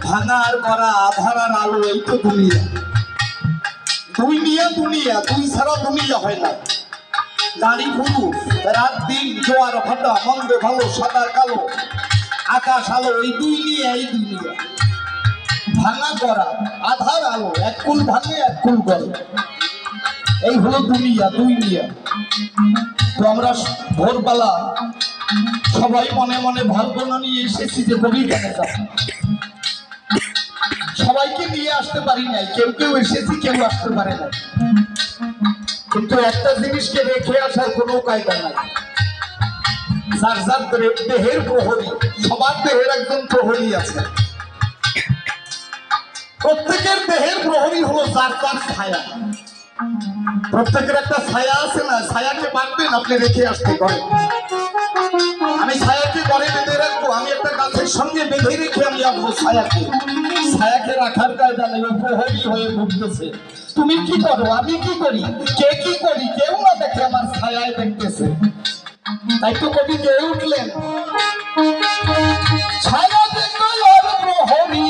ভাঙার করা আধারার আলো এই তো দুনিয়া। দুনিয়া দুই ছাড়া দুনিয়া হয় না। নারী পুরুষ, রাত দিন, জোয়ার ভাটা, মন্দ ভালো, সাদা কালো, আকাশ আলো, এই দুনিয়া। ভাঙা করা আধার আলো, এক কুল ভাঙে এক কুল করে, এই হলো দুনিয়া। তো আমরা ভোরবেলা সবাই মনে মনে ভাবনা নিয়ে এসেছি যে কবিতানে যাব। সবাইকে নিয়ে আসতে পারি নাই, কেউ এসেছি, কেউ আসতে পারে না। কিন্তু একটা জিনিসকে রেখে আসার কোনো কায়দা নাই। যার যার দেহের প্রহরী, সবার দেহের একজন প্রহরী আছে। প্রত্যেকের দেহের প্রহরী হলো যার যার ছায়া। প্রত্যেকের একটা ছায়া আছে না, ছায়াকে বাঁধবেন আপনি রেখে আসতে পারেন। আমি ছায়াকে ঘরে বেঁধে রাখবো, আমি একটা গাছের সঙ্গে বেঁধে রেখে আমি আসবো ছায়াকে রাখার কায়দা নেই। প্রহরী হয়ে ঘুরতেছে, তুমি কি করো, আমি কি করি, কে কি করি, কেউ না দেখে আমার ছায়ায় দেখতেছে। তাই তো কবি কে উঠলেন, ছায়া দেখো আর প্রহরী,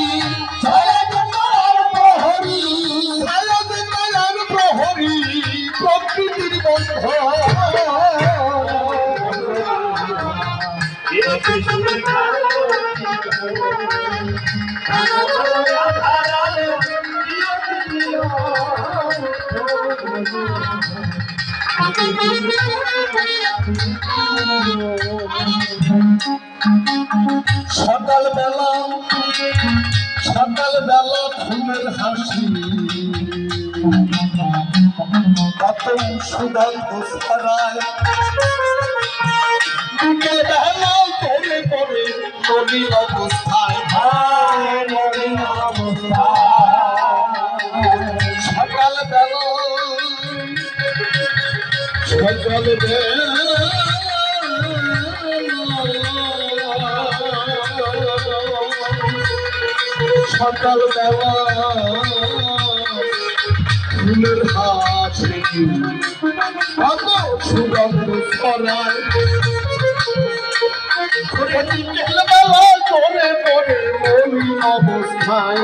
ছায়া দেখো আর প্রহরী, ছায়া দেখো আর প্রহরী, প্রকৃতির বন্ধ। সকালবেলা ফুলের হাসি, কত সুগন্ধ ছড়ায়। বিকেল বেলা করে করে নদীর অবস্থায়, সকালবেলা সকালবেলা ফুলের হাসি, কত সুগন্ধ ছড়ায়। বিকেলবেলা করে করে মলিন অবস্থায়,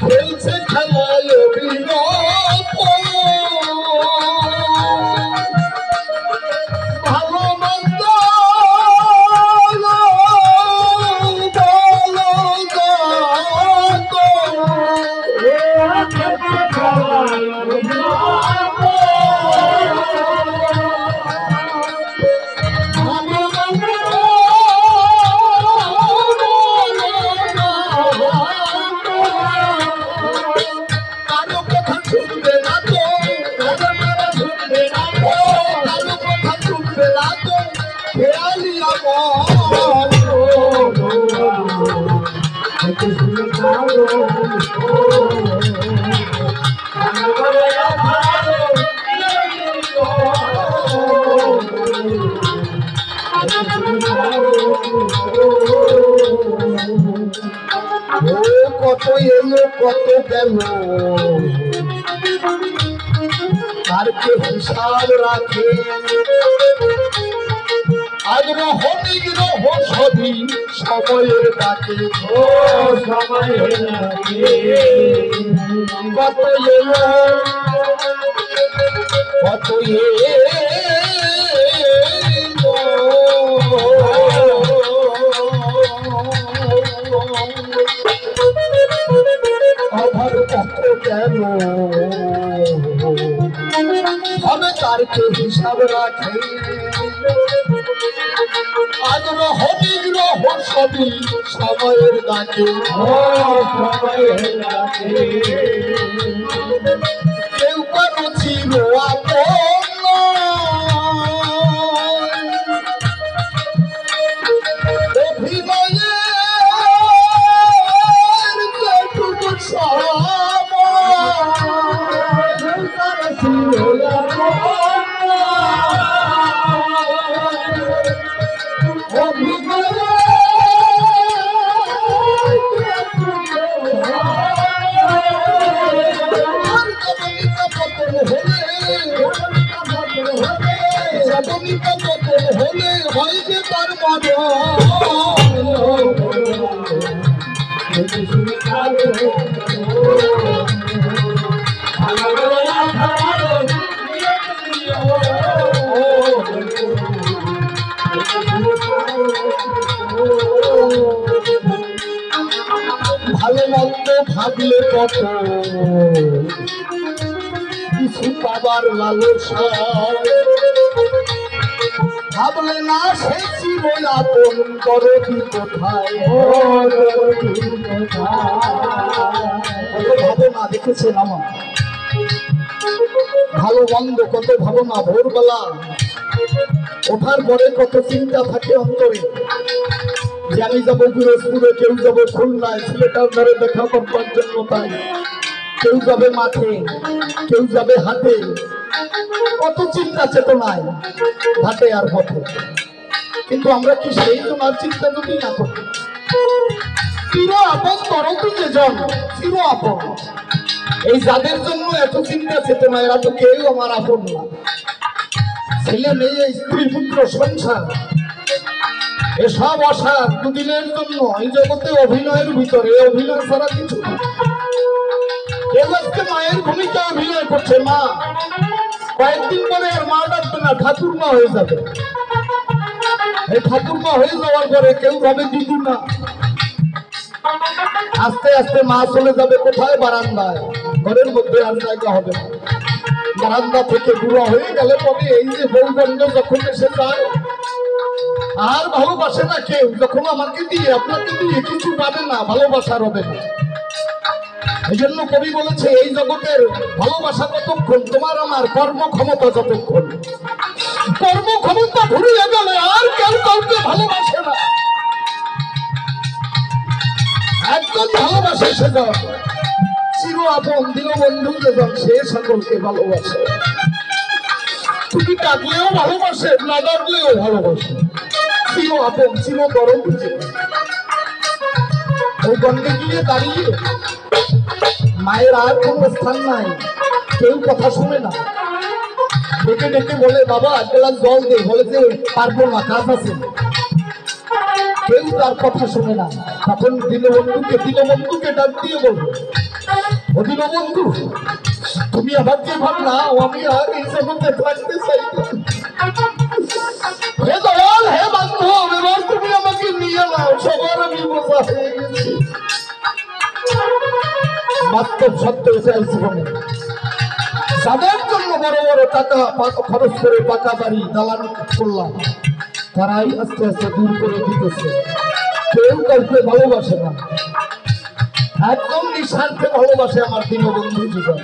খেলছে খেলায় অভিনয়, ভালো মন্দ কত এলো কত গেল, তার কে হিসাব রাখে। আজ রহনি গ্রহ সবই সময়ের ডাকে, সময়ের ডাকে। কত এলো কত আবার কত কেন হবে, তার কে হিসাব রাখে। আগ্রহ নিগ্রহ সবই সময়ের ডাকে কেউ কারো চির আপন অভিনয়ের যেটুকু হলে হইবে তার মনে ভালো মন্দ ভাবলে কত কিছু পাবার লালসা ভাবলে না সে চির আপন করবি কোথায় কত ভাবনা দেখেছেন আমার ভালো মন্দ কত ভাবনা ভোরবেলা ওঠার পরে কত চিন্তা থাকে অন্তরে যে আমি যাবো পিরোজপুরে, কেউ যাবো খুলনায়, ছেলেটার ধরে দেখা করবার জন্য, তাই কেউ যাবে মাঠে, কেউ যাবে হাটে, কত চিন্তা চেতনায় হাটে আর পথে। কিন্তু আমরা কি সেই তোমার চিন্তা যদি না করি? চির আপন তরফ যেজন চির আপন, এই যাদের জন্য এত চিন্তা চেতনা, এরা তো কেউ আমার আপন না। ছেলে মেয়ে, স্ত্রী পুত্র, সংসার, এসব আশার দুদিনের জন্য এই জগতে অভিনয়ের ভিতরে, অভিনয় ছাড়া কিছু না। কেউ আজকে মায়ের ভূমিকা অভিনয় করছে, মা কয়েকদিন পরে আর মা ডাকবে না, ঠাকুরমা হয়ে যাবে। এই ঠাকুরমা হয়ে যাওয়ার পরে কেউ ভাবে দিদি না, আস্তে আস্তে মা চলে যাবে কোথায়? বারান্দায়, ঘরের মধ্যে আর জায়গা হবে না। বারান্দা থেকে বুড়া হয়ে গেলে পরে এই যে বউগণ্ড যখন এসে যায়, আর ভালোবাসে না কেউ। যখন আমাকে দিয়ে আপনাকে দিয়ে কিছু পাবে না, ভালোবাসার হবে না। এই জন্য কবি বলেছে, এই জগতের ভালোবাসা কতক্ষণ? তোমার আমার কর্মক্ষমতা যতক্ষণ। কর্মক্ষমতা ভুলিয়ে গেলে আর কেউ কাউকে ভালোবাসে না। একজন ভালোবাসে সেজন চির আপন, দীনবন্ধু যেজন, সে সকলকে ভালোবাসে। তুমি ডাকলেও ভালোবাসে, না ডাকলেও ভালোবাসে। চির আপন, চির দরদ। ওই গন্ডে গিয়ে দাঁড়িয়ে মায়ের আর কোনো স্থান নাই, কেউ কথা শুনে না। ডেকে ডেকে বলে, বাবা এক গ্লাস জল দে, বলে যে পারবো না, কাজ আছে। কেউ তার কথা শুনে না। তখন দীনবন্ধুকে ডাক দিয়ে বলবো, ও দীনবন্ধু, তুমি আমাকে ভাবনাও, আমি আর এই জগতে থাকতে চাই না। হে দয়াল, হে বান্ধব, এবার তুমি আমাকে নিয়ে নাও, সবার আমি বোঝা হয়ে গেছি। বাস্তব সত্য এটাই জীবনে। যাদের জন্য বড় বড় টাকা খরচ করে পাকা বাড়ি দালান করলাম, তারাই আস্তে আস্তে দূর করে দিতেছে। কেউ কাউকে ভালোবাসে না, একদম নিঃস্বার্থে ভালোবাসে আমার দীনবন্ধু জীবন।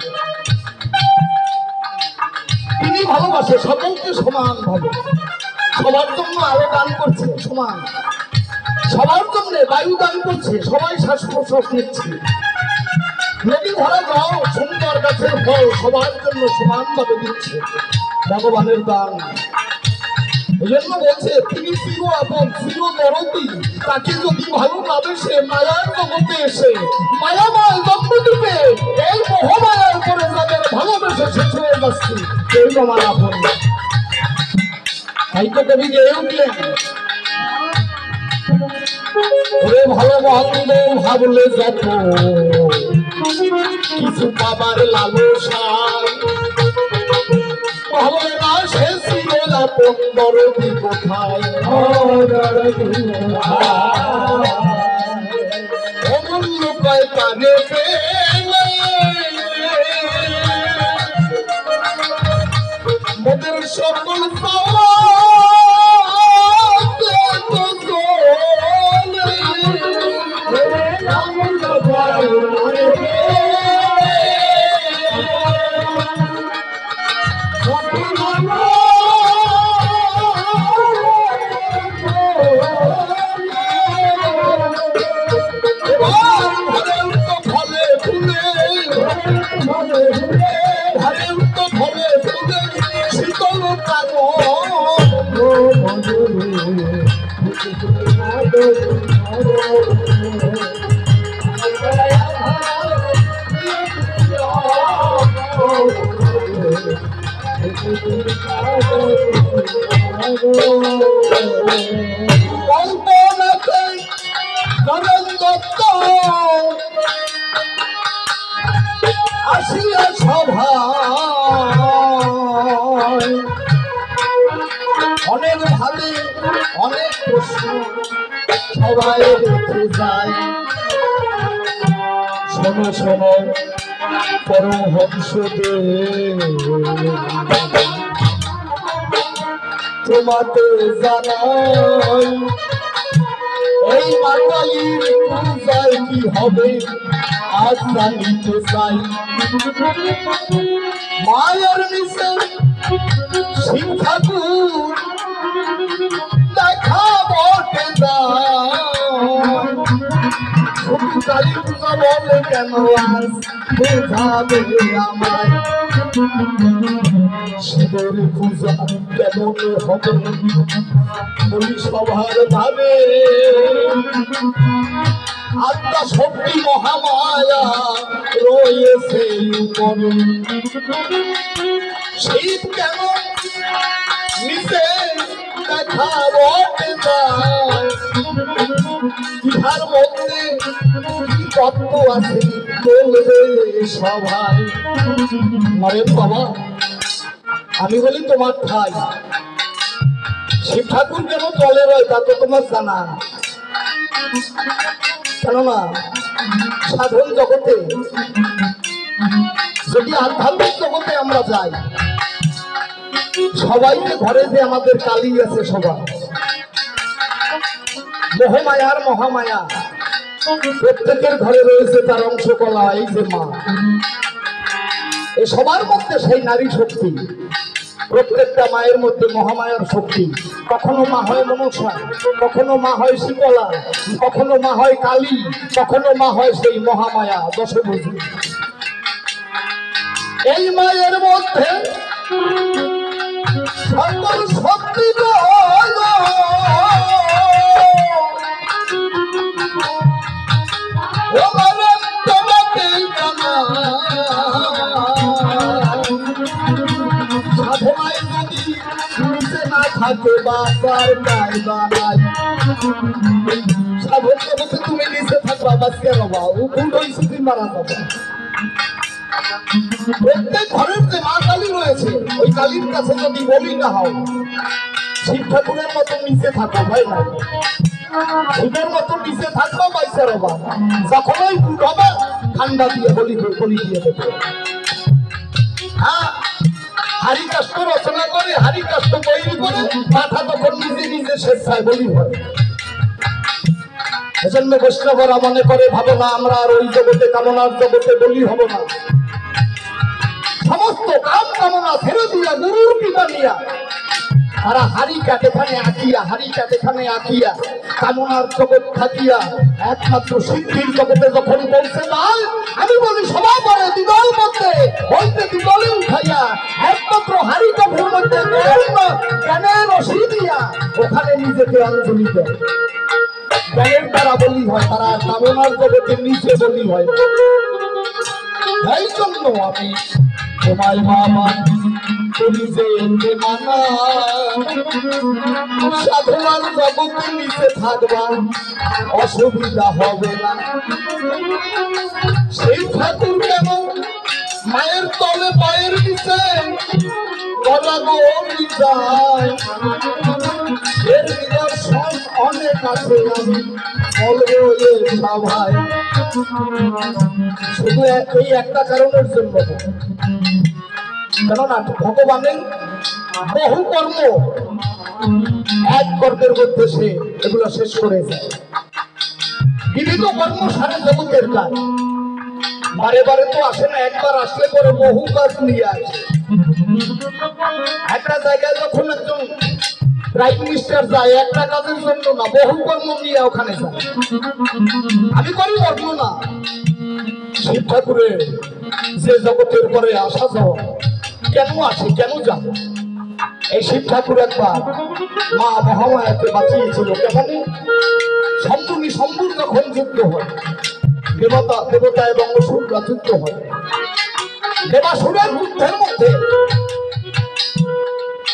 তিনি ভালোবাসে সকলকে সমান ভাবে, সবার জন্য আলো দান করছে সমান, সবার জন্য বায়ু দান করছে, সবাই শ্বাস প্রশ্বাস নিচ্ছে। নদী ধরা যাও, সুন্দর গাছের ফল সবার জন্য সমান ভাবে দিচ্ছে, ভগবানের দান। এই জন্য বলছে, তিনি চির আপন, চির দরদি। তাকে যদি ভালো না বেসে মায়ার জগতে এসে মায়াময় জন্ম দিতে, এই মোহমায়ার করে যাদের ভালোবেসে শেষ হয়ে যাচ্ছে, কেউ আমার আপন। তাই তো কবি গেয়ে উঠলেন, ওরে ভালো মন্দ ভাবলে যত কিছু পাবার লালসা, ভাবলে না সে চির আপন দরদি কোথায়। অমূল্য কয় কানে পেলে মোদের সকল পাওয়া আসিয়া সভা অনেক ভাবে অনেক প্রশ্ন সবাই রেখে যায়। শোনো শোনো পরমহংসদেব, তোমাকে জানাই এই মা কালীর পূজায় কি হবে আজ জানিতে চাই। মায়ের নিচে শিব ঠাকুর দেখা বটে শুধু কালী পূজা বলে কেন আজ বোঝাবে আমায়। শিবের পূজা কেমন হবে বলি সবার ভাবে, আত্মা শক্তি মহামায়া রয়েছে উপরে। শিব কেন নিচে দেখা বটে যায়, ইহার মধ্যে তত্ত্ব আছে বলবে সবাই। নরেন বাবা, আমি বলি তোমার ঠাই শিব ঠাকুর কেন চলে রয় তা তো তোমার জানা। কেননা সাধন জগতে যদি আধ্যাত্মিক জগতে আমরা যাই, সবাইকে ঘরে যে আমাদের কালী আছে, সবাই মোহমায়ার মহামায়া প্রত্যেকের ঘরে রয়েছে তার অংশ কলা। এই যে মা, এ সবার মধ্যে সেই নারী শক্তি, প্রত্যেকটা মায়ের মধ্যে মহামায়ার শক্তি। কখনো মা হয় মনসা, কখনো মা হয় শীতলা, কখনো মা হয় কালী, কখনো মা হয় সেই মহামায়া দশভুজী। এই মায়ের মধ্যে সকল শক্তি সাধনায় যদি নিচে না থাকে বাবার কায়দা নাই। সাধন জগতে তুমি নিচে থাকবা বাঁচিয়ে রবা, উকুল হয়েছে তুমি মারা যাবে। প্রত্যেক ঘরের যে মা কালী রয়েছে, ওই কালীর কাছে যদি বলি না হও, শিব ঠাকুরের মতো নিচে থাকো ভাই না, শিবের মতো নিচে থাকবা বাইসে রবা। যখনই হবে ঠান্ডা দিয়ে বলি বলি দিয়ে দেবে। হ্যাঁ, হারি কাষ্ট রচনা করে, হারি কাষ্ট তৈরি করে, মাথা তখন নিজে নিজে স্বেচ্ছায় বলি হয়। এজন্য বৈষ্ণবরা মনে করে ভাবো না আমরা আর ওই জগতে কামনার জগতে বলি হব না। সমস্ত কাম কামনা ছেড়ে দিয়া গুরুর কৃপা নিয়া তারা হারিকাটেখানে আঁকিয়া, হারিকাটেখানে আঁকিয়া কামনার জগৎ থাকিয়া একমাত্র সিদ্ধির জগতে যখন পৌঁছে যায়, আমি বলি সবাই পরে দ্বিদল মধ্যে হইতে দ্বিদলে উঠাইয়া একমাত্র হারিকাঠের মধ্যে জ্ঞানের রশি দিয়া ওখানে নিজেকে অঞ্জলি দেয়। জ্ঞানের দ্বারা বলি হয়, তারা কামনার জগতে নিচে বলি হয়। এই জন্য আমি তোমায় বাবা তুমি যে মানা সাধনার জগতে নিচে থাকবা অসুবিধা হবে না। সেই ঠাকুর কেন মায়ের তলে পায়ের নিচে গলা গড়ি যায়, এর নিদর্শন অনেক আছে আমি বলবো এ সভায়। শুধু এই একটা কারণের জন্য, কেননা ভগবানের বহু কর্ম এক কর্মের মধ্যে সে এগুলো শেষ করে যায়। বিবিধ কর্ম সারা জগতের কাজ, বারে বারে তো আসে না, একবার আসলে পরে বহু কাজ নিয়ে আসে। একটা জায়গায় যখন একজন প্রাইম মিনিস্টার যায় একটা কাজের জন্য না, বহু কর্ম নিয়ে ওখানে যায়। আমি করি বলবো না, শিব ঠাকুরের যে জগতের পরে আসা যাওয়া কেন আসে, কেন যায়? এই শিব ঠাকুর একবার মা মহামায়াকে বাঁচিয়েছিল। কেমন? শম্ভুনি শম্ভুর যখন যুদ্ধ হয়, দেবতা এবং অসুররা যুদ্ধ হয়, দেবাসুরের যুদ্ধের মধ্যে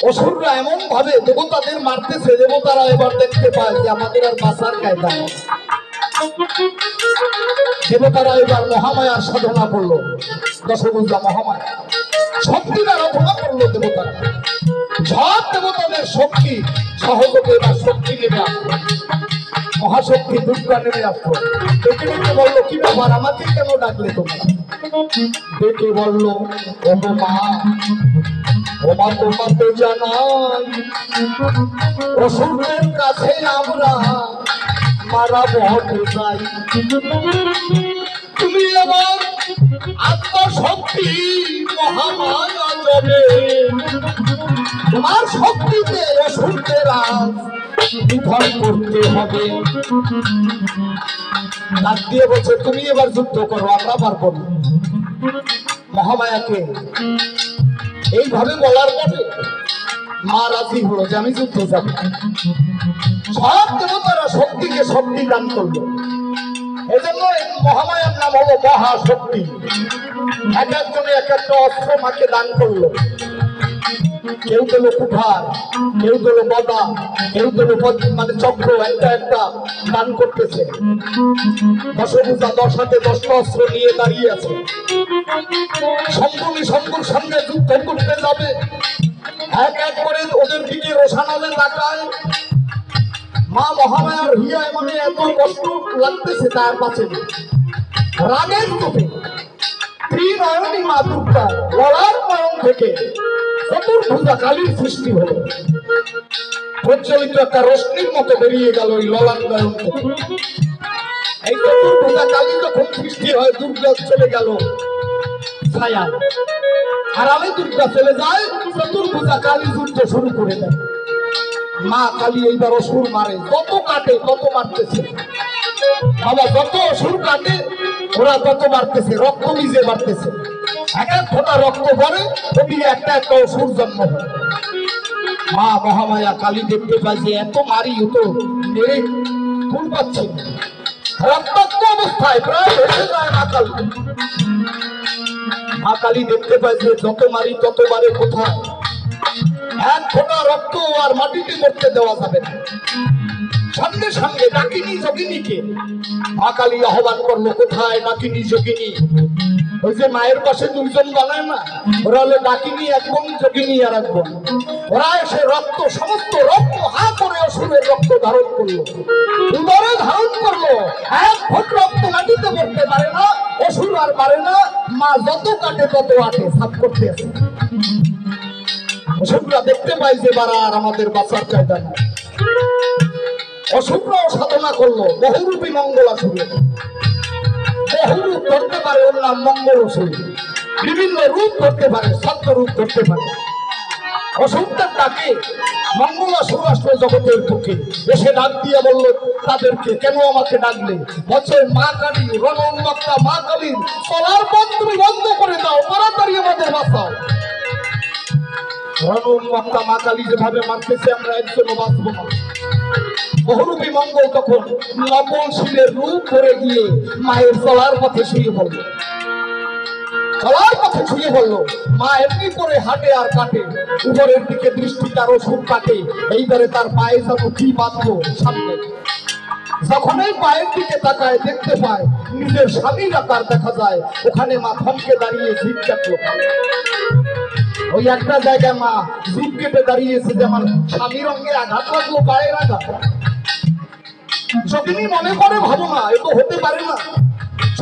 অসুররা এমন ভাবে দেবতাদের মারতেছে, দেবতারা এবার দেখতে পায় যে আমাদের আর বাঁচার কায়দা নেই। দেবতারা এবার মহামায়ার সাধনা করলো, দশভুজা মহামায়া শক্তির আরাধনা করলো। দেবতারা সব দেবতাদের শক্তি সহযোগে এবার শক্তি নেমে আসলো, মহাশক্তি দুর্গা নেমে আসলো। ডেকে ডেকে বললো, কি ব্যাপার, আমাকে কেন ডাকলে তোমরা? ডেকে বললো, ও মা, ওমা তোমাকে জানাই অসুরের কাছে আমরা মারা বহতে যাই। তুমি এবার আত্মশক্তি মহামায়া যাবে, তোমার শক্তিতে অসুরদের নিধন করতে হবে। ডাক দিয়ে বলছে, তুমি এবার যুদ্ধ করো, আমরা পারবো না। মহামায়াকে এইভাবে বলার পরে মা রাজি হলো যে আমি যুদ্ধে যাব। সব দেবতারা শক্তিকে শক্তি দান করলো, এজন্য মহামায়ার নাম হলো মহাশক্তি। এক একজনে এক একটা অস্ত্র মাকে দান করলো। কেউ দিল কুঠার, কেউ দিল গদা, কেউ দিল মানে চক্র, একটা একটা দান করতেছে। দশভুজা 10 হাতে 10টা অস্ত্র নিয়ে দাঁড়িয়ে আছে। শম্ভুনি শম্ভুর সামনে যুদ্ধ করতে যাবে, এক এক করে ওদের দিকে রোশানালে তাকায়। মা মহামায়ার হিয়ায় মানে এত কষ্ট লাগতেছে তার পাশে রাগের চোখে ত্রিনয়নী মা দুর্গা লড়ার নয়ন থেকে চতুর্ভুজা কালীর সৃষ্টি হলো। প্রজ্বলিত একটা রশ্মির মতো বেরিয়ে গেল ওই ললার নয়ন থেকে। এই চতুর্ভুজা কালী যখন সৃষ্টি হয়, দুর্গা চলে গেল ছায়া, আর আমি দুর্গা চলে যায়, চতুর্ভুজা কালী যুদ্ধ শুরু করে দেয়। মা কালী এইবার অসুর মারে, যত কাটে তত মারতেছে। বাবা যত অসুর কাটে ওরা তত মারতেছে, রক্ত নিজে মারতেছে। এক এক ফোঁটা রক্ত পরে ওটি একটা একটা অসুর জন্ম হয়। মা মহামায়া কালী দেখতে পায় যে এত মারি ও তো মেরে ফুল পাচ্ছে, রক্তাক্ত অবস্থায় প্রায় ভেসে যায় মা কালী। মা কালী দেখতে পায় যে যত মারি তত মারে কোথায়, এক ফোঁটা রক্ত আর মাটিতে মরতে দেওয়া যাবে না। সঙ্গে সঙ্গে ডাকিনী যোগিনীকে মা কালী আহ্বান করলো। কোথায় ডাকিনী যোগিনী? ওই যে মায়ের পাশে দুইজন বানায় না, ওরা হলো ডাকিনী এক বোন, যোগিনী আর এক বোন। ওরা এসে রক্ত, সমস্ত রক্ত হা করে অসুরের রক্ত ধারণ করলো, উদরে ধারণ করলো। এক ফোঁট রক্ত মাটিতে পড়তে পারে না, অসুর আর পারে না। মা যত কাটে তত আটে, সাফ করতে আসে। অসুররা দেখতে পাই যে বারা আর আমাদের বাঁচার কায়দা নেই। অসুররাও সাধনা করলো, বহুরূপী মঙ্গল আসুরে। বহু রূপ ধরতে পারে, ওর নাম মঙ্গল অসুর। বিভিন্ন রূপ ধরতে পারে, সত্য রূপ ধরতে পারে। অসুরদের ডাকে মঙ্গল অসুর আসলো জগতের পক্ষে, এসে ডাক দিয়ে বললো তাদেরকে, কেন আমাকে ডাকলে? বলছে মা কালী, রণ উন্মত্তা মা কালীর চলার পথ তুমি বন্ধ করে দাও, তাড়াতাড়ি আমাদের বাঁচাও। রণ উন্মত্তা মা কালী যেভাবে মারতেছে আমরা একজনও বাঁচবো না। বহুরূপী মঙ্গল তখন নকল শিলের রূপ ধরে গিয়ে মায়ের চলার পথে শুয়ে পড়ল। চলার পথে শুয়ে পড়লো। মা এমনি করে হাঁটে আর কাটে, উপরের দিকে দৃষ্টি তার ওষুধ কাটে। এইবারে তার পায়ে যেন কি বাঁধলো সামনে। যখন এই পায়ের দিকে তাকায় দেখতে পায় নিজের স্বামীর আকার দেখা যায়। ওখানে মা থমকে দাঁড়িয়ে জিভ কাটলো। ওই একটা জায়গায় মা জিভ কেটে দাঁড়িয়েছে যে আমার স্বামীর অঙ্গে আঘাত লাগলো, পায়ের আঘাত। যোগিনী মনে করে ভাবো না, এ তো হতে পারে না।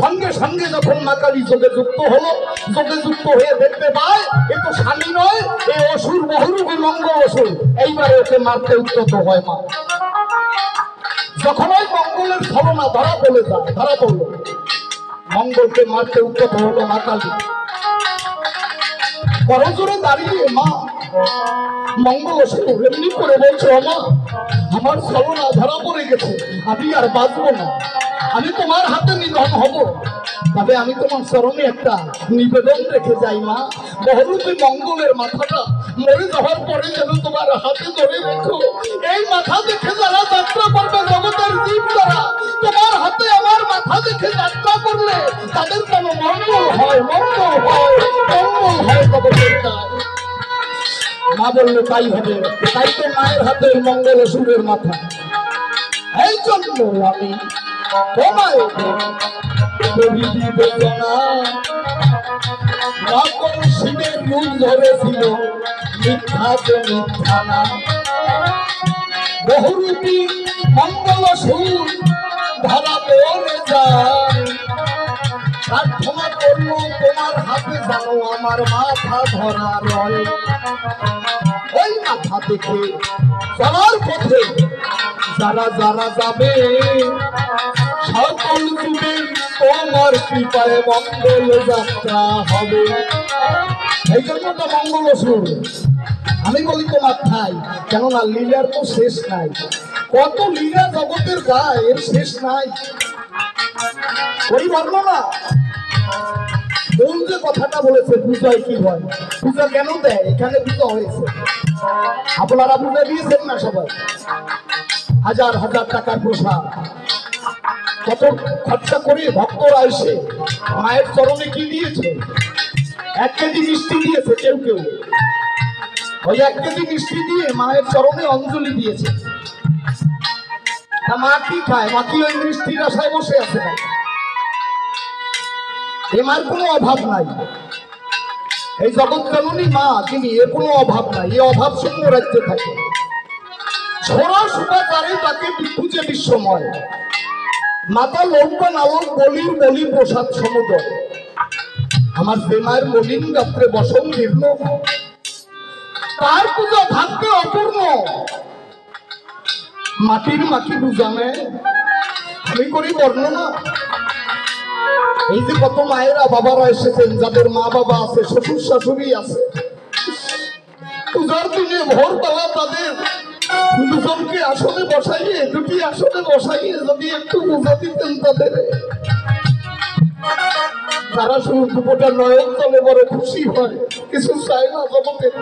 সঙ্গে সঙ্গে যখন মা কালী যোগে যুক্ত হলো, যোগে যুক্ত হয়ে দেখতে পায় এ তো স্বামী নয়, এ অসুর, বহুরূপী মঙ্গল অসুর। এইবারে ওকে মারতে উদ্যত হয় মা। যখন ওই মঙ্গলের ছলনা ধরা পড়ে যায়, ধরা পড়লো, মঙ্গলকে মারতে উদ্যত হলো মা কালী। করজোরে দাঁড়িয়ে মা মঙ্গল এমনি করে বলছো, মা আমার ছলনা ধরা পড়ে গেছে, আমি আর বাঁচবো না, আমি তোমার হাতে নিধন হব। তবে আমি তোমার চরণে একটা নিবেদন রেখে যাই মা, বহুরূপী মঙ্গলের মাথাটা মরে যাওয়ার পরে যেন তোমার হাতে ধরে রেখো। এই মাথা দেখে যারা যাত্রা করবে জগতের জীব দ্বারা, তোমার হাতে আমার মাথা দেখে যাত্রা করলে তাদের যেন মঙ্গল হয়, মঙ্গল হয়, মঙ্গল হয় জগতের কাজ। মা বললে তাই হবে, তাই তো মায়ের হাতের মঙ্গল সুরের মাথা। এই জন্য আমি তোমায় করি বিবেচনা, নকল শিবের রূপ ধরেছিল মিথ্যা যে মিথ্যা না। বহুরূপী মঙ্গল সুর ধরা পড়ে যায়, প্রার্থনা করলো তোমার হাতে জানো আমার মাথা ধরা রয়। ওই মাথা দেখে চলার পথে যারা যারা যাবে, সকল যুগের তোমার কৃপায় মঙ্গল যাত্রা হবে। এই জন্য তো মঙ্গল সুর আমি বলি তোমার ঠাই, কেননা লীলার তো শেষ নাই। কত লীলা জগতের গায়ে, এর শেষ নাই। ওই বর্ণনা মূল যে কথাটা বলেছে, পূজায় কি হয়, পূজা কেন দেয়, এখানে পূজা হয়েছে। আপনারা পূজা দিয়েছেন না সবাই, হাজার হাজার টাকার প্রসাদ কত খরচা করে ভক্তরা এসে মায়ের চরণে কি দিয়েছে, 1 কেজি মিষ্টি দিয়েছে কেউ কেউ। ওই 1 কেজি মিষ্টি দিয়ে মায়ের চরণে অঞ্জলি দিয়েছে। তা মা কি খায়? মা কি ওই মিষ্টির আশায় বসে আছে না? এ মার কোনো অভাব নাই। এই জগৎ জননী মা তিনি, এর কোনো অভাব নাই, এ অভাব শূন্য রাজ্যে থাকে। ছোড়া সুপাচারে তাকে খুঁজে বিশ্বময়, মাতা লৌকা নালক বলির বলি প্রসাদ সমুদয়। আমার প্রেমার মলিন গাত্রে বসন দীর্ণ, তার পূজা থাকবে অপূর্ণ। মাটির মাটি বুঝানে আমি করি বর্ণনা। এই যে কত মায়েরা বাবারা এসেছেন, যাদের মা বাবা আছে, শ্বশুর শাশুড়ি আছে, পূজার দিনে ভোরবেলা তাদের দুজনকে আসনে বসাইয়ে, 2টি আসনে বসাইয়ে যদি একটু পূজা দিতেন তাদের, তারা শুধু দুপোটা নয়ন তলে বড় খুশি হয়, কিছু চায় না জগতের।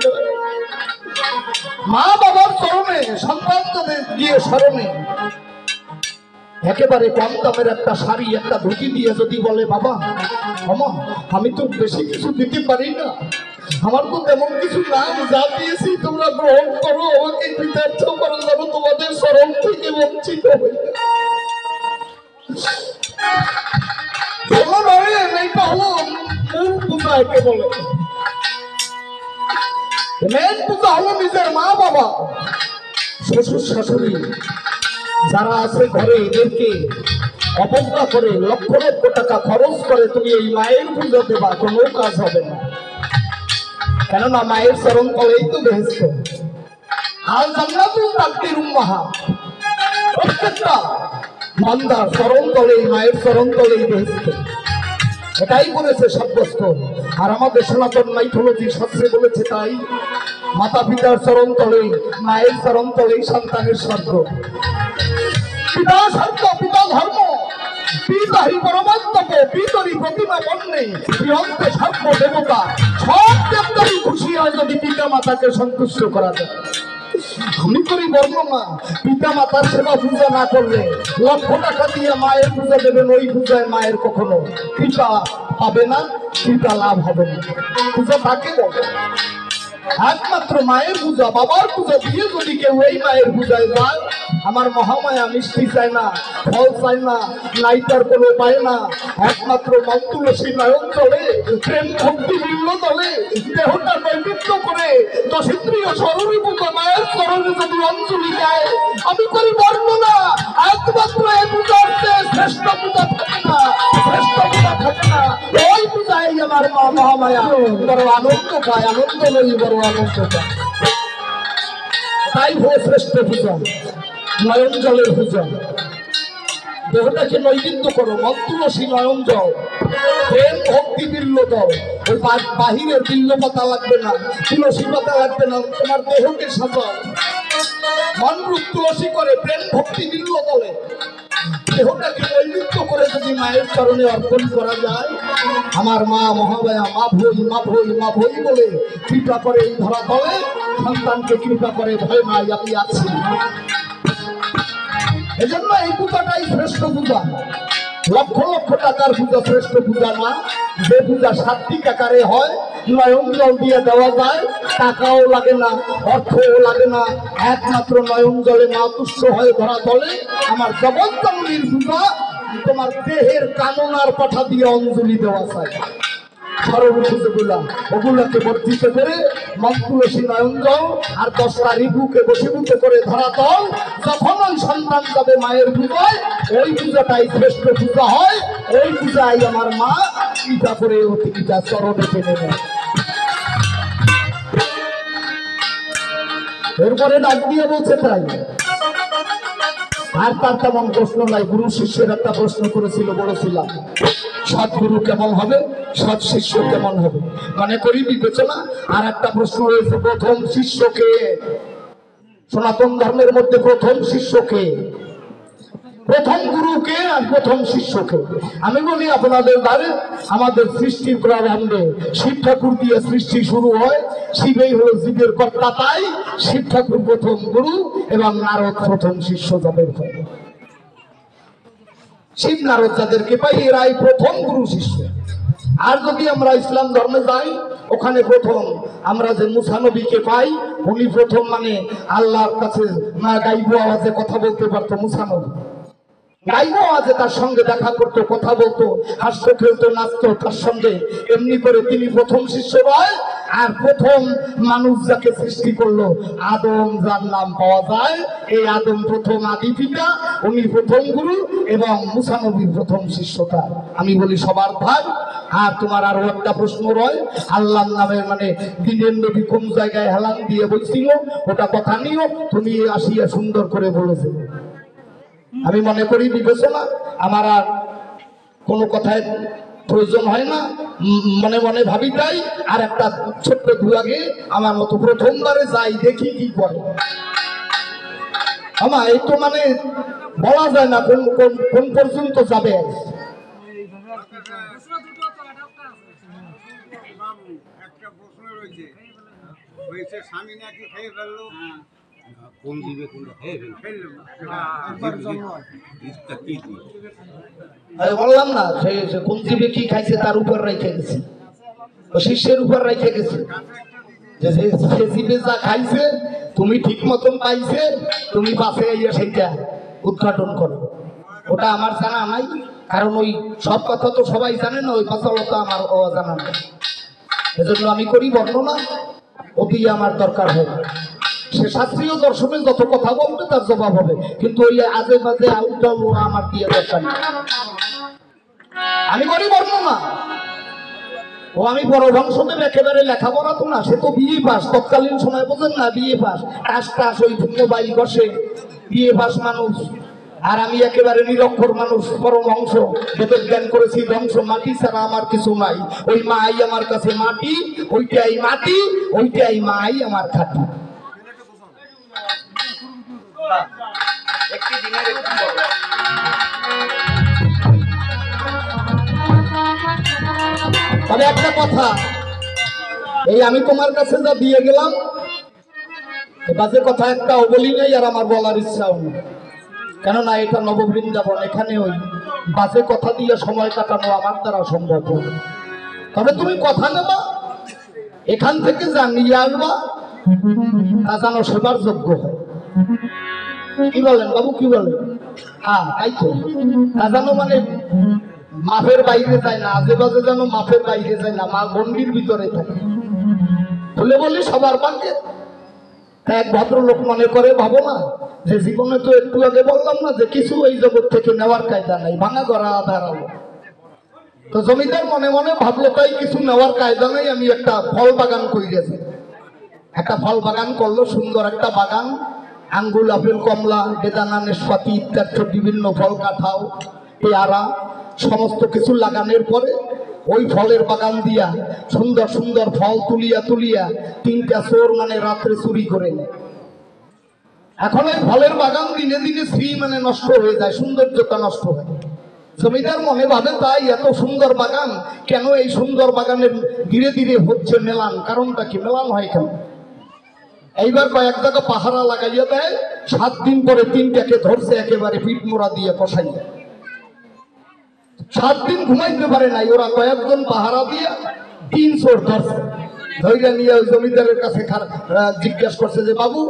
মা বাবার চরণে সন্তান তাদের গিয়ে স্মরণে একেবারে কম দামের একটা শাড়ি, একটা ধুতি দিয়ে যদি বলে, বাবা মামা আমি তো বেশি কিছু দিতে পারি না, আমার তো তেমন কিছু নাই, যা দিয়েছি তোমরা গ্রহণ করো, আমাকে কৃতার্থ করো, যেন তোমাদের চরণ থেকে বঞ্চিত হই না। এইটা হলো মূল পূজা। একে বলে মেন পূজা হলো নিজের মা বাবা, শ্বশুর শাশুড়ি যারা আছে ঘরে, এদেরকে অবজ্ঞা করে লক্ষ লক্ষ টাকা খরচ করে তুমি এই মায়ের পুজো দেবা, কোনো কাজ হবে না। কেননা মায়ের চরণ তলেই তো বেহেশত। আর জান্নাতুল তাকদির উম্মাহা, প্রত্যেকটা বান্দার চরণ তলেই, মায়ের চরণ তলেই বেহেশত। এটাই বলেছে সাব্যস্ত। আর আমাদের সনাতন মাইথোলজি শাস্ত্রে বলেছে তাই, মাতা পিতার চরণ তলেই, মায়ের চরণ তলেই সন্তানের স্বর্গ। পিতা স্বর্গ, পিতা ধর্ম, পিতাহি পরমাত্মক, পিতরি প্রতিমা বন্যে, প্রিয়ন্তে সর্ব দেবতা। সব দেবতারই খুশি হয় যদি পিতা মাতাকে সন্তুষ্ট করা যায়। আমি করি বর্ণনা, পিতা মাতার সেবা পূজা না করলে লক্ষ টাকা দিয়ে মায়ের পূজা দেবেন, ওই পূজায় মায়ের কখনো কৃপা পাবে না, কৃপা লাভ হবে না। পূজা তাকে বলে একমাত্র মায়ের পূজা, বাবার পূজা দিয়ে যদি কেউ এই মায়ের পূজায় যায়, আমার মহামায়া মিষ্টি চায় না, ফল চায় না, নাইটার কোনো পায় না, একমাত্র মন তুলসী নয়ন চলে, প্রেম ভক্তি মূল্য চলে, দেহটা নৈবেদ্য করে দশিন্দ্রিয় স্মরণী পূজা মায়ের চরণে যদি অঞ্জলি দেয়, আমি করি বর্ণনা, একমাত্র এই পূজার শ্রেষ্ঠ পূজা থাকে না, শ্রেষ্ঠ পূজা থাকে না। ওই পূজায় আমার মা মহামায়া বড় আনন্দ পায়, আনন্দ নই বড় আনন্দ পায়। তাই হো শ্রেষ্ঠ পূজা, নয়ন জলের পূজা। দেহটাকে নৈবেদ্য করো, মন তুলসী নয়ন যাও, প্রেম ভক্তি বিল্ল দাও। ওই বাহিরের বিল্ল পাতা লাগবে না, তুলসী পাতা লাগবে না, তোমার দেহকে সাজাও। মন রূপ তুলসী করে প্রেম ভক্তি বিল্ল দলে দেহটাকে নৈবেদ্য করে যদি মায়ের চরণে অর্পণ করা যায়, আমার মা মহামায়া মা ভই মা ভই মা ভই বলে কৃপা করে এই ধরা তলে, সন্তানকে কৃপা করে ভয় নাই আমি আছি। এজন্য এই পূজাটাই শ্রেষ্ঠ পূজা। লক্ষ লক্ষ টাকার পূজা শ্রেষ্ঠ পূজা না। যে পূজা সাত্বিক আকারে হয়, নয়ন জল দিয়ে দেওয়া যায়, টাকাও লাগে না, অর্থও লাগে না, একমাত্র নয়ন জলে মা তুষ্ট হয়ে ধরা তলে। আমার জগৎজননীর পূজা তোমার দেহের কামনার পাঠা দিয়ে অঞ্জলি দেওয়া চাই। ওগুলাকে বর্ধিত করে মন তুলসী নয়ন জল আর 10টা রিপুকে বশীভূত করে ধরা তল। যখন ওই সন্তান যাবে মায়ের পূজায়, ওই পূজাটাই শ্রেষ্ঠ পূজা হয়। ওই পূজায় আমার মা পূজা করে অতিটা চরণে টেনে নেয়। এরপরে ডাক দিয়ে বলছে তাই, আর তার তেমন প্রশ্ন নাই। গুরু শিষ্যের একটা প্রশ্ন করেছিল, বলেছিলাম সৎগুরু কেমন হবে, সৎ শিষ্য কেমন হবে, মনে করি বিবেচনা। আর একটা প্রশ্ন রয়েছে, প্রথম শিষ্যকে, সনাতন ধর্মের মধ্যে প্রথম শিষ্যকে, প্রথম গুরুকে আর প্রথম শিষ্যকে। আমি বলি আপনাদের দ্বারে আমাদের সৃষ্টির প্রারম্ভে শিব ঠাকুর দিয়ে সৃষ্টি শুরু হয়। শিবেই হলো জীবের কর্তা, তাই শিব ঠাকুর প্রথম গুরু এবং নারদ প্রথম শিষ্য যাদের হয়। শিব নারদ যাদেরকে পাই এরাই প্রথম গুরু শিষ্য। আর যদি আমরা ইসলাম ধর্মে যাই, ওখানে প্রথম আমরা যে মুসা নবীকে পাই, উনি প্রথম মানে আল্লাহর কাছে না গাইব আওয়াজে কথা বলতে পারতো মুসা নবী। গাইব আওয়াজে তার সঙ্গে দেখা করতো, কথা বলতো, হাসতো, খেলতো, নাচতো তার সঙ্গে। এমনি করে তিনি প্রথম শিষ্য হয়। আর প্রথম মানুষ যাকে সৃষ্টি করলো আদম, যার নাম পাওয়া যায়, এই আদম প্রথম আদি পিতা, উনি প্রথম গুরু এবং মুসা নবীর প্রথম শিষ্যতা। আমি বলি সবার ভাগ। আর তোমার আরো একটা প্রশ্ন রয়, আল্লাহর নামের মানে দিনের নবী কোন জায়গায় হেলান দিয়ে বলছিল, ওটা কথা নিও, তুমি আসিয়া সুন্দর করে বলেছে। আমি মনে করি বিবেচনা আমার আর কোনো কথায় প্রয়োজন হয় না, মনে মনে ভাবি তাই। আর একটা ছোট্ট দুয়াগে আমার মতো প্রথমবারে যাই, দেখি কি করে। আমার এই তো মানে বলা যায় না কোন কোন পর্যন্ত যাবে। স্বামী নাকি খেয়ে ফেললো, কোন দিবে কোনটা বললাম না, সে কোন জীবে কি খাইছে তার উপর রেখে গেছে, শিষ্যের উপর রেখে গেছে। যে জীবে যা খাইছে তুমি ঠিক মতন পাইছে, তুমি পাশে ইয়ে সেইটা উদ্ঘাটন করো। ওটা আমার জানা নাই, কারণ ওই সব কথা তো সবাই জানে না, ওই পাশালতা আমার অজানা নেই। এজন্য আমি করি বর্ণনা, অতি আমার দরকার হয়। সে শাস্ত্রীয় দর্শনে যত কথা বলবে তার জবাব হবে, কিন্তু ওই আজে বাজে আউটডল আমার দিয়ে দরকার নেই। আমি করি বর্ণনা। ও আমি বড় বংশদের একেবারে লেখাপড়া তো না, সে তো বিএ পাস, তৎকালীন সময় বোঝেন না, বিএ পাস, টাস ওই মোবাইল বসে বিএ পাস মানুষ। আর আমি একেবারে নিরক্ষর মানুষ, পরম অংশ, বেদের জ্ঞান করেছি ধ্বংস, মাটি ছাড়া আমার কিছু নাই। ওই মাই আমার কাছে মাটি, ওইটাই মাটি, ওইটাই মাই আমার খাটি। তবে একটা কথা, এই আমি তোমার কাছে যা দিয়ে গেলাম, বাজে কথা একটাও বলি নাই, আর আমার বলার ইচ্ছাও নেই। কেননা এটা নববৃন্দাবন, এখানে ওই বাজে কথা দিয়ে সময় কাটানো আমার দ্বারা সম্ভব হবে। তবে তুমি কথা নেবা, এখান থেকে যা নিয়ে আসবা তা যেন সেবার যোগ্য হয়। কি বলেন বাবু, কি বলেন? হ্যাঁ তাই তো, তা যেন মানে মাপের বাইরে যায় না, আজে বাজে যেন মাপের বাইরে যায় না, মা গণ্ডির ভিতরে থাকে। বলে বলি সবার ভাগ্যে। এক ভদ্রলোক মনে করে, ভাবো না যে জীবনে তো একটু আগে বললাম না যে কিছু এই জগৎ থেকে নেওয়ার কায়দা নাই, ভাঙা গড়া আধার আলো। তো জমিদার মনে মনে ভাবলো তাই কিছু নেওয়ার কায়দা নেই, আমি একটা ফল বাগান করে গেছি। একটা ফল বাগান করলো, সুন্দর একটা বাগান। আঙ্গুল, আপেল, কমলা, বেদানা, নেশপাতি ইত্যাদি বিভিন্ন ফল, কাঁঠাল, পেয়ারা সমস্ত কিছু লাগানোর পরে ওই ফলের বাগান দিয়া সুন্দর সুন্দর ফল তুলিয়া তুলিয়া 3টা চোর মানে রাত্রে চুরি করে নেয়। এখন এই ফলের বাগান দিনে দিনে শ্রী মানে নষ্ট হয়ে যায়, সৌন্দর্যতা নষ্ট হয়। জমিদার মনে ভাবে তাই এত সুন্দর বাগান কেন, এই সুন্দর বাগানের ধীরে ধীরে হচ্ছে মেলান, কারণটা কি, মেলান হয় কেন? এইবার কয়েক জায়গা পাহারা লাগাইয়া দেয়, 7 দিন পরে 3টাকে ধরছে একেবারে পিঠ মোড়া দিয়ে কষাইয়া। 7 দিন ঘুমাইতে পারে নাই ওরা, কয়েকজন পাহারা দিয়া 3 চোর ধরছে। ধৈর্য নিয়ে ওই জমিদারের কাছে জিজ্ঞাসা করছে যে বাবু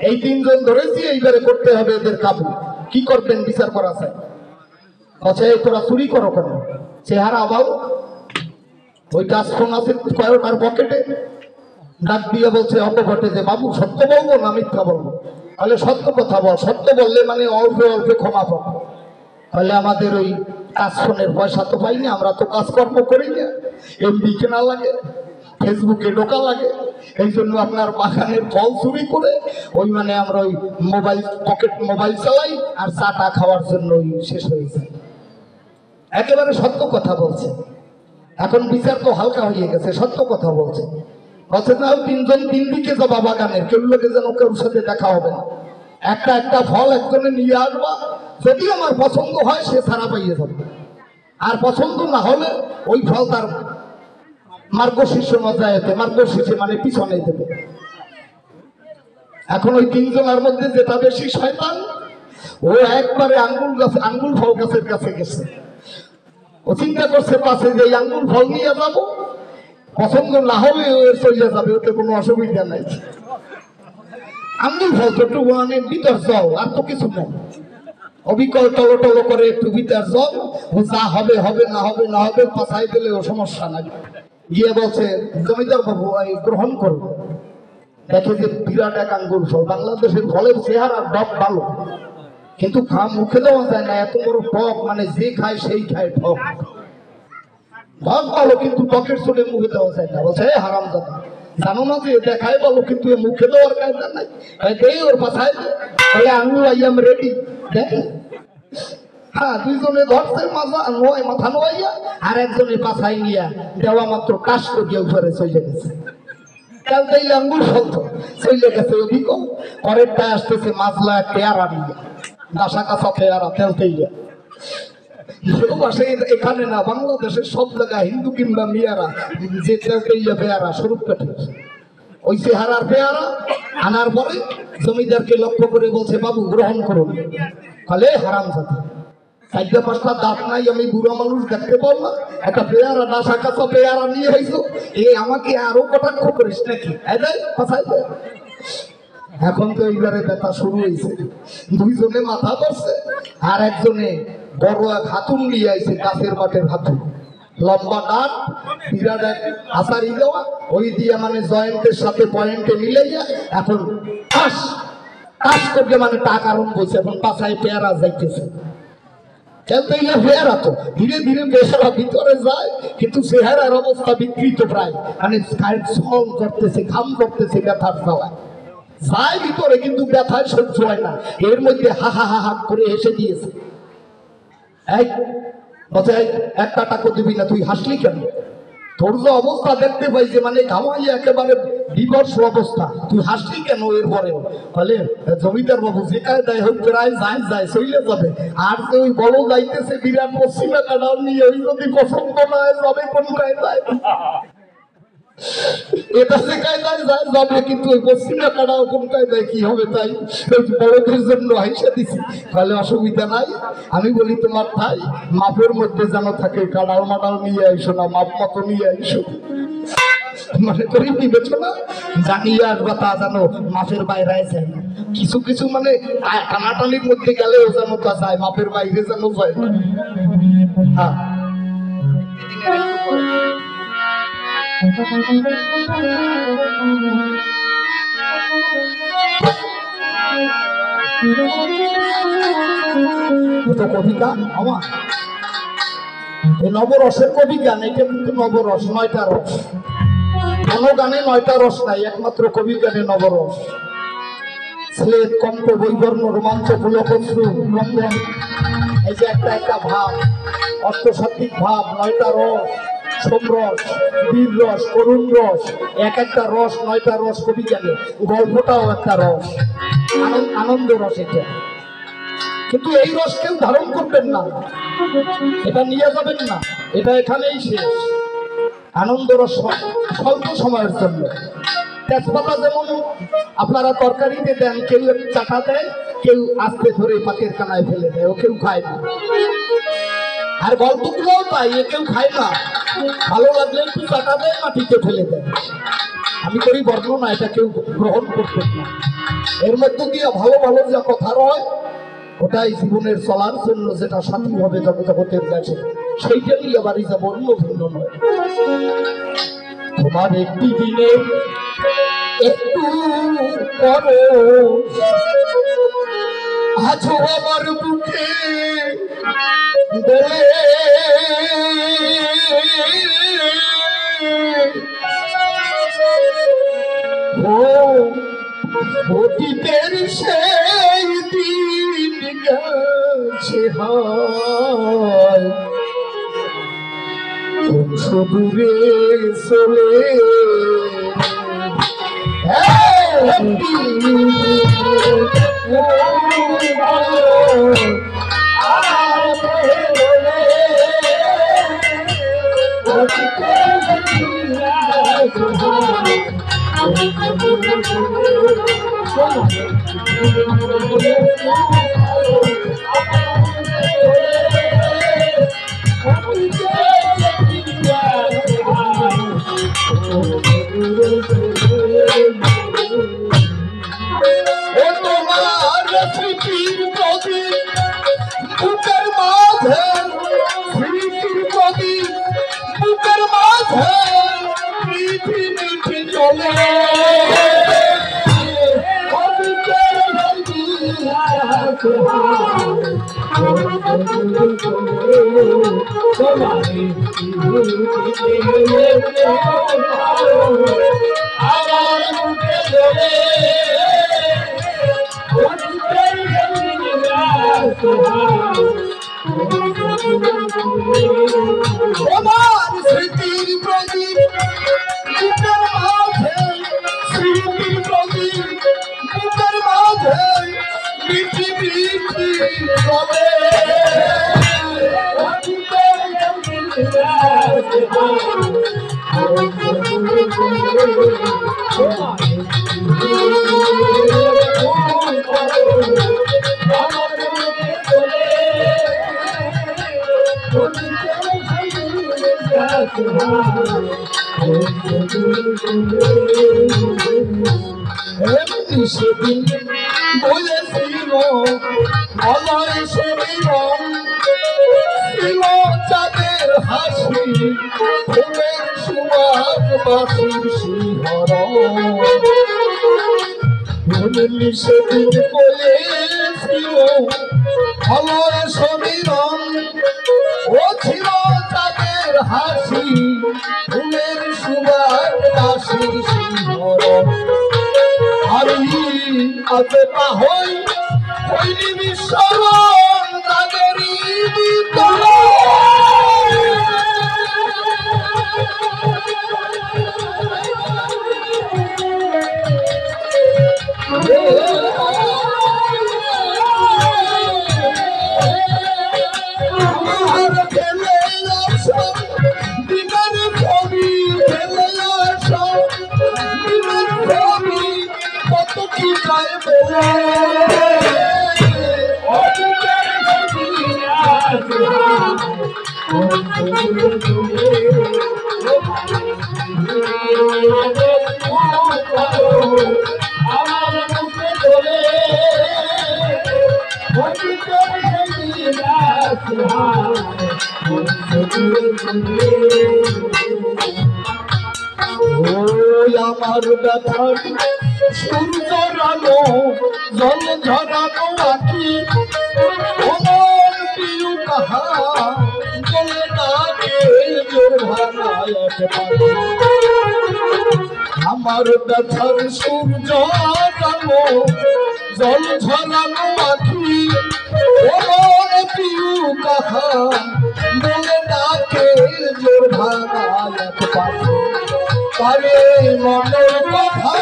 এই 3 জন ধরেছি, এইবারে করতে হবে এদের কাবু, কি করবেন বিচার করা চাই। আচ্ছা তোরা চুরি করো কেন? চেহারা আবাও, ওই টাচফোন আছে কয়েকটার পকেটে, ডাক দিয়ে বলছে অপঘটে যে বাবু সত্য বলবো না মিথ্যা বলবো? তাহলে সত্য কথা বল, সত্য বললে মানে অল্পে অল্পে ক্ষমা পাবো। তাহলে আমাদের ওই টাচফোনের পয়সা তো পাই না, আমরা তো কাজকর্ম করি না, এমবি কেনা লাগে, ফেসবুকে ঢোকা লাগে, এই জন্য আপনার বাগানের ফল চুরি করে ওই মানে আমরা ওই মোবাইল, পকেট মোবাইল চালাই আর চাটা খাওয়ার জন্য ওই শেষ হয়ে যায়। একেবারে সত্য কথা বলছে। এখন বিচার তো হালকা হয়ে গেছে, সত্য কথা বলছে। বলছে না 3 জন 3 দিকে যাবা বাগানের, কেউ লোকে যেন কেউ সাথে দেখা হবে না, একটা একটা ফল একজনে নিয়ে আসবা, যদি আমার পছন্দ হয় সে ছাড়া পাইয়ে যাবে, আর পছন্দ না হলে ওই ফল তার মার্গশীর্ষ মজায়েতে, মার্গশীর্ষে মানে পিছনে দেবে। এখন ওই 3 জনের মধ্যে যেটা বেশি শয়তান, ও একবারে আঙ্গুল ফল গাছের কাছে গেছে। ও চিন্তা করছে পাশে যে আঙ্গুল ফল নিয়ে যাবো, পছন্দ না হলে ও চলে যাবে, ওতে কোনো অসুবিধা নাই। আঙ্গুল ফল তো একটু মানে ভিতর জল, আর তো কিছু নেই, অবিকল টলো টলো করে একটু ভিতর জল, ও যা হবে হবে, না হবে না হবে, পাছাই দিলে ও সমস্যা নাই। গিয়ে বলছে জমিদার বাবু এই গ্রহণ করবো। দেখে যে বিরাট এক আঙ্গুল ফল, বাংলাদেশের ফলের চেহারা ডক ভালো, কিন্তু মুখে দেওয়া যায় না, এত বড় টক, মানে যে খায় সেই খায় টক, টক ভালো কিন্তু টকের চলে মুখে দেওয়া যায় না। বলছে হারাম দাদা, জানো না যে দেখায় ভালো কিন্তু মুখে দেওয়ার কায়দা নাই, এই ওর পাছায় তাহলে আঙ্গুল আই এম রেডি। দেখে হ্যাঁ 2 জনে ধরছে মাথা নোয়াইয়া, আর একজনে পাছাই নিয়া দেওয়া মাত্র কাশ করিয়া উপরে চলে গেছে। তেলতেই আঙ্গুল ফলতো চলে গেছে, অভিজ্ঞ পরেরটা আসতেছে মাজলা পেয়ারা নিয়ে, দাসা কাঁচা পেয়ারা তেলতেই। এখানে না, বাংলাদেশের সব জায়গায় হিন্দু কিংবা মিয়ারা যে তেলতেইয়া পেয়ারা স্বরূপ পেটে, ওই চেহারার পেয়ারা আনার পরে জমিদারকে লক্ষ্য করে বলছে বাবু গ্রহণ করুন। ফলে হারাম জাতি, 4-5টা দাঁত নাই, আমি বুড়া মানুষ দেখতে পাও না, একটা পেয়ারা দাসা কাঁচা পেয়ারা নিয়ে হয়েছো, আমাকে আরো কটাক্ষ করিস নাকি? এখন তো এইবারে ব্যথা শুরু হয়েছে, 2 জনে মাথা ধরছে, আর একজনে বড় এক হাতুন নিয়ে আইছে, গাছের বাটের হাতুন, লম্বা ডাট, বিরাট এক আসারি দেওয়া, ওই দিয়ে মানে জয়েন্টের সাথে পয়েন্টে মিলাইয়া এখন কাশ কাশ করতে মানে টাকা আরম্ভ হয়েছে। এখন পাছায় পেয়ারা যাইতেছে, খেলতে গিয়ে পেয়ারা তো ধীরে ধীরে বেসারা ভিতরে যায়, কিন্তু চেহারার অবস্থা বিকৃত প্রায়, মানে ছল করতেছে, ঘাম করতেছে, ব্যথার চাওয়ায় যায় ভিতরে, কিন্তু ব্যথায় সহ্য হয় না, এর মধ্যে হা হা হা হা করে হেসে দিয়েছে। এই বলছে 1 টাকা দিবি না, তুই হাসলি কেন? তোর যে অবস্থা দেখতে পাই যে মানে ঘামাইয়া একেবারে বিভৎস অবস্থা, তুই হাসলি কেন? এরপরে বলে জমিদার বাবু যে কায়দায় হোক প্রায় যায় চলে যাবে, আর যে ওই বড় যাইতেছে বিরাট পশ্চিমা কাটাল নিয়ে, ওই যদি পছন্দ না হয় যাবে কোন কায়দায়, এটা যে কায়দায় যায় যাবে, কিন্তু ওই পশ্চিমা কাটাও কোন কায়দায় কি হবে, তাই বড়দের জন্য হাইসা দিছি। তাহলে অসুবিধা নাই, আমি বলি তোমার ভাই মাপের মধ্যে যেন থাকে, কাটাল মাটাল নিয়ে আইসো না, মাপ মতো নিয়ে আইসো, মনে করি বিবেচনা জানিয়ে আসবা, তা জানো মাপের বাইরে যায় না, কিছু কিছু মানে টানাটানির মধ্যে গেলেও যেন তা যায়, মাপের বাইরে যেন যায় না। হ্যাঁ কবি গান আমার, এই নবরসের কবি গান, এটা কিন্তু নবরস, 9টা রস, কোনো গানে 9টা রস নাই, একমাত্র কবি গানে নবরস। স্লেট কম্প বৈবর্ণ রোমাঞ্চ পুলকশ্রু ক্রন্দন, এই যে একটা একটা ভাব, অর্থসাত্ত্বিক ভাব, 9টা রস, সোমরস, বীর রস, করুণ রস, এক একটা রস 9টা রস কবি জানে। গল্পটাও একটা রস, আনন্দ রস এটা। কিন্তু এই রস কেউ ধারণ করবেন না, এটা নিয়ে যাবেন না, এটা এখানেই শেষ। আনন্দ রস স্বল্প সময়ের জন্য। তেজপাতা যেমন আপনারা তরকারিতে দেন, কেউ চাটা দেয়, কেউ আস্তে ধরে পাতের কানায় ফেলে দেয়, ও কেউ খায় না। আর গল্পগুলোও তাই, এ কেউ খায় না, ভালো লাগলে একটু চাটা দেয়, মাটিতে ফেলে দেয়। আমি করি বর্ণনা, এটা কেউ গ্রহণ করবেন না। এর মধ্যে দিয়ে ভালো ভালো যা কথা রয়, ওটাই জীবনের চলার জন্য যেটা সাথী হবে জগতের কাছে, সেইটা নিয়ে বাড়ি যাব, অন্য ভিন্ন নয়। তোমার একটি দিনে একটু করো আছো আমার বুকে বলে, ও অতীতের সেই দিন গেছে হায়, দূরে চলে স্মৃতির প্রদীপ বুকের মাঝে, স্মৃতির প্রদীপ বুকের মাঝে মিঠি মিঠি বলে, সেদিন বলেছিল আমার শরীরম ছিল চাঁদের হাসি, ফুলের সুবাস বাসির শিহরণ। সেদিন বলেছিল আমার শরীরম ও ছিল চাঁদের হাসি, ফুলের সুবাস বাসির শিহরণ। আমি আজে পাহই হইনি বিশ্বরণ তাদেরই আমার ব্যথার সূর্য রানো জল ঝরানো আঁকি, অমর প্রিয় কাহা বলে ডাকে জোর ভাঙায় পাখি। আমার ব্যথার সূর্য রানো জল ঝরানো আখি ওমর পিউ কাহা বলে ডাকে জোর ভাঙায় এক পাশে তারে মনের কথা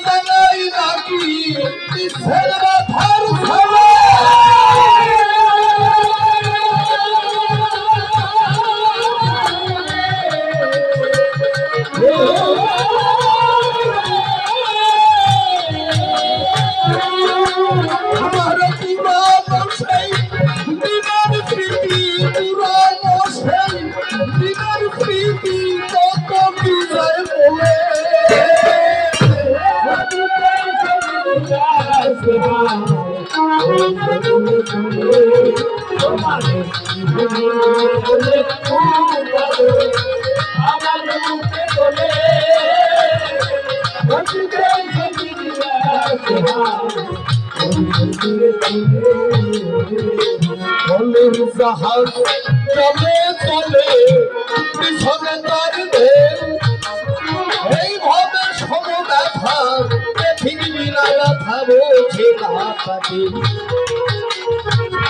জানাই নাকি ইচ্ছের ব্যথার খাওয়া আমার পুরানো সেই দিনের স্মৃতি পুরানো সেই দিনের স্মৃতি কত বিজয় বলে বলের জাহাজ চলে চলে পিছনে তার ঢেউ এইভাবে সমব্যথা পৃথিবীরা ব্যথা বোঝে না তাকে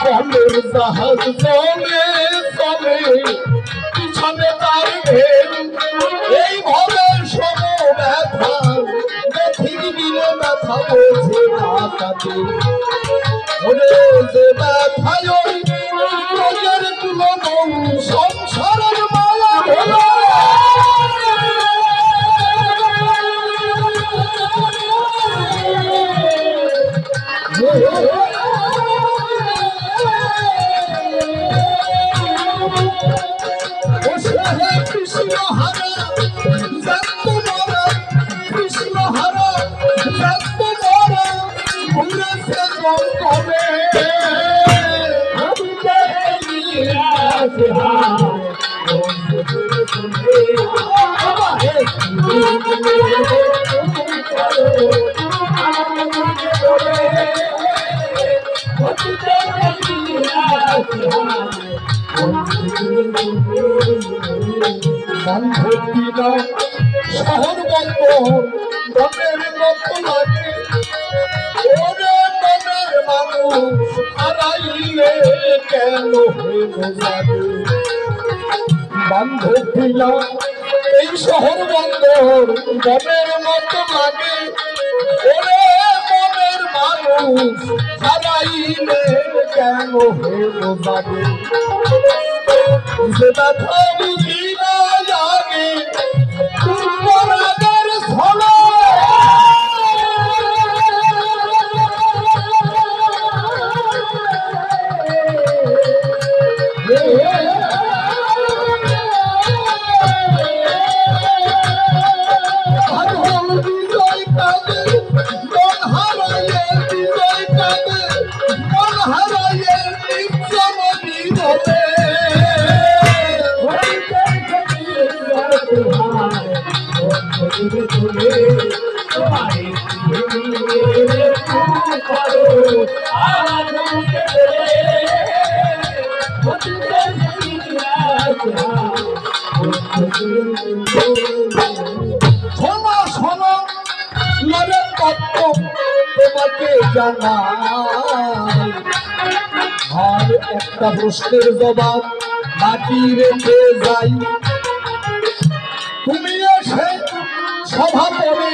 বলের জাহাজ চলে চলে পিছনে তার ঢেউ এইভাবে সমব্যথা পৃথিবীরা ব্যথা বোঝে না তাকে ওরে যে ব্যথায় রোগের তুলনো সংসারের মায়া হলো কৃষ্ণ হারা জানতো মরা কৃষ্ণ হারা জানতো মরা ঘুরেছে জঙ্গলে শহর বন্ধ মনের মতো লাগে ওরে মনের মানুষ হারাইলে কেন হয়ে যাবে বান্ধব দিলাম এই শহর বন্দর মনের মতো লাগে ওরে মনের মানুষ হারাইলে কেন হয়ে যাবে যে ব্যথা বুঝি না লাগে পরাগের ঝলা শোনো শোনো নরেন তত্ত্ব তোমাকে জানাই আর একটা প্রশ্নের জবাব বাকি রেখে যাই তুমি এসে সভা করে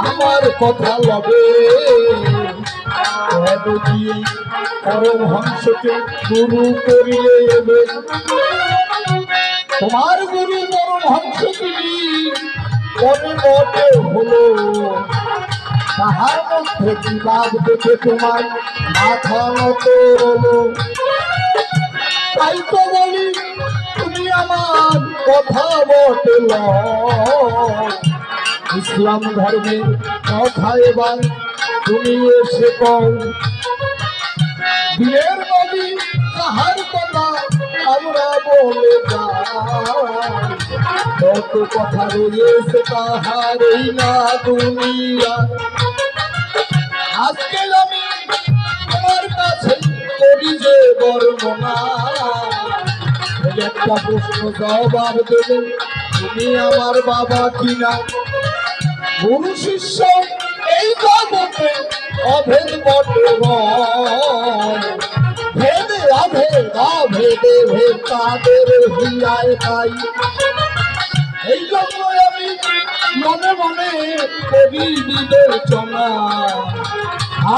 আমার কথা লবে দিয়ে পরমহংসকে গুরু করিয়ে এবে তোমার গুরু পরমহংস তুমি পরিবর্তে হলো তাহার মধ্যে বিবাদ দেখে তোমার মাথা নত হলো তাই তো বলি তুমি আমার কথা বটল ইসলাম ধর্মের কথা এবার তুমি এসে কও বিয়ের নবী তাহার কথা আমরা বলে যাই কত কথা রয়েছে তাহার এই না দুনিয়া আজকে আমি তোমার কাছে করি যে বর্ণনা একটা প্রশ্ন জবাব দেবে তুমি আমার বাবা কিনা গুরু শিষ্য এই জগতে অভেদ বটে রয়, ভেদে অভেদ অভেদে ভেদ তাদের হিয়ায় তাই। এই জন্য আমি মনে মনে করি বিবেচনা,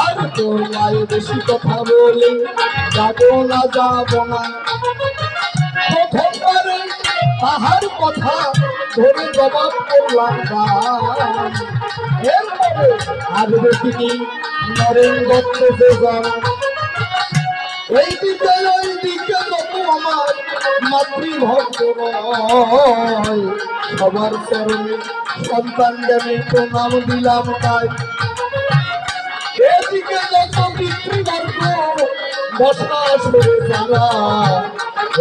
আর তোমায় বেশি কথা বলে যাব না। প্রথমবারে তাহার কথা ধরে জবাব করলাম না, এরপরে আর দেখিনি নরেন দত্ত বেগম। এই দিকে ওই দিকে যত আমার মাতৃভক্ত রয়, সবার চরণে সন্তান জ্ঞানে প্রণাম দিলাম তাই। এদিকে যত পিতৃবর্গ বসা সরে যারা,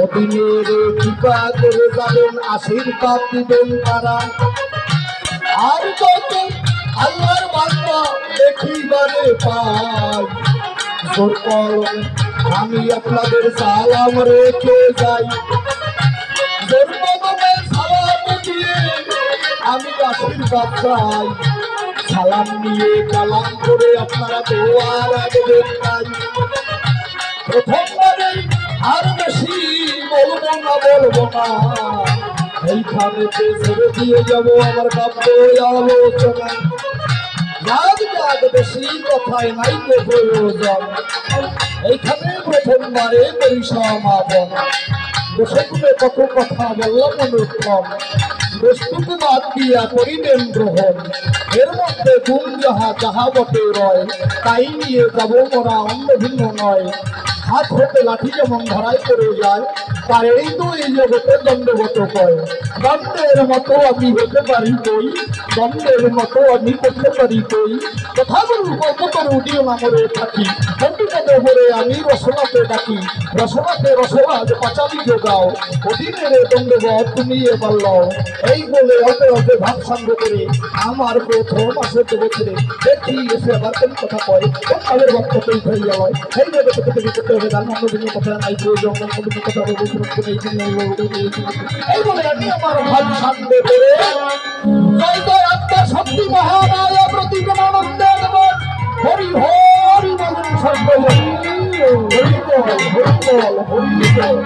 অধীনের কৃপা করে যাবেন, আশীর্বাদ দিবেন তারা। আর যত আল্লাহর বান্দা দেখিবারে পাই, জোর কলমে আমি আপনাদের সালাম রেখে যাই। জোর কলমে সালাম দিয়ে আমি আশীর্বাদ চাই, সালাম নিয়ে কালাম করে আপনারা দোয়া রাখবেন তাই। প্রথমবারে আর বেশি বলবো না, এইখানে ছেড়ে দিয়ে যাব আমার কাব্য আলোচনা। বেশি কথায় নাই তো প্রয়োজন, এইখানে প্রথমবারে করি সমাপন। দোষে কত কথা বললাম অনুক্ষম, বস্তুকে বাদ দিয়া করিলেন গ্রহণ। এর মধ্যে গুণ যাহা যাহা বটে রয়, তাই নিয়ে যাব মোরা অন্য ভিন্ন নয়। হাত হতে লাঠি যেমন ধরাই করে যায়, তাই তো এই জগতে দণ্ডগত কয়। দণ্ডের মতো আমি হতে পারি কই, দণ্ডের মতো আমি করতে পারি কই। কথাগুলো কত করে উঠিও না মরে থাকি, দণ্ডগত করে আমি রসনাতে ডাকি। রসনাতে রসরাজ পাঁচালি যোগাও, অধীনের দণ্ডবধ তুমি এবার লও। এই বলে অল্পে অল্পে ভাব সঙ্গ করে আমার প্রথম আসে বছরে দেখি এসে আবার কোন কথা কয়, কোন কালের বক্তব্যই হয়ে যাওয়ায়। এই জগতে করতে হবে গান অন্য ভিন্ন কথা নাই প্রয়োজন, অন্য ভিন্ন কথা হবে এই বলে আমি আমার ভাব সঙ্গ করে জয় জয় আত্মা শক্তি মহামায়া প্রতিমানন্দে দেবন। হরি হরি বলুন সর্বজন, হরি বল হরি বল হরি বল।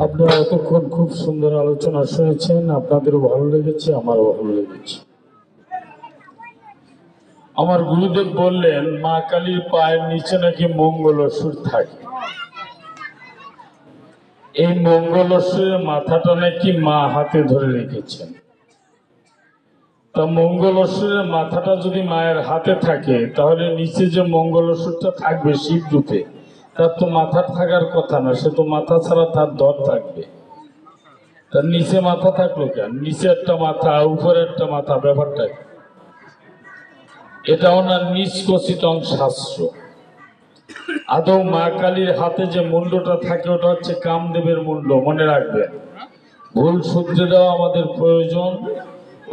আপনারা এতক্ষণ খুব সুন্দর আলোচনা শুনেছেন, আপনাদেরও ভালো লেগেছে, আমারও ভালো লেগেছে। আমার গুরুদেব বললেন মা কালীর পায়ের নিচে নাকি মঙ্গল অসুর থাকে। এই মঙ্গল অসুরের মাথাটা নাকি মা হাতে ধরে রেখেছেন। তা মঙ্গল অসুরের মাথাটা যদি মায়ের হাতে থাকে, তাহলে নিচে যে মঙ্গল অসুরটা থাকবে শিব রূপে, তার তো মাথা থাকার কথা না, সে তো মাথা ছাড়া তার ধর থাকবে। তার নিচে মাথা থাকলো কেন? নিচে একটা মাথা, উপরে একটা মাথা, ব্যাপারটা এটা ওনার নিষ্কষিত শাস্ত্র। আদৌ মা কালীর হাতে যে মুন্ডটা থাকে ওটা হচ্ছে কামদেবের মুন্ড, মনে রাখবেন। ভুল শুধরে দেওয়া আমাদের প্রয়োজন।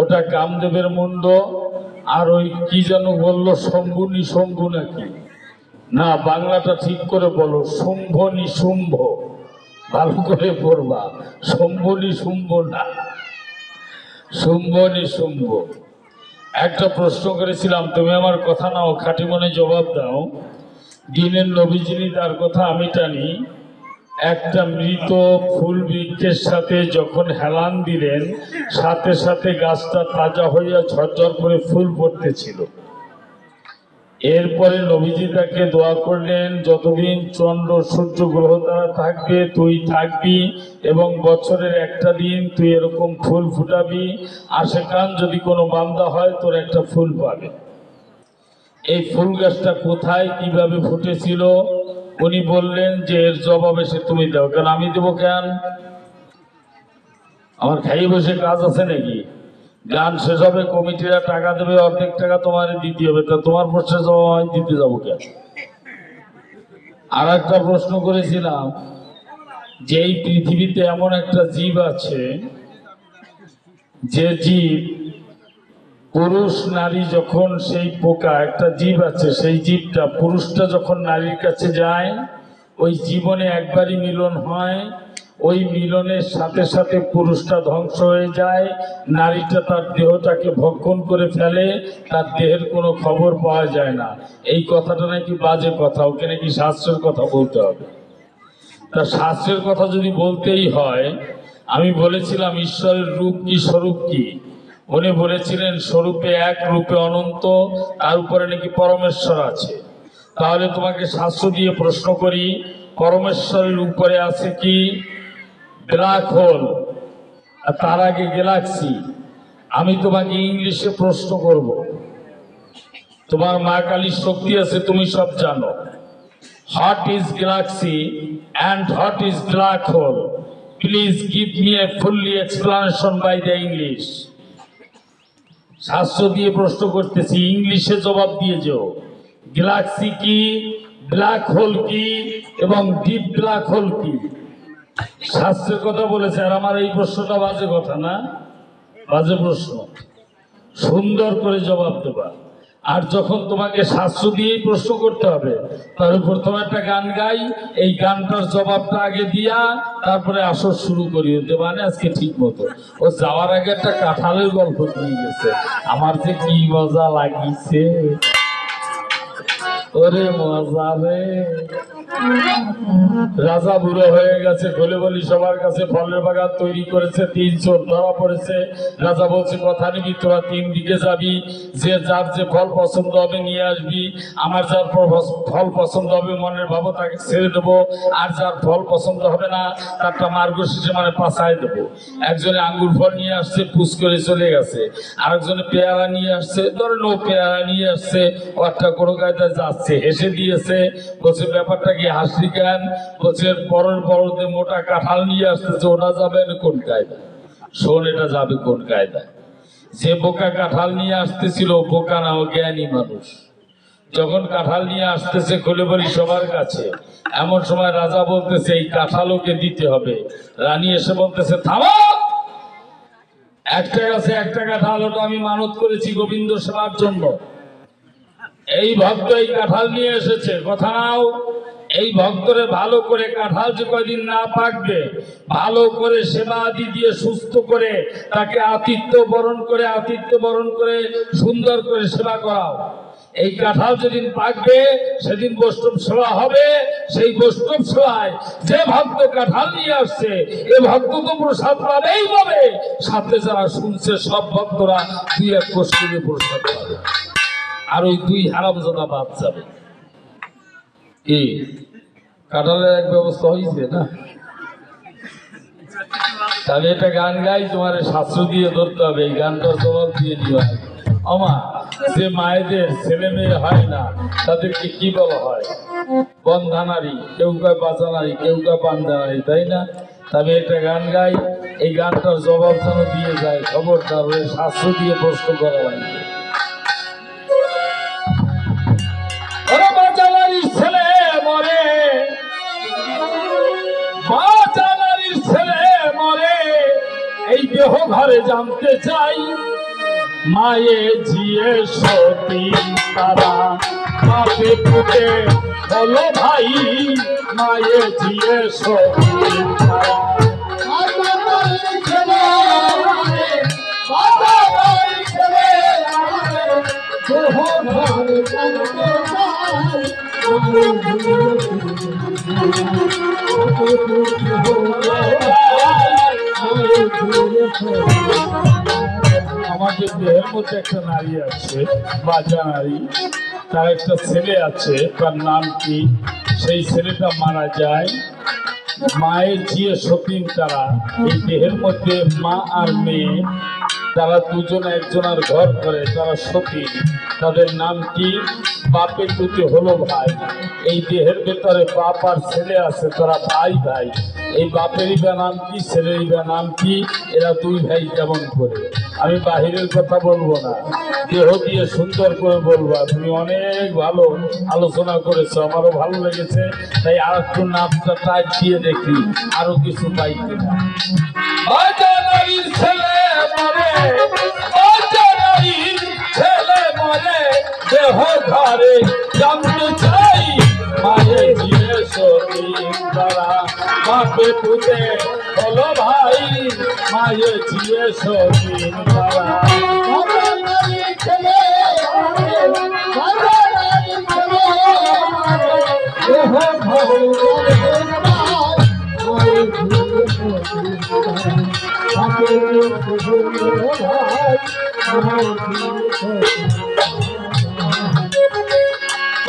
ওটা কামদেবের মুন্ড। আর ওই কি যেন বললো, শম্ভু নিশম্ভু নাকি, না বাংলাটা ঠিক করে বলো, শুম্ভ নিশুম্ভ, ভালো করে পড়বা। শম্ভু নিশুম্ভ না, শুম্ভ নিশুম্ভ। একটা প্রশ্ন করেছিলাম, তুমি আমার কথা নাও, খাঁটি মনে জবাব দাও। দিনের নবী যিনি তার কথা আমি টানি, একটা মৃত ফুল বৃক্ষের সাথে যখন হেলান দিলেন, সাথে সাথে গাছটা তাজা হইয়া ঝরঝর করে ফুল পড়তেছিল। এরপরে নবীজি তাকে দোয়া করলেন, যতদিন চন্দ্র সূর্য গ্রহ তারা থাকবে তুই থাকবি, এবং বছরের একটা দিন তুই এরকম ফুল ফুটাবি, আশেকান যদি কোনো বান্দা হয় তোর একটা ফুল পাবে। এই ফুল গাছটা কোথায় কিভাবে ফুটেছিল উনি বললেন যে এর জবাব এসে তুমি দাও। কেন আমি দেবো কেন? আমার খাই বসে কাজ আছে নাকি? গান শেষ হবে, কমিটিরা টাকা দেবে, অর্ধেক টাকা তোমার দিতে হবে, তা তোমার প্রশ্নের জবাব আমি দিতে যাবো কেন? আর একটা প্রশ্ন করেছিলাম যে এই পৃথিবীতে এমন একটা জীব আছে, যে জীব পুরুষ নারী যখন, সেই পোকা একটা জীব আছে, সেই জীবটা পুরুষটা যখন নারীর কাছে যায়, ওই জীবনে একবারই মিলন হয়, ওই মিলনের সাথে সাথে পুরুষটা ধ্বংস হয়ে যায়, নারীটা তার দেহটাকে ভক্ষণ করে ফেলে, তার দেহের কোনো খবর পাওয়া যায় না। এই কথাটা নাকি বাজে কথা, ওকে নাকি শাস্ত্রের কথা বলতে হবে। তা শাস্ত্রের কথা যদি বলতেই হয়, আমি বলেছিলাম ঈশ্বরের রূপ কি স্বরূপ কি, উনি বলেছিলেন স্বরূপে এক, রূপে অনন্ত, তার উপরে নাকি পরমেশ্বর আছে। তাহলে তোমাকে শাস্ত্র দিয়ে প্রশ্ন করি, পরমেশ্বরের উপরে আছে কি? ব্ল্যাক হোল, আর তার আগে গ্যালাক্সি। আমি তোমাকে ইংলিশে প্রশ্ন করব, তোমার মা কালীর শক্তি আছে, তুমি সব জানো। What is galaxy and what is black hole? Please give me a fully explanation by the English. শাস্ত্র দিয়ে প্রশ্ন করতেছি, ইংলিশে জবাব দিয়ে যাও। গ্যালাক্সি কি, ব্ল্যাক হোল কি, এবং ডিপ ব্ল্যাক হোল কি? শাস্ত্রের কথা বলেছে, আর আমার এই প্রশ্নটা বাজে কথা না? বাজে প্রশ্ন, সুন্দর করে জবাব দেবা। আর যখন তোমাকে শাস্ত্র দিয়েই প্রশ্ন করতে হবে, তাহলে প্রথমে একটা গান গাই, এই গানটার জবাবটা আগে দিয়া তারপরে আসর শুরু করি। মানে আজকে ঠিক মতো ও যাওয়ার আগে একটা কাঁঠালের গল্প দিয়ে গেছে, আমার যে কি মজা লাগিছে, ওরে মজা রে। রাজা বুড়ো হয়ে গেছে, বলে বলি সবার কাছে ফলের বাগান তৈরি করেছে, 3 চোর ধরা পড়েছে। রাজা বলছে, কথা নিবি তোরা 3 দিকে যাবি, যে যার যে ফল পছন্দ হবে নিয়ে আসবি, আমার যার ফল পছন্দ হবে মনের ভাবো তাকে ছেড়ে দেবো, আর যার ফল পছন্দ হবে না তারটা মার্গ শেষে মানে পাছায় দেবো। একজনে আঙ্গুর ফল নিয়ে আসছে, পুষ করে চলে গেছে। আরেকজনে পেয়ারা নিয়ে আসছে, ধরেন ও পেয়ারা নিয়ে আসছে, ও একটা কোনো কায়দায় যাচ্ছে, হেসে দিয়েছে, বলছে ব্যাপারটা কি হাসি কেন? বলছে পরের পরতে মোটা কাঁঠাল নিয়ে আসতেছে, ওটা যাবে কোন কায়দায়? শোন, এটা যাবে কোন কায়দায়? যে বোকা কাঁঠাল নিয়ে আসতেছিল, বোকা না, ও জ্ঞানী মানুষ। যখন কাঁঠাল নিয়ে আসতেছে খুলে বলি সবার কাছে, এমন সময় রাজা বলতেছে এই কাঁঠাল ওকে দিতে হবে। রানী এসে বলতেছে, থামো, একটা গাছে একটা কাঁঠাল, ওটা আমি মানত করেছি গোবিন্দ সেবার জন্য। এই ভক্ত এই কাঁঠাল নিয়ে এসেছে, কথা নাও। এই ভক্তরে ভালো করে কাঁঠাল যে কয়দিন না পাকবে, ভালো করে সেবা আদি দিয়ে সুস্থ করে তাকে আতিথ্য বরণ করে সুন্দর করে সেবা করাও। এই কাঁঠাল যেদিন পাকবে সেদিন বৈষ্ণব সেবা হবে। সেই বৈষ্ণব সেবায় যে ভক্ত কাঁঠাল নিয়ে আসছে, এ ভক্ত তো প্রসাদ পাবেই পাবে, সাথে যারা শুনছে সব ভক্তরা 2-1 কোষ করে প্রসাদ পাবে, আর ওই 2 হারামজাদা বাদ যাবে। কি কাঁঠালের এক ব্যবস্থা হয়েছে না? তাহলে এটা গান গাই, তোমার শাস্ত্র দিয়ে ধরতে হবে, এই গানটার জবাব দিয়ে দিবা। আমা যে মায়েদের ছেলে মেয়ে হয় না তাদেরকে কি বলা হয়? বন্ধা নারী, কেউ কয় বাঁচা নারী, কেউ কয় বান্ধা নারী, তাই না? তবে একটা গান গাই, এই গানটার জবাব যেন দিয়ে যায়, খবরদার ওই শাস্ত্র দিয়ে প্রশ্ন করা লাগবে। ছেলে মরে দেহ ঘরে জানতে চাই মায়ে জিয়ে সতী তারা বাপে পুতে হলো ভাই মায়ে জিয়ে সতী তারা আমাদের দেহের মধ্যে একটা নারী আছে বাজা নারী তার একটা ছেলে আছে তার নাম কি সেই ছেলেটা মারা যায় মায়ের জিয়ে সতীন তারা এই দেহের মধ্যে মা আর মেয়ে তারা দুজন একজনের ঘর করে তারা সতী তাদের নাম কি বাপের পুতে হলো ভাই এই দেহের ভেতরে বাপ আর ছেলে আছে তারা ভাই ভাই এই বাপেরই বা নাম কি ছেলেরই বা নাম কি এরা দুই ভাই কেমন করে আমি বাহিরের কথা বলবো না দেহ দিয়ে সুন্দর করে বলবো তুমি অনেক ভালো আলোচনা করেছো আমারও ভালো লেগেছে তাই আর একটু নামটা টাইট দিয়ে দেখি আরো কিছু পাই কিনা ছেলে মরে ছেলে মরে দেহ ঘরে জানতে চাই মায়ে জিয়ে সতী তারা বাপে পুতে হলো ভাই মায়ে জিয়ে সতী তারা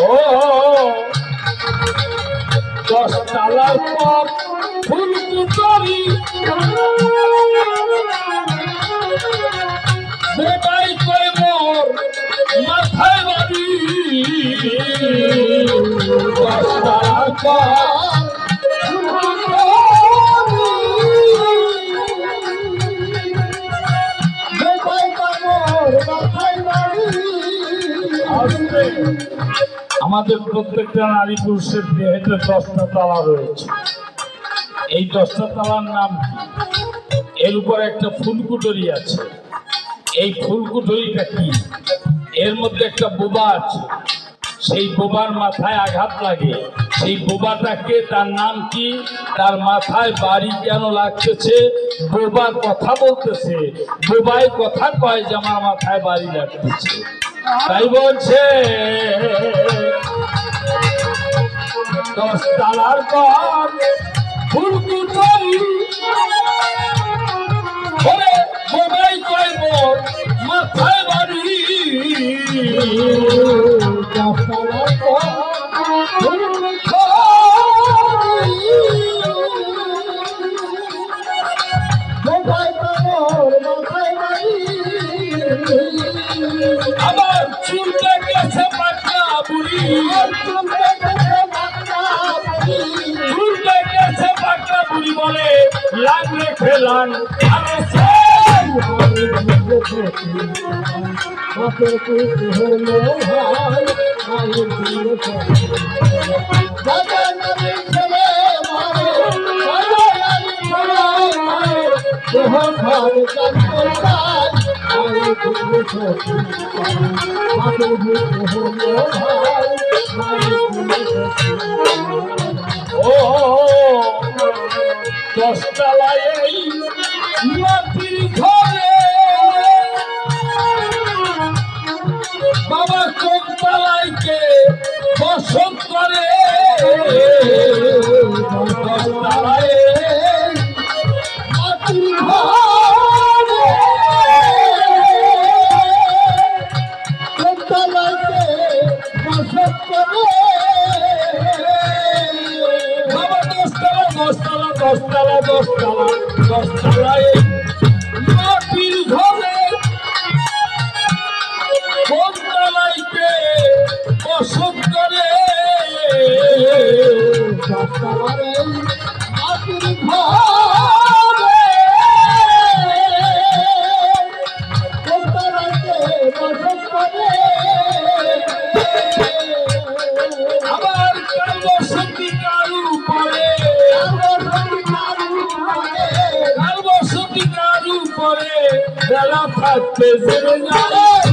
ও 10 তলার পথ ফুলকুটরি বেটাই কই মোর মাথায় বাড়ি 10 তলার পথ আমাদের প্রত্যেকটা নারী পুরুষের দেহেতে 10টা তালা রয়েছে এই 10টা তালার নাম কি এর উপর একটা ফুলকুটরি আছে এই ফুলকুটরিটা কি এর মধ্যে একটা বোবা আছে সেই বোবার মাথায় আঘাত লাগে সেই বোবাটাকে তার নাম কি তার মাথায় বাড়ি কেন লাগতেছে বোবা কথা বলতেছে বোবাই কথা কয় যে আমার মাথায় বাড়ি লাগতেছে তাই বলছে 10 তলার পর ফুলকুটরি ওরে বোবাই কয় মোর মাথায় বাড়ি 10 তলার পর আবার চুলতে গেছে পাটনা বুড়ি চুলতে গেছে পাটনা বুড়ি বলে লাগলে ফেলান আমি ও 10 তলায় এই মাটির ঘরে বাবা কোন তলাইকে বসত করে 10 তলায় মাটির ঘরে কোন তলাইকে বসত করে বাবা 10 তলায় মাটির ঘরে কোন তলাইকে বসত করে মাটির ঘরে কোন তলাইকে বসত করে আবার কাল সত্যি কারু পরে থাকতে জেনে যায়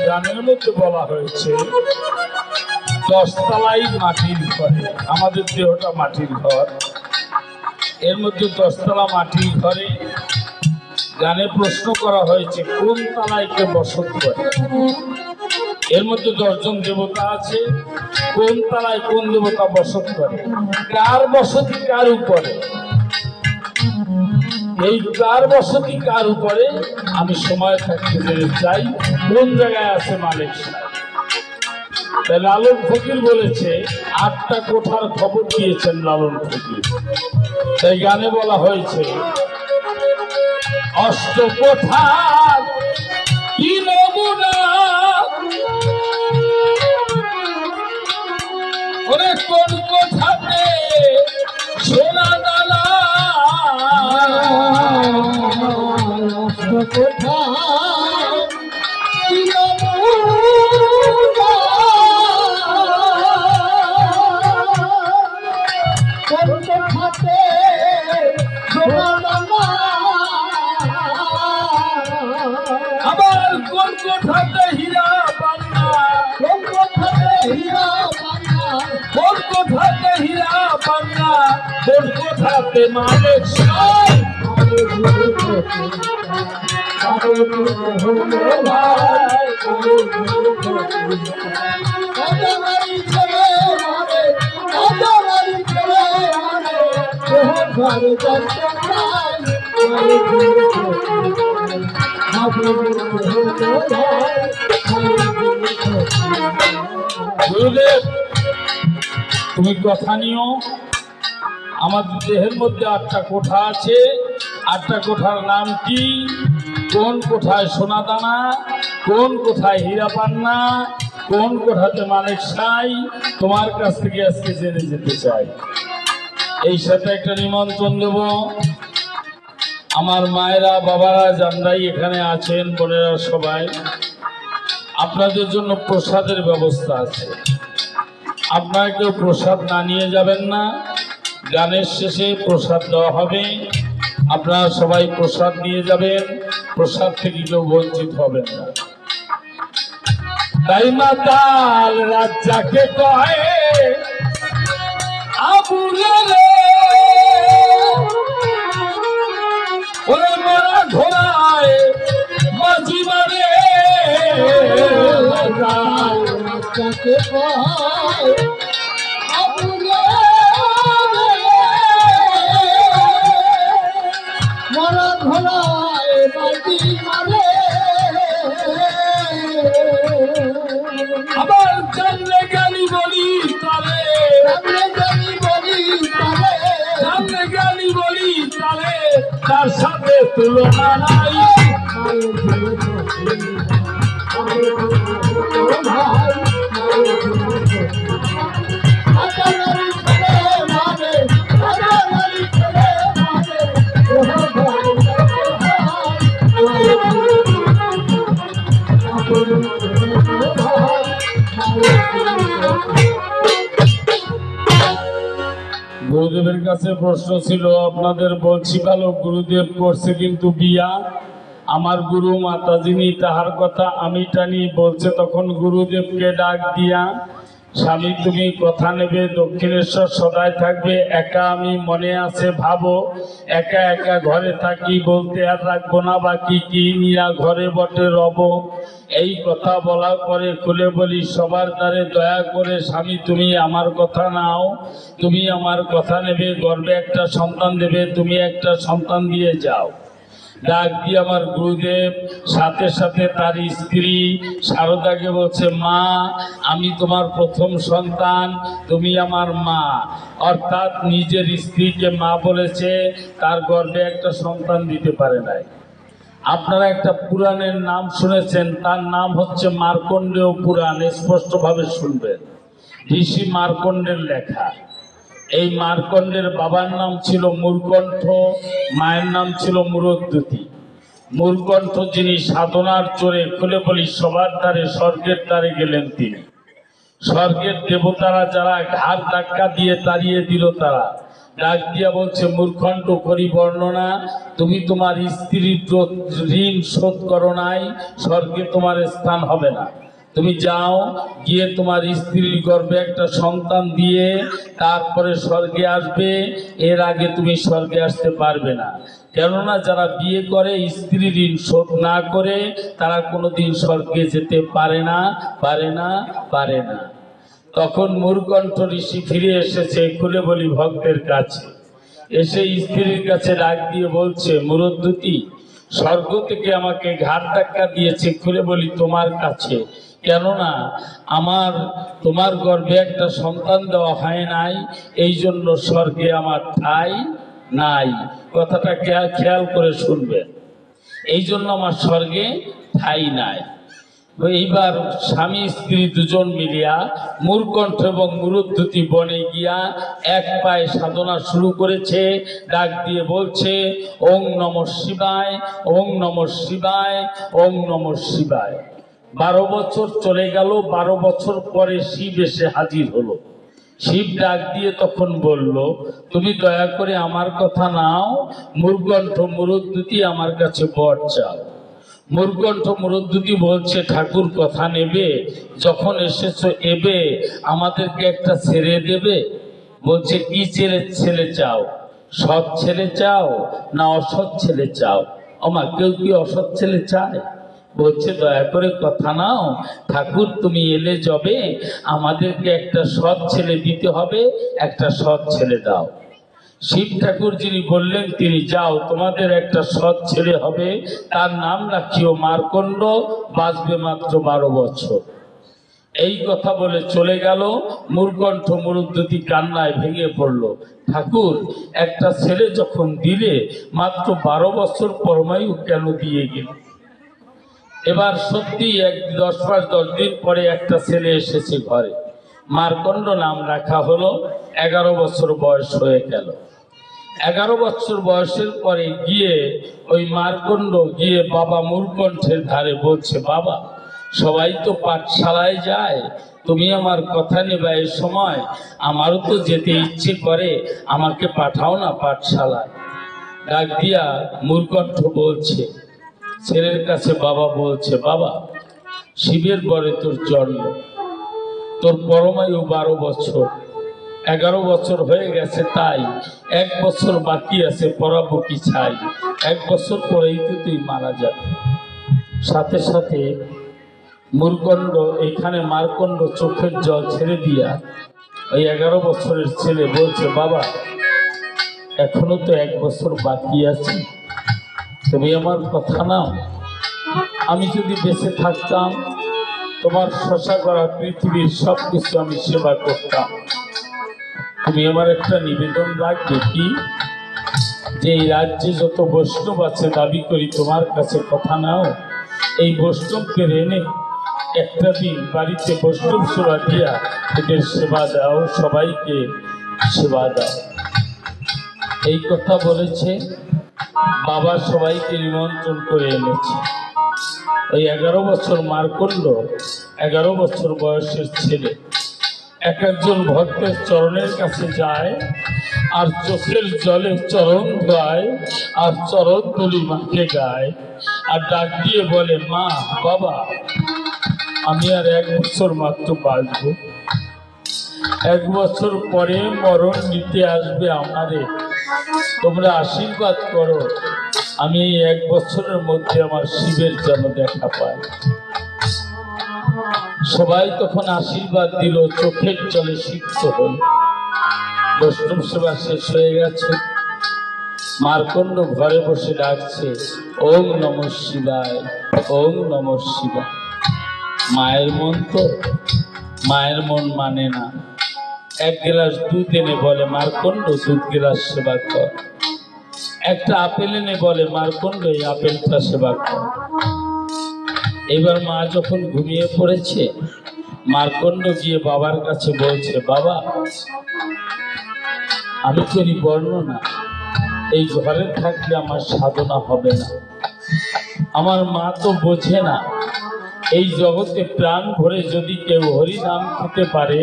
গানের মধ্যে বলা হয়েছে 10 তলাই মাটির ঘরে, আমাদের দেহটা মাটির ঘর, এর মধ্যে 10 তলা মাটির ঘরে গানে প্রশ্ন করা হয়েছে কোন তলায় কে বসত করে। এর মধ্যে 10 জন দেবতা আছে, কোন তলায় কোন দেবতা বসত করে, কার বসতি কার উপরে, এই কার বসতি কার উপরে আমি সময় থাকতে জেনে চাই কোন জায়গায় আছে মালিক সাহেব। তাই লালন ফকির বলেছে 8টা কোঠার খবর দিয়েছেন লালন ফকির। তাই গানে বলা হয়েছে 8 কোঠার কি নমুনা, ওরে কোন কোঠাতে সোনা দানা, আবার কোন কোঠাতে হীরা পান্না, কোন কোঠাতে হীরা পান্না, কোন কোঠাতে হীরা পান্না, কোন কোঠাতে মালিক সাহেব। গুরুদেব তুমি কথা নিও, আমাদের দেহের মধ্যে 8টা কোঠা আছে, 8টা কোঠার নাম কি, কোন কোঠায় সোনা দানা, কোন কোঠায় হীরা পান্না, কোন কোঠাতে মালিক সাই, তোমার কাছ থেকে আজকে জেনে যেতে চাই। এই সাথে একটা নিমন্ত্রণ দেব, আমার মায়েরা বাবারা যারাই এখানে আছেন, বোনেরা সবাই, আপনাদের জন্য প্রসাদের ব্যবস্থা আছে। আপনারা কেউ প্রসাদ না নিয়ে যাবেন না, গানের শেষে প্রসাদ দেওয়া হবে, আপনারা সবাই প্রসাদ নিয়ে যাবেন, প্রসাদ থেকে কেউ বঞ্চিত হবেন না। তাই মাতাল রাজ্জাকে কয় আবুলে রে, ওরে মারা ঘোড়ায় মাঝি মারে, রাজ্জাকে কয় আবুলে মারা ঘোড়ায় মাঝি মারে, আবার জানলে গালি বলি তালে, জানলে গালি বলি তালে, জানলে গালি বলি তালে, তার সাথে তুলনা নাই। গুরুদেবের কাছে প্রশ্ন ছিল, আপনাদের বলছি ভালো, গুরুদেব করছে কিন্তু বিয়া, আমার গুরু মাতা যিনি তাহার কথা আমি টানি বলছে, তখন গুরুদেবকে ডাক দিয়া স্বামী তুমি কথা নেবে, দক্ষিণেশ্বর সদায় থাকবে, একা আমি মনে আছে ভাবো, একা একা ঘরে থাকি, বলতে আর রাখবো না বাকি, কি নিয়া ঘরে বটে রব। এই কথা বলার পরে খুলে বলি সবার দ্বারে দয়া করে স্বামী তুমি আমার কথা নাও, তুমি আমার কথা নেবে, গর্বে একটা সন্তান দেবে, তুমি একটা সন্তান দিয়ে যাও। ডাক দিয়ে আমার গুরুদেব সাথে সাথে তার স্ত্রী শারদাকে বলছে, মা আমি তোমার প্রথম সন্তান, তুমি আমার মা, অর্থাৎ নিজের স্ত্রীকে মা বলেছে, তার গর্ভে একটা সন্তান দিতে পারে নাই। আপনারা একটা পুরাণের নাম শুনেছেন, তার নাম হচ্ছে মার্কণ্ডেয় পুরাণ, স্পষ্টভাবে শুনবেন। ঋষি মার্কণ্ডের লেখা। এই মার্কণ্ডের বাবার নাম ছিল মূলকণ্ঠ, মায়ের নাম ছিল মুরদ্দুতি। মূলকণ্ঠ যিনি সাধনার জোরে খুলে বলি সবার দ্বারে স্বর্গের দ্বারে গেলেন তিনি। স্বর্গের দেবতারা যারা ঘাড় ধাক্কা দিয়ে তাড়িয়ে দিল, তারা ডাক দিয়া বলছে, মূর্খণ্ড করি বর্ণনা, তুমি তোমার স্ত্রীর ঋণ শোধ করো নাই, স্বর্গে তোমার স্থান হবে না। তুমি যাও, গিয়ে তোমার স্ত্রীর গর্ভে একটা সন্তান দিয়ে তারপরে স্বর্গে আসবে, এর আগে তুমি স্বর্গে আসতে পারবে না। কেননা যারা বিয়ে করে স্ত্রীর ঋণ শোধ না করে তারা কোনোদিন স্বর্গে যেতে পারে না, পারে না, পারে না। তখন মূর্খণ্ঠ ঋষি ফিরে এসেছে খুলে বলি ভক্তের কাছে। এসে স্ত্রীর কাছে ডাক দিয়ে বলছে, মুরদ্দুতি স্বর্গ থেকে আমাকে ঘাট ধাক্কা দিয়েছে খুলে বলি তোমার কাছে, কেননা আমার তোমার গর্ভে একটা সন্তান দেওয়া হয় নাই, এই জন্য স্বর্গে আমার ঠাঁই নাই। কথাটা খেয়াল করে শুনবেন, এই জন্য আমার স্বর্গে ঠাঁই নাই। এইবার স্বামী স্ত্রী দুজন মিলিয়া মূর্কণ্ঠ এবং মুরদ্দুতি বনে গিয়া এক পায়ে সাধনা শুরু করেছে। ডাক দিয়ে বলছে, ওং নমঃ শিবায়, ওং নমঃ শিবায়, ওং নমঃ শিবায়। 12 বছর চলে গেল। 12 বছর পরে শিব এসে হাজির হলো। শিব ডাক দিয়ে তখন বলল, তুমি দয়া করে আমার কথা নাও, মূর্কণ্ঠ মুরদ্দুতি আমার কাছে বর চাও। মূর্কণ্ঠ মুরদ্দুতি বলছে, ঠাকুর কথা নেবে, যখন এসেছো এবে আমাদেরকে একটা ছেড়ে দেবে। বলছে, কি ছেলে চাও? সৎ ছেলে চাও না অসৎ ছেলে চাও? আমার কেউ কি অসৎ ছেলে চায়? বলছে, দয়া করে কথা নাও, ঠাকুর তুমি এলে যবে আমাদেরকে একটা সৎ ছেলে দিতে হবে, একটা সৎ ছেলে দাও। শিব ঠাকুর যিনি বললেন, তিনি যাও, তোমাদের একটা সৎ ছেলে হবে, তার নাম রাখিও মার্কণ্ড, বাঁচবে মাত্র 12 বছর। এই কথা বলে চলে গেল। মূর্কণ্ঠ মুরদ্দুতি কান্নায় ভেঙে পড়ল। ঠাকুর একটা ছেলে যখন দিলে, মাত্র 12 বছর পরমায়ু কেন দিয়ে গেল? এবার সত্যি 10 মাস 10 দিন পরে একটা ছেলে এসেছে ঘরে। মার্কণ্ড নাম রাখা হলো। 11 বছর বয়স হয়ে গেল। 11 বছর বয়সের পরে গিয়ে ওই মার্কণ্ড গিয়ে বাবা মূর্কণ্ঠের ধারে বলছে, বাবা সবাই তো পাঠশালায় যায়, তুমি আমার কথা নেবা, এই সময় আমারও তো যেতে ইচ্ছে করে, আমাকে পাঠাও না পাঠশালায়। ডাক দিয়া মূর্কণ্ঠ বলছে ছেলের কাছে, বাবা বলছে, বাবা শিবের বরে তোর জন্ম, তোর পরমায়ু 12 বছর, 11 বছর হয়ে গেছে, তাই 1 বছর বাকি আছে, পরাবো কি ছাই, 1 বছর পরেই তো তুই মারা যাবে। সাথে সাথে মূর্কণ্ড এখানে মার্কণ্ড চোখের জল ছেড়ে দিয়া ওই 11 বছরের ছেলে বলছে, বাবা এখনো তো 1 বছর বাকি আছে, তুমি আমার কথা নাও, আমি যদি বেঁচে থাকতাম তোমার শশা করা পৃথিবীর সব কিছু আমি সেবা করতাম। তুমি আমার একটা নিবেদন রাখবে কি, যে এই রাজ্যে যত বৈষ্ণব আছে দাবি করি তোমার কাছে কথা নাও, এই বৈষ্ণবদের এনে একটা দিন বাড়িতে বৈষ্ণব সেবা দিয়া এদের সেবা দাও, সবাইকে সেবা দাও। এই কথা বলেছে। বাবা সবাইকে নিমন্ত্রণ করে এনেছে। ওই 11 বছর মার্কণ্ড, 11 বছর বয়সের ছেলে একজন ভক্তের চরণের কাছে যায় আর চোখের জলে চরণ ধোয় আর চরণ তুলি মাকে গায় আর ডাক দিয়ে বলে, মা বাবা আমি আর 1 বছর মাত্র বাঁচব, 1 বছর পরে মরণ নিতে আসবে আমারে, তোমরা আশীর্বাদ করো, আমি এই 1 বছরের মধ্যে আমার শিবের যেন দেখা পাই। সবাই তখন আশীর্বাদ দিল, চোখের জলে সিক্ত হল। বৈষ্ণব সেবা শেষ হয়ে গেছে। মার্কণ্ড ঘরে বসে ডাকছে, ওং নমঃ শিবায়, ওং নমঃ শিবায়। মায়ের মন তো, মায়ের মন মানে না। 1 গ্লাস দুধ এনে বলে, মার্কণ্ড 2 গ্লাস সেবা কর। একটা আপেল এনে বলে, মার্কণ্ড এই আপেলটা সেবা কর। এবার মা যখন ঘুমিয়ে পড়েছে, মার্কণ্ড গিয়ে বাবার কাছে বলছে, বাবা আমি করি বর্ণনা, এই ঘরে থাকলে আমার সাধনা হবে না। আমার মা তো বোঝে না, এই জগতে প্রাণ ভরে যদি কেউ হরি নাম খেতে পারে,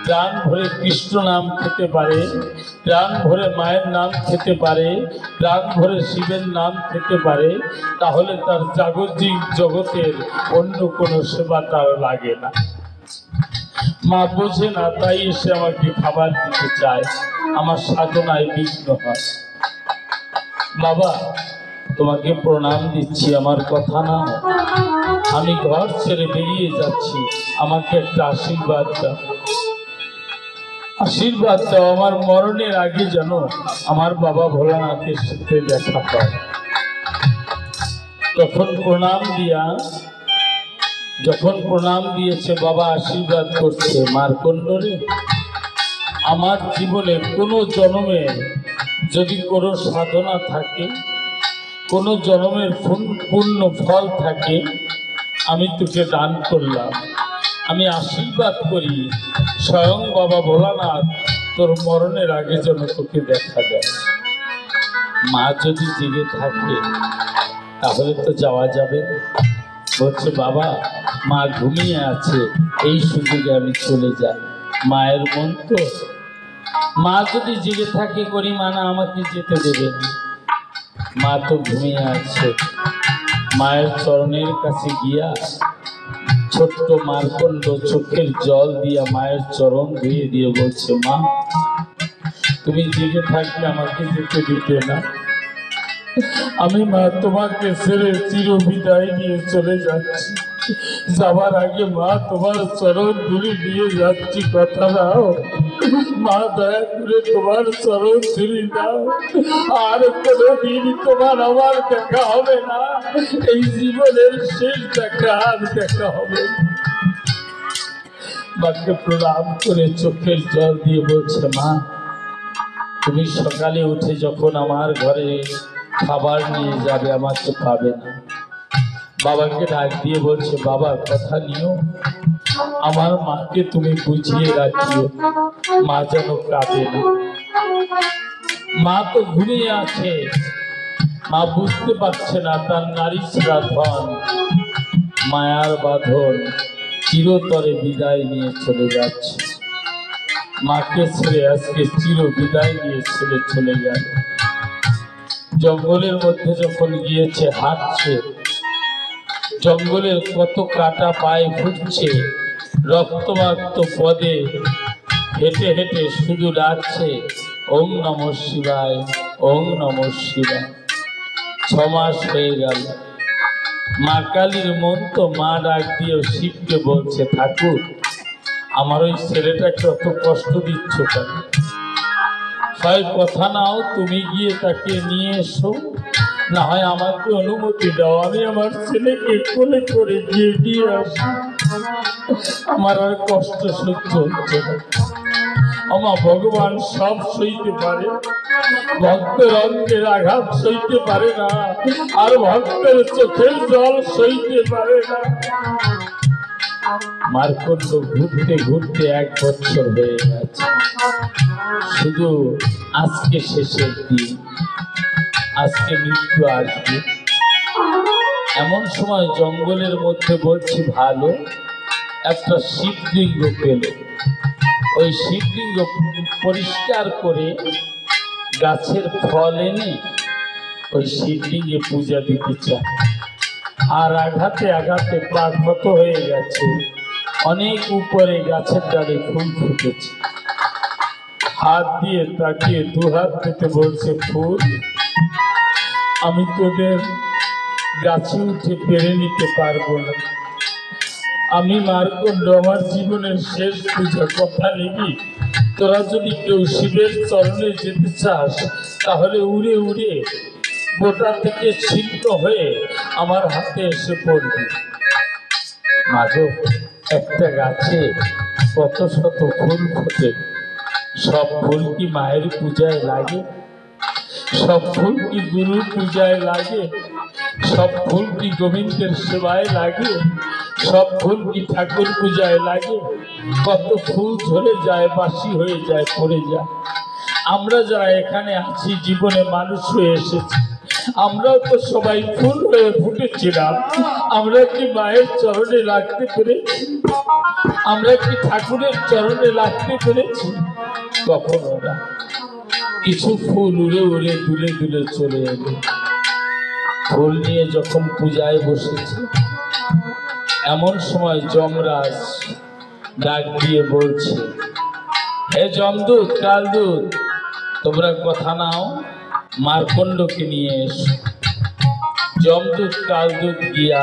প্রাণ ভরে কৃষ্ণ নাম খেতে পারে, প্রাণ ভরে মায়ের নাম খেতে পারে, প্রাণ ভরে শিবের নাম খেতে পারে, তাহলে তার জাগতিক জগতের অন্য কোনো সেবা তার লাগে না। মা বোঝে না, তাই এসে আমাকে খাবার দিতে চায়, আমার সাধনায় বিঘ্ন হয়। বাবা তোমাকে প্রণাম দিচ্ছি, আমার কথা না, আমি ঘর ছেড়ে বেরিয়ে যাচ্ছি, আমাকে একটা আশীর্বাদ দাও, আশীর্বাদ দাও, আমার মরণের আগে যেন আমার বাবা ভোলানাথের সাথে দেখা পায়। যখন প্রণাম দিয়েছে বাবা আশীর্বাদ করছে, মার্কণ্ড রে, আমার জীবনে কোনো জন্মে যদি কোনো সাধনা থাকে, কোনো জন্মের পূর্ণ ফল থাকে, আমি তোকে দান করলাম। আমি আশীর্বাদ করি স্বয়ং বাবা ভোলানাথ তোর মরণের আগে যেন তোকে দেখা দেয়। মা যদি জেগে থাকে তাহলে তো যাওয়া যাবে। বলছে বাবা মা ঘুমিয়ে আছে, এই সুযোগে আমি চলে যাই। মায়ের মন তো, মা যদি জেগে থাকে করি মানা আমাকে যেতে দেবে না। মা তো ঘুমিয়ে আছে। মায়ের চরণের কাছে গিয়া ছোট্ট মার্কণ্ড চোখের জল দিয়া মায়ের চরণ ধুয়ে দিয়ে বলছে, মা তুমি জেগে থাকলে আমাকে যেতে দিতে না, আমি মা তোমাকে ছেড়ে চির বিদায় নিয়ে চলে যাচ্ছি। যাবার আগে মা তোমার চরণ ধুলি দিয়ে যাচ্ছি, কথা দাও মা, দয়া করে তোমার চরণ ধুলি দাও। আর কোনোদিন তোমার আমার দেখা হবে না, এই জীবনের শেষ দেখা আর দেখা হবে। মাকে প্রণাম করে চোখের জল দিয়ে বলছে, মা তুমি সকালে উঠে যখন আমার ঘরে খাবার নিয়ে যাবে আমাকে পাবে না। বাবাকে ডাক দিয়ে বলছে, বাবা কথা নিও, আমার মাকে তুমি বুঝিয়ে রাখিও, মা যেন কাঁদে না। মা তো ঘুমিয়ে আছে, মা বুঝতে পারছে না তার নারী ধন মায়ার বাঁধন চিরতরে বিদায় নিয়ে চলে যাচ্ছে। মাকে ছেড়ে আজকে চির বিদায় নিয়ে ছেড়ে চলে গেল। জঙ্গলের মধ্যে যখন গিয়েছে, হাঁটছে, জঙ্গলের কত কাটা পায়ে ফুটছে, রক্তমাক্ত পদে হেঁটে হেঁটে শুধু ডাকছে ওং নমঃ শিবায়, ওং নমঃ শিবায়। 6 মাস হয়ে গেল। মা কালীর মন তো মা ডাক দিয়েও শিবকে বলছে, ঠাকুর আমার ওই ছেলেটাকে অত কষ্ট দিচ্ছ কেন? হয় কথা নাও, তুমি গিয়ে তাকে নিয়ে এসো, না হয় আমাকে অনুমতি দাও, আমি আমার ছেলেকে কোলে করে গিয়ে দিয়ে আসি। আমার আর কষ্ট সহ্য হচ্ছে না। আমার ভগবান সব সইতে পারে, ভক্তের অঙ্গের আঘাত সইতে পারে না, আর ভক্তের চোখের জল সইতে পারে না। মার্কণ্ড ঘুরতে ঘুরতে 1 বছর হয়ে গেছে। শুধু আজকে শেষের দিন, আজকে মৃত্যু আসবে। এমন সময় জঙ্গলের মধ্যে বলছি ভালো একটা শিবলিঙ্গ পেল। ওই শিবলিঙ্গ পরিষ্কার করে গাছের ফল এনে ওই শিবলিঙ্গে পূজা দিতে চায়। আর আঘাতে আঘাতে পা ক্ষত হয়ে গেছে, অনেক উপরে গাছের ডালে ফুল ফুটেছে। হাত দিয়ে তাকিয়ে 2 হাত পেতে বলছে, ফুল আমি তোদের গাছে উঠে পেরে নিতে পারবো না। আমি মার্কণ্ড আমার জীবনের শেষ পূজা, কথা নিবি? তোরা যদি কেউ শিবের চরণে যেতে চাস তাহলে উড়ে উড়ে গোটা থেকে ছিন্ন হয়ে আমার হাতে এসে পড়বি। মাগো, একটা গাছে কত শত ফুল ফোটে, সব ফুল কি মায়ের পূজায় লাগে? সব ফুল কি গুরুর পূজায় লাগে? সব ফুল কি গোবিন্দের সেবায় লাগে? সব ফুল কি ঠাকুর পূজায় লাগে? কত ফুল ঝরে যায়, বাসি হয়ে যায়, পড়ে যায়। আমরা যারা এখানে আছি, জীবনে মানুষ হয়ে এসেছি, আমরাও তো সবাই ফুল হয়ে ফুটেছিলাম। আমরা কি মায়ের চরণে লাগতে পেরেছি? আমরা কি ঠাকুরের চরণে লাগতে পেরেছি? কখনো না। কিছু ফুল উড়ে উড়ে দুলে দুলে চলে এলো। ফুল নিয়ে যখন পূজায় বসেছে, এমন সময় যমরাজ ডাক দিয়ে বলছে, হে যমদূত, কালদূত, তোমরা কথা নাও, মার্কণ্ডকে নিয়ে এসো। যমদূত কালদূত গিয়া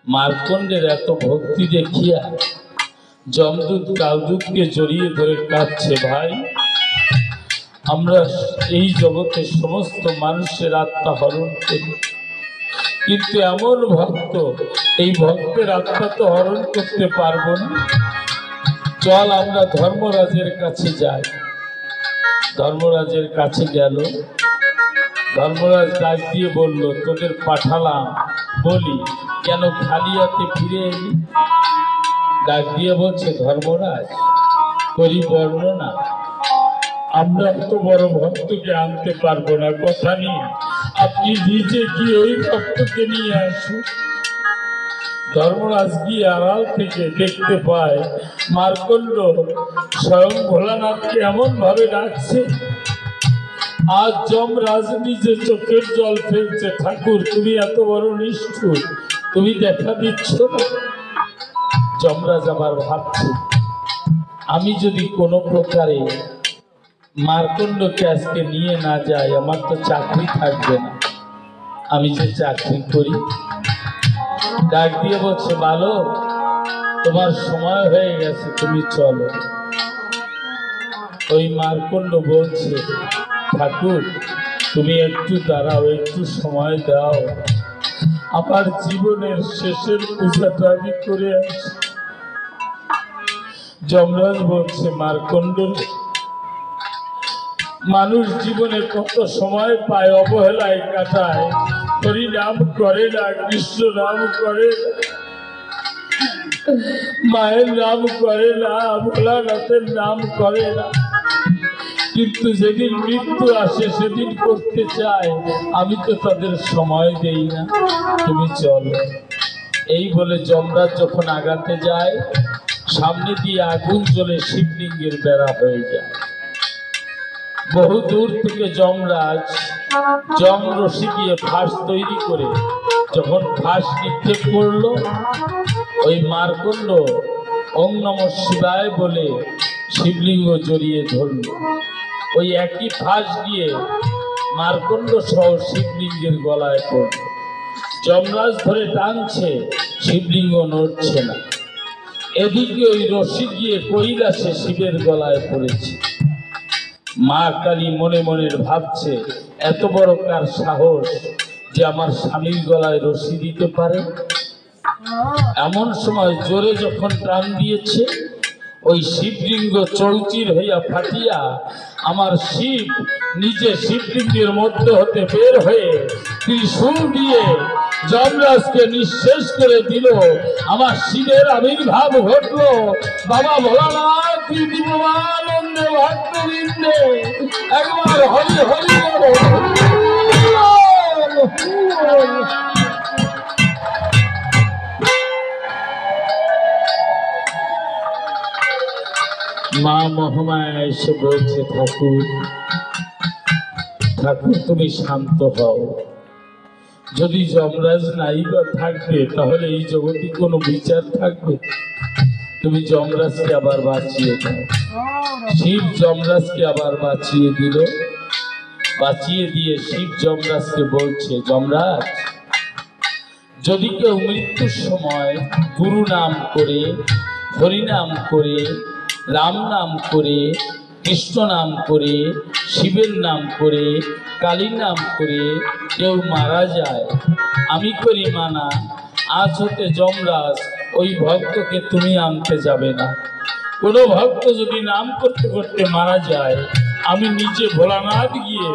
মার্কণ্ডের এত ভক্তি দেখিয়া যমদূত কালদূতকে জড়িয়ে ধরে কাঁদছে, ভাই, আমরা এই জগতে সমস্ত মানুষের আত্মা হরণ করি, কিন্তু এমন ভক্ত, এই ভক্তের আত্মা তো হরণ করতে পারবো না। চল আমরা ধর্মরাজের কাছে যাই। ধর্মরাজের কাছে গেল। ধর্মরাজ ডাক দিয়ে বলল, তোদের পাঠালাম বলি, কেন খালি হাতে ফিরে এলি? ডাক দিয়ে বলছে, ধর্মরাজ, করি বর্ণনা, আমরা তো বড় ভক্তকে আনতে পারবো না, কথা নিয়ে আপনি নিজে গিয়ে ওই ভক্তকে নিয়ে আসুন। ধর্মরাজ গিয়ে আড়াল থেকে দেখতে পায় মার্কণ্ড স্বয়ং ভোলানাথকে এমন ভাবে ডাকছে, আজ যমরাজ নিজে চোখের জল ফেলছে, ঠাকুর তুমি এত বড় নিষ্ঠুর, তুমি দেখা দিচ্ছ না। যমরাজ আবার ভাবছে, আমি যদি কোনো প্রকারে মার্কণ্ডকে আজকে নিয়ে না যাই, আমার তো চাকরি থাকবে না, আমি যে চাকরি করি। ডাক দিয়ে বলছে, বালক, তোমার সময় হয়ে গেছে, তুমি চলো। ওই মার্কণ্ড বলছে, ঠাকুর তুমি একটু দাঁড়াও, একটু সময় দাও, আমার জীবনের শেষের পূজাটা আমি করে আসি। যমরাজ বলছে, মার্কণ্ড, মানুষ জীবনে কত সময় পায়, অবহেলায় কাটায়, হরি নাম করে না, কৃষ্ণ নাম করে না, মায়ের নাম করে না, ভোলানাথের নাম করে না, কিন্তু যেদিন মৃত্যু আসে সেদিন করতে চায়, আমি তো তাদের সময় দেই না, তুমি চলো। এই বলে যমরাজ যখন আগাতে যায়, সামনে দিয়ে আগুন জ্বলে শিবলিঙ্গের বেড়া হয়ে যায়। বহু দূর থেকে যমরাজ যম রশি দিয়ে ফাঁস তৈরি করে যখন ফাঁস নিক্ষেপ করলো, ওই মার্কণ্ড ওং নমঃ শিবায় বলে শিবলিঙ্গ জড়িয়ে ধরল। ওই একই ফাঁস গিয়ে মার্কণ্ড সহ শিবলিঙ্গের গলায় পড়ল। যমরাজ ধরে টানছে, শিবলিঙ্গ নড়ছে না। এদিকে ওই রশি গিয়ে কৈলাসে শিবের গলায় পড়েছে। মা কালী মনে মনে ভাবছে, এত বড় কার সাহস যে আমার স্বামীর গলায় রশি দিতে পারে। এমন সময় জোরে যখন টান দিয়েছে, ওই শিবলিঙ্গ চৌচির হইয়া ফাটিয়া আমার শিব নিজে শিবলিঙ্গের মধ্যে হতে বের হয়ে ত্রিশূল দিয়ে যমরাজকে নিঃশেষ করে দিল। আমার শিবের আবির্ভাব ঘটল। বাবা ভোলানাথ দিব্যানন্দে ভক্তবৃন্দে একবার হরি হরি বলো। মা মহামায়া এসে বলছে, ঠাকুর ঠাকুর তুমি শান্ত হও। যদি যমরাজ নাই বা থাকবে তাহলে এই জগতে কোনো বিচার থাকবে? তুমি যমরাজকে আবার বাঁচিয়ে দাও। শিব যমরাজকে আবার বাঁচিয়ে দিল। বাঁচিয়ে দিয়ে শিব যমরাজকে বলছে, যমরাজ, যদি কেউ মৃত্যুর সময় গুরু নাম করে, হরিনাম করে, রাম নাম করে, কৃষ্ণ নাম করে, শিবের নাম করে, কালীর নাম করে কেউ মারা যায়, আমি করি মানা, আজ হতে যমরাজ ওই ভক্তকে তুমি আনতে যাবে না। কোনো ভক্ত যদি নাম করতে করতে মারা যায়, আমি নিচে ভোলানাথ গিয়ে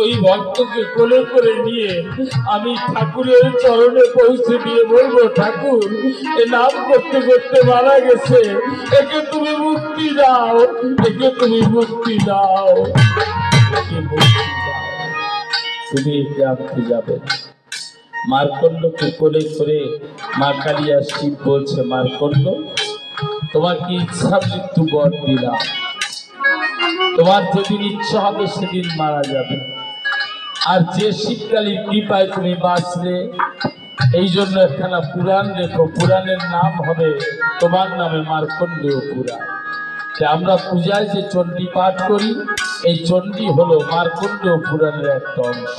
ওই ভক্তকে কোলে করে নিয়ে আমি ঠাকুরের চরণে পৌঁছে দিয়ে বলবো, ঠাকুর এ নাম করতে করতে মারা গেছে, একে তুমি মুক্তি দাও, একে তুমি মুক্তি দাও, একে মুক্তি দাও। তুমি একে আনতে যাবে। মার্কণ্ডকে কোলে করে মা কালিয়া শিব বলছে, মার্কণ্ড তোমাকে ইচ্ছা মৃত্যু বর দিলাম, তোমার যেদিন ইচ্ছা হবে সেদিন মারা যাবে। আর যে শিবকালীর কৃপায় তুমি বাঁচলে, এই জন্য একখানা পুরাণ রেখো, পুরাণের নাম হবে তোমার নামে মার্কণ্ডেয় পুরাণ। আমরা পূজায় যে চণ্ডী পাঠ করি, এই চণ্ডী হলো মার্কণ্ডেয় পুরাণের একটা অংশ।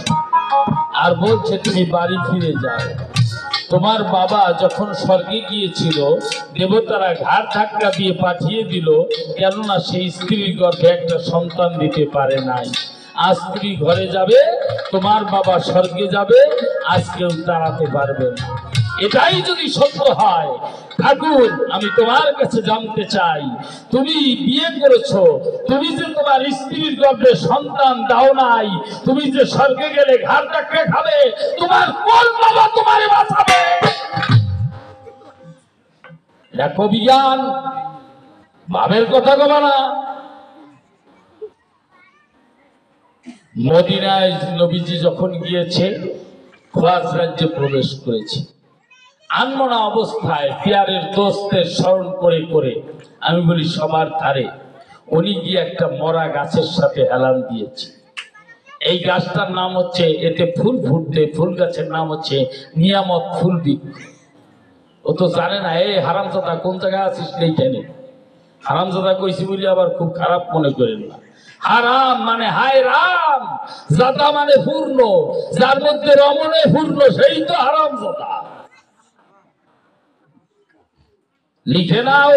আর বলছে তুমি বাড়ি ফিরে যাও। তোমার বাবা যখন স্বর্গে গিয়েছিল, দেবতারা ঘাড় ধাক্কা দিয়ে পাঠিয়ে দিল, কেননা সেই স্ত্রীর গর্ভে একটা সন্তান দিতে পারে নাই। আজ স্ত্রী ঘরে যাবে, তোমার বাবা স্বর্গে যাবে, আজ কেউ দাঁড়াতে পারবে না। এটাই যদি সত্য হয়, ঠাকুর আমি তোমার কাছে জানতে চাই, তুমি বিয়ে করেছো, তুমি যে তোমার স্ত্রীর গর্ভে সন্তান দাও নাই, তুমি যে স্বর্গে গেলে ঘাড় ধাক্কা খাবে, তোমার কোন বাবা তোমারে বাঁচাবে? দেখো বিজ্ঞান, ভাবের কথা বলো না। মদিনায় নবীজি যখন গিয়েছে, খোয়াজ রাজ্যে প্রবেশ করেছে, আনমনা অবস্থায় পিয়ারের দোস্তের স্মরণ করে করে আমি বলি সবার ধারে, উনি গিয়ে একটা মরা গাছের সাথে হেলান দিয়েছে। এই গাছটার নাম হচ্ছে, এতে ফুল ফুটবে, ফুল গাছের নাম হচ্ছে নিয়ামত ফুল বৃক্ষ। ও তো জানে না, এই হারামজাদা কোন জায়গায় আছিস নেই জানে। হারামজাদা কইছি বলি আবার খুব খারাপ মনে করেন না। হারাম মানে হায় রাম, জাদা মানে পূর্ণ, যার মধ্যে রমণে পূর্ণ, সেই তো হারামজাদা। লিখে নাও,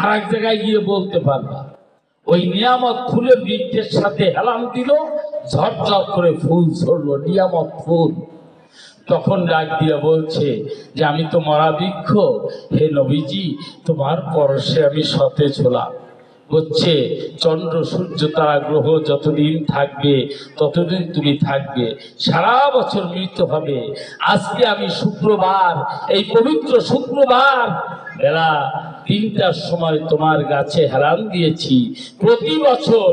আর এক জায়গায় গিয়ে বলতে পারবা। ওই নিয়ামত ফুলের বৃক্ষের সাথে হেলান দিল, ঝরঝর করে ফুল ঝরলো, নিয়ামত ফুল। তখন ডাক দিয়ে বলছে যে আমি তো মরা বৃক্ষ, হে নবীজি তোমার পরশে আমি সতেজ হলাম। বলছে চন্দ্র সূর্য তারা গ্রহ যতদিন থাকবে ততদিন তুমি থাকবে, সারা বছর মৃত্যু হবে। আজকে আমি শুক্রবার, এই পবিত্র শুক্রবার বেলা 3টার সময় তোমার গাছে হেলান দিয়েছি। প্রতি বছর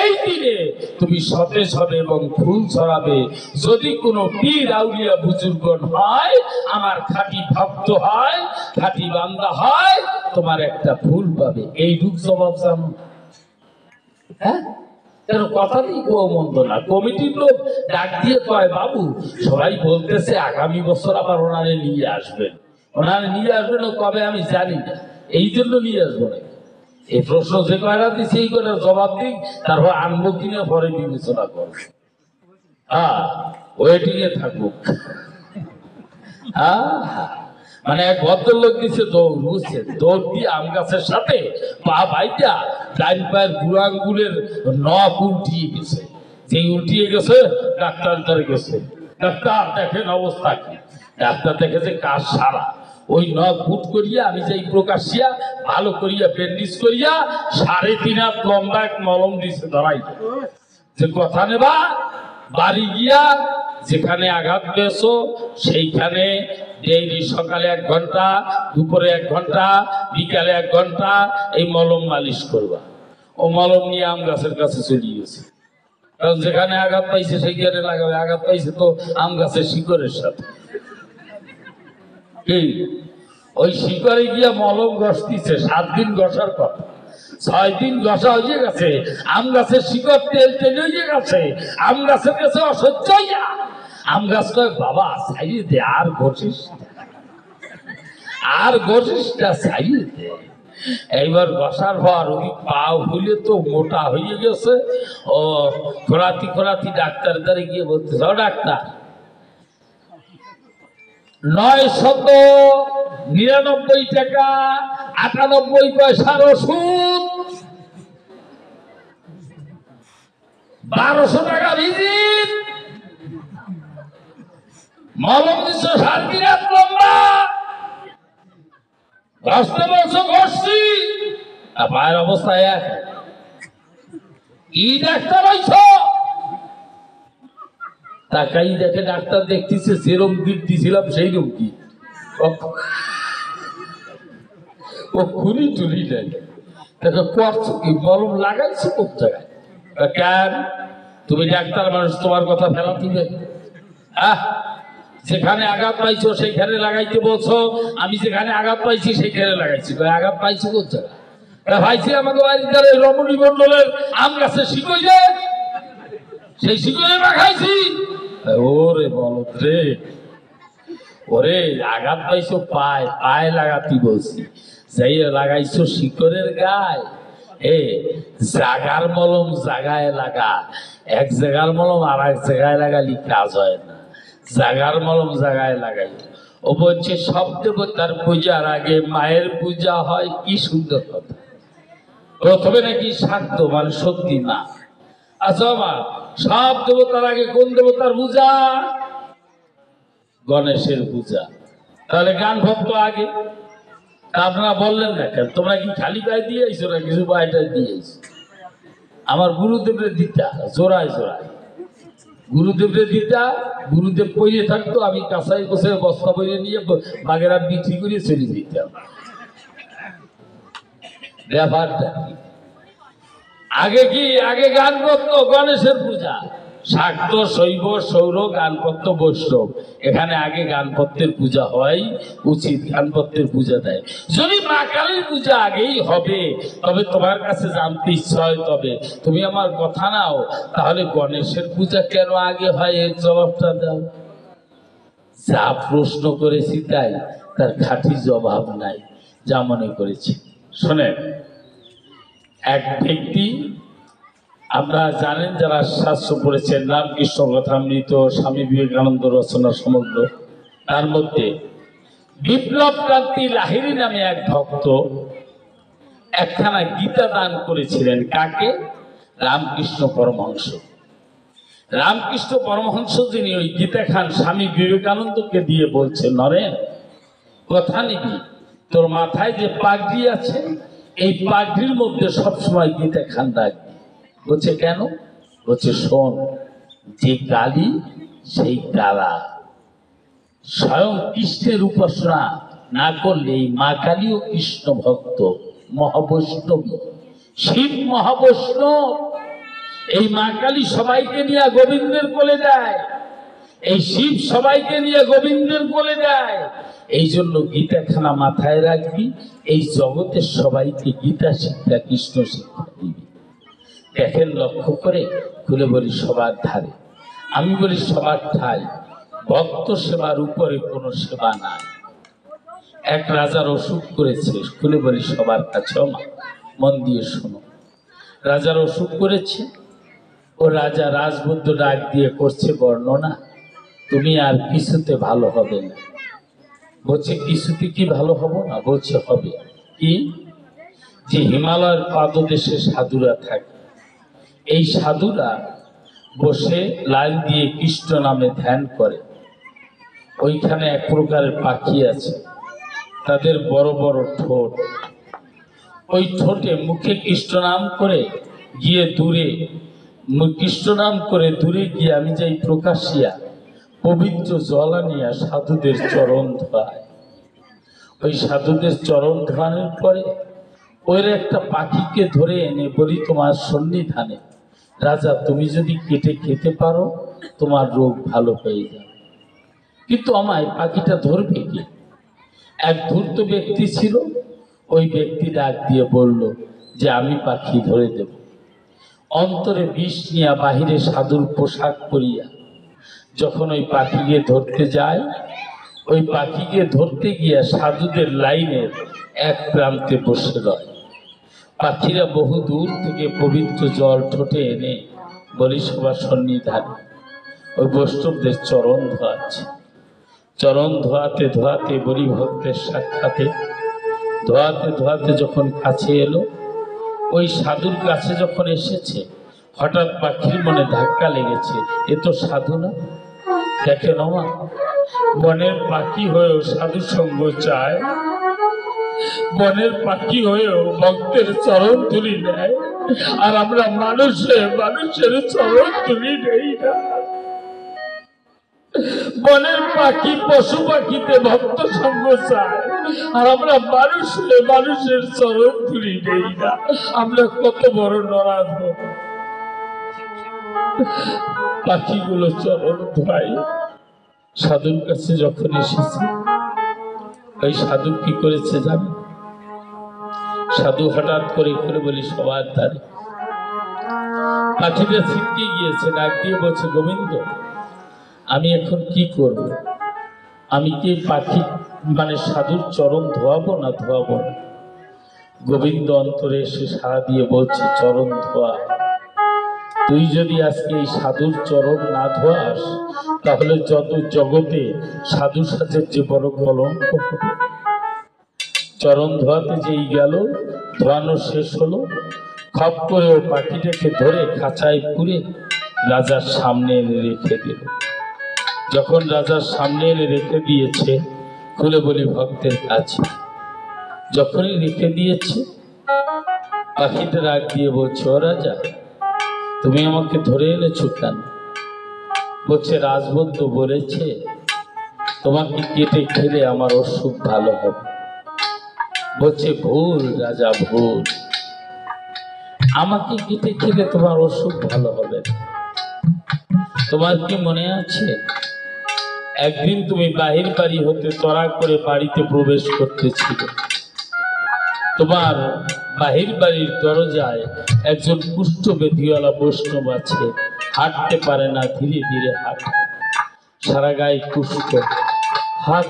এই দিনে তুমি সতেজ হবে এবং ফুল ছড়াবে। যদি কোনো পীর আউলিয়া বুজুর্গণ হয়, আমার খাঁটি ভক্ত হয়, খাঁটি বান্দা হয়, তোমার একটা ফুল পাবে। এই রূপ জবাব জানো? হ্যাঁ, কেন কথা নেই গো মন্দ না। কমিটির লোক ডাক দিয়ে কয়, বাবু সবাই বলতেছে আগামী বছর আবার ওনারে নিয়ে আসবেন, ওনারে নিয়ে আসবেন, ও কবে আমি জানি না, এই জন্য নিয়ে আসবো না। এই প্রশ্ন যে কয়টা দিচ্ছে এই কয়টার জবাব দিই, তারপর আনবো কিনা পরে বিবেচনা করবো। হ্যাঁ, ওয়েটিং এ থাকুক। মানে এক ভদ্রলোক দিচ্ছে দৌড়, বুঝছে, দৌড় দিয়ে আম গাছের সাথে পা বাইটা ডাইন পায়ের বুড়ো আঙ্গুলের নখ উল্টিয়ে গেছে। যে উল্টিয়ে গেছে, ডাক্তার দ্বারে গেছে, ডাক্তার দেখেন অবস্থা কি। ডাক্তার দেখেছে কাজ সারা। ওই নখ বুট করিয়া আমি যাই প্রকাশিয়া ভালো করিয়া ব্যান্ডেজ করিয়া 3.5 হাত লম্বা এক মলম দিছে ধরাই, যে কথা নেবা বাড়ি গিয়া যেখানে আঘাত পেয়েছো সেইখানে ডেইলি সকালে 1 ঘন্টা, দুপুরে 1 ঘন্টা, বিকালে 1 ঘন্টা এই মলম মালিশ করবা। ও মলম নিয়ে আম গাছের কাছে চলে গেছে, কারণ যেখানে আঘাত পাইছে সেইখানে লাগাবে। আঘাত পাইছে তো আম গাছের শিকড়ের সাথে, ওই শিকড়ে গিয়া মলম ঘষতিছে। 7 দিন ঘষার কথা, 6 দিন ঘষা হয়ে গেছে, আম গাছের শিকড় তেল তেল হয়ে গেছে, আম গাছের কাছে অসহ্য হইয়া আম গাছ কয়, বাবা ছাইয়ে দে, আর ঘষিস, আর ঘষিস না, ছাইয়ে দে। এইবার ঘষার পর ওই পা ফুলে তো মোটা হয়ে গেছে। ও খোরাতি খোরাতি ডাক্তার দ্বারে গিয়ে বলতেছে, ও ডাক্তার 999 টাকা 98 পয়সার ওষুধ, 1200 টাকা ভিজিট, মলম দিচ্ছ 3.5 হাত লম্বা, ঘষতে বলছো ঘষছি, পায়ের অবস্থা এক। কি ডাক্তার হইছো? তাকাই দেখে ডাক্তার দেখতেছে যেরকম গিট দিছিলাম সেই রকম কি ও খুনি টুলি নাই। দেখো করছো কি, মলম লাগাইছো কোন জায়গায়? কেন তুমি ডাক্তার মানুষ, তোমার কথা ফেলা দিবে? যেখানে আঘাত পাইছো সেইখানে লাগাইতে বলছো, আমি যেখানে আঘাত পাইছি সেইখানে লাগাইছি। আঘাত পাইছি কোন জায়গায়? ভাইছি আমাকে বাড়িতে রমণী মন্ডলের আম গাছে শিকইলে সেই শিকইলে লাগাইছি। ওরে বলত রে, ওরে আঘাত পাইছো পায়, পায়ে লাগাতি বলছি, যাই লাগাইছো শিকড়ের গায়ে। জাগার মলম জাগায় লাগা, এক জায়গার মলম আর এক জায়গায় লাগালি কাজ হয় না। জাগার মলম জাগায় লাগাই। ও বলছে সব দেবতার পূজার আগে মায়ের পূজা হয়। কি সুন্দর কথা। প্রথমে নাকি শাক্ত মানে শক্তি মা। আচ্ছা মা, সব দেবতার আগে কোন দেবতার পূজা? গণেশের পূজা। তাহলে গান ভক্ত আগে। আপনারা বললেন না কেন? তোমরা কি খালি পায়ে দিয়ে আইছো না কিছু পায়টা দিয়ে আইছো? আমার গুরুদেবের দিতা জোড়ায় জোড়ায়, গুরুদেবের দিতা। গুরুদেব পইরে থাকতো, আমি কাঁচাই কোষে বস্তা বইরে নিয়ে বাগেরহাট বিক্রি করে চলে দিতাম। ব্যাপারটা আগে কি, আগে গান করতো গণেশের পূজা। শাক্ত শৈব সৌর গানপত্য বৈষ্ণব, এখানে আগে গানপত্যের পূজা হয় উচিত, গানপত্যের পূজা দেয়। যদি মা কালীর পূজা আগেই হবে, তবে তোমার কাছে জানতে ইচ্ছা হয়, তবে তুমি আমার কথা নাও, তাহলে গণেশের পূজা কেন আগে হয় এর জবাবটা দাও। যা প্রশ্ন করেছি তাই, তার খাঁটি জবাব নাই, যা মনে করেছি। শোনেন, এক ব্যক্তি, আপনারা জানেন যারা শাস্ত্র পড়েছেন, রামকৃষ্ণ কথামৃত, স্বামী বিবেকানন্দ রচনা সমগ্র, তার মধ্যে বিপ্লব ক্রান্তি লাহিড়ী নামে এক ভক্ত একখানা গীতা দান করেছিলেন। কাকে? রামকৃষ্ণ পরমহংস। রামকৃষ্ণ পরমহংস যিনি, ওই গীতা খান স্বামী বিবেকানন্দকে দিয়ে বলছে, নরেন কথা নিবি, তোর মাথায় যে পাগড়ি আছে এই পাগড়ির মধ্যে সবসময় গীতা খান রাখবি। বলছে কেন? বলছে শোন, যে কালী সেই কালা। স্বয়ং কৃষ্ণের উপাসনা না করলে এই মা কালীও কৃষ্ণ ভক্ত, মহাবৈষ্ণবী, শিব মহাবৈষ্ণব। এই মা কালী সবাইকে নিয়ে গোবিন্দের কোলে দেয়, এই শিব সবাইকে নিয়ে গোবিন্দের কোলে দেয়। এই জন্য গীতাখানা মাথায় রাখবি, এই জগতের সবাইকে গীতা শিক্ষা, কৃষ্ণ শিক্ষা দিবি। দেখেন লক্ষ্য করে, খুলে বলি সবার ধারে, আমি বলি সবার ঠাই, ভক্ত সেবার উপরে কোনো সেবা নাই। এক রাজার অসুখ করেছে, খুলে বলি সবার কাছে, মন দিয়ে শোনো। রাজার অসুখ করেছে, ও রাজা রাজবুদ্ধ ডাক দিয়ে করছে বর্ণনা, তুমি আর কিছুতে ভালো হবে না। বলছে কিছুতে কি ভালো হব না? বলছে হবে। কি? যে হিমালয়ের পাদদেশে সাধুরা থাকে, এই সাধুরা বসে লাইন দিয়ে কৃষ্ণ নামে ধ্যান করে। ওইখানে এক প্রকারের পাখি আছে, তাদের বড় বড় ঠোঁট, ওই ঠোঁটে মুখে কৃষ্ণ নাম করে গিয়ে দূরে, কৃষ্ণ নাম করে দূরে গিয়ে আমি যাই প্রকাশিয়া পবিত্র জল আনিয়া সাধুদের চরণ ধোয়ায়। ওই সাধুদের চরণ ধোয়ানোর পরে ওই একটা পাখিকে ধরে এনে বলি, তোমার সন্নিধানে রাজা তুমি যদি কেটে খেতে পারো তোমার রোগ ভালো হয়ে যাবে। কিন্তু আমায় পাখিটা ধরবে কি? এক ধূর্ত ব্যক্তি ছিল, ওই ব্যক্তি ডাক দিয়ে বলল যে আমি পাখি ধরে দেব। অন্তরে বিষ নিয়া বাহিরে সাধুর পোশাক পরিয়া যখন ওই পাখিকে ধরতে যায়, ওই পাখিকে ধরতে গিয়া সাধুদের লাইনের এক প্রান্তে বসে রয়। পাখিরা বহু দূর থেকে পবিত্র জল ঠোঁটে এনে বলি সবার সন্নিধানে ওই বৈষ্ণবদের চরণ ধোয়াচ্ছে। চরণ ধোয়াতে ধোয়াতে বলি ভক্তের সাক্ষাতে ধোয়াতে ধোয়াতে যখন কাছে এলো, ওই সাধুর কাছে যখন এসেছে, হঠাৎ পাখির মনে ধাক্কা লেগেছে, এ তো সাধু না। দেখেন মনের পাখি হয়েও সাধু সঙ্গ চায়, বনের পাখি হয়েও ভক্তের চরণ তুলি নেয়, আর আমরা মানুষের চরণ তুলি নেই না। বনের পাখি পশু পাখিতে ভক্ত সঙ্গ চায়, আর আমরা মানুষের চরণ তুলি নেই না। আমরা কত বড় নরাধ! পাখিগুলো চরণ ধোয়। সাধুর কাছে যখন এসেছে, ওই সাধু কি করেছে জানেন? সাধু হঠাৎ করে বলি সবার ধারে পাখিটা ছিটকে গিয়েছে, ডাক দিয়ে বলছে, গোবিন্দ, আমি এখন কি করব? আমি কি পাখি সাধুর চরণ ধোয়াবো না? গোবিন্দ অন্তরে এসে সাড়া দিয়ে বলছে, চরণ ধোয়া। তুই যদি আজকে এই সাধুর চরণ না ধোয়াস, তাহলে যত জগতে সাধু সাজের যে বড় কলঙ্ক হবে। চরণ ধোয়াতে যেই গেল, ধোয়ানো শেষ হলো, খপ করে ও পাখিটাকে ধরে খাঁচায় পুরে রাজার সামনে এনে রেখে দিল। যখন রাজার সামনে এনে রেখে দিয়েছে, খুলে বলি ভক্তের কাছে, যখনই রেখে দিয়েছে, পাখিটা রাগ দিয়ে বলছে, ও রাজা, তুমি আমাকে ধরে এনেছো কেন? বলছে, রাজবন্ধু বলেছে তোমাকে কেটে খেলে আমার অসুখ ভালো হবে। বলছে, ভুল রাজা, ভুল। আমাকে কেটে খেলে তোমার অসুখ ভালো হবে না। তোমার কি মনে আছে, একদিন তুমি বাহির বাড়ি হতে তড়া করে বাড়িতে প্রবেশ করতেছিল। তোমার বাহির বাড়ির দরজায় একজন কুষ্ঠব্যাধিওয়ালা বৈষ্ণব আছে, হাঁটতে পারে না, ধীরে ধীরে হাঁটে, সারা গায়ে কুষ্ঠ। হা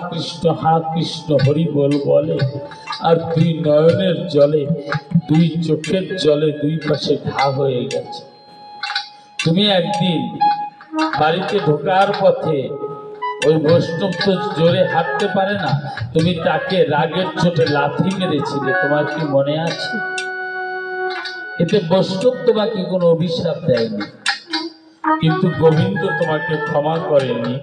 কৃষ্ণ হরি বল বলে, আর দুই নয়নের জলে, দুই চোখের জলে দুই পাশে ঘা হয়ে গেছে। তুমি একদিন বাড়িতে ঢোকার পথে, ওই বৈষ্ণব তো জোরে হাঁটতে পারে না, তুমি তাকে রাগের চোটে লাথি মেরেছিলে, তোমার কি মনে আছে? এতে বৈষ্ণব তোমাকে কোনো অভিশাপ দেয়নি, কিন্তু গোবিন্দ তোমাকে ক্ষমা করেনি।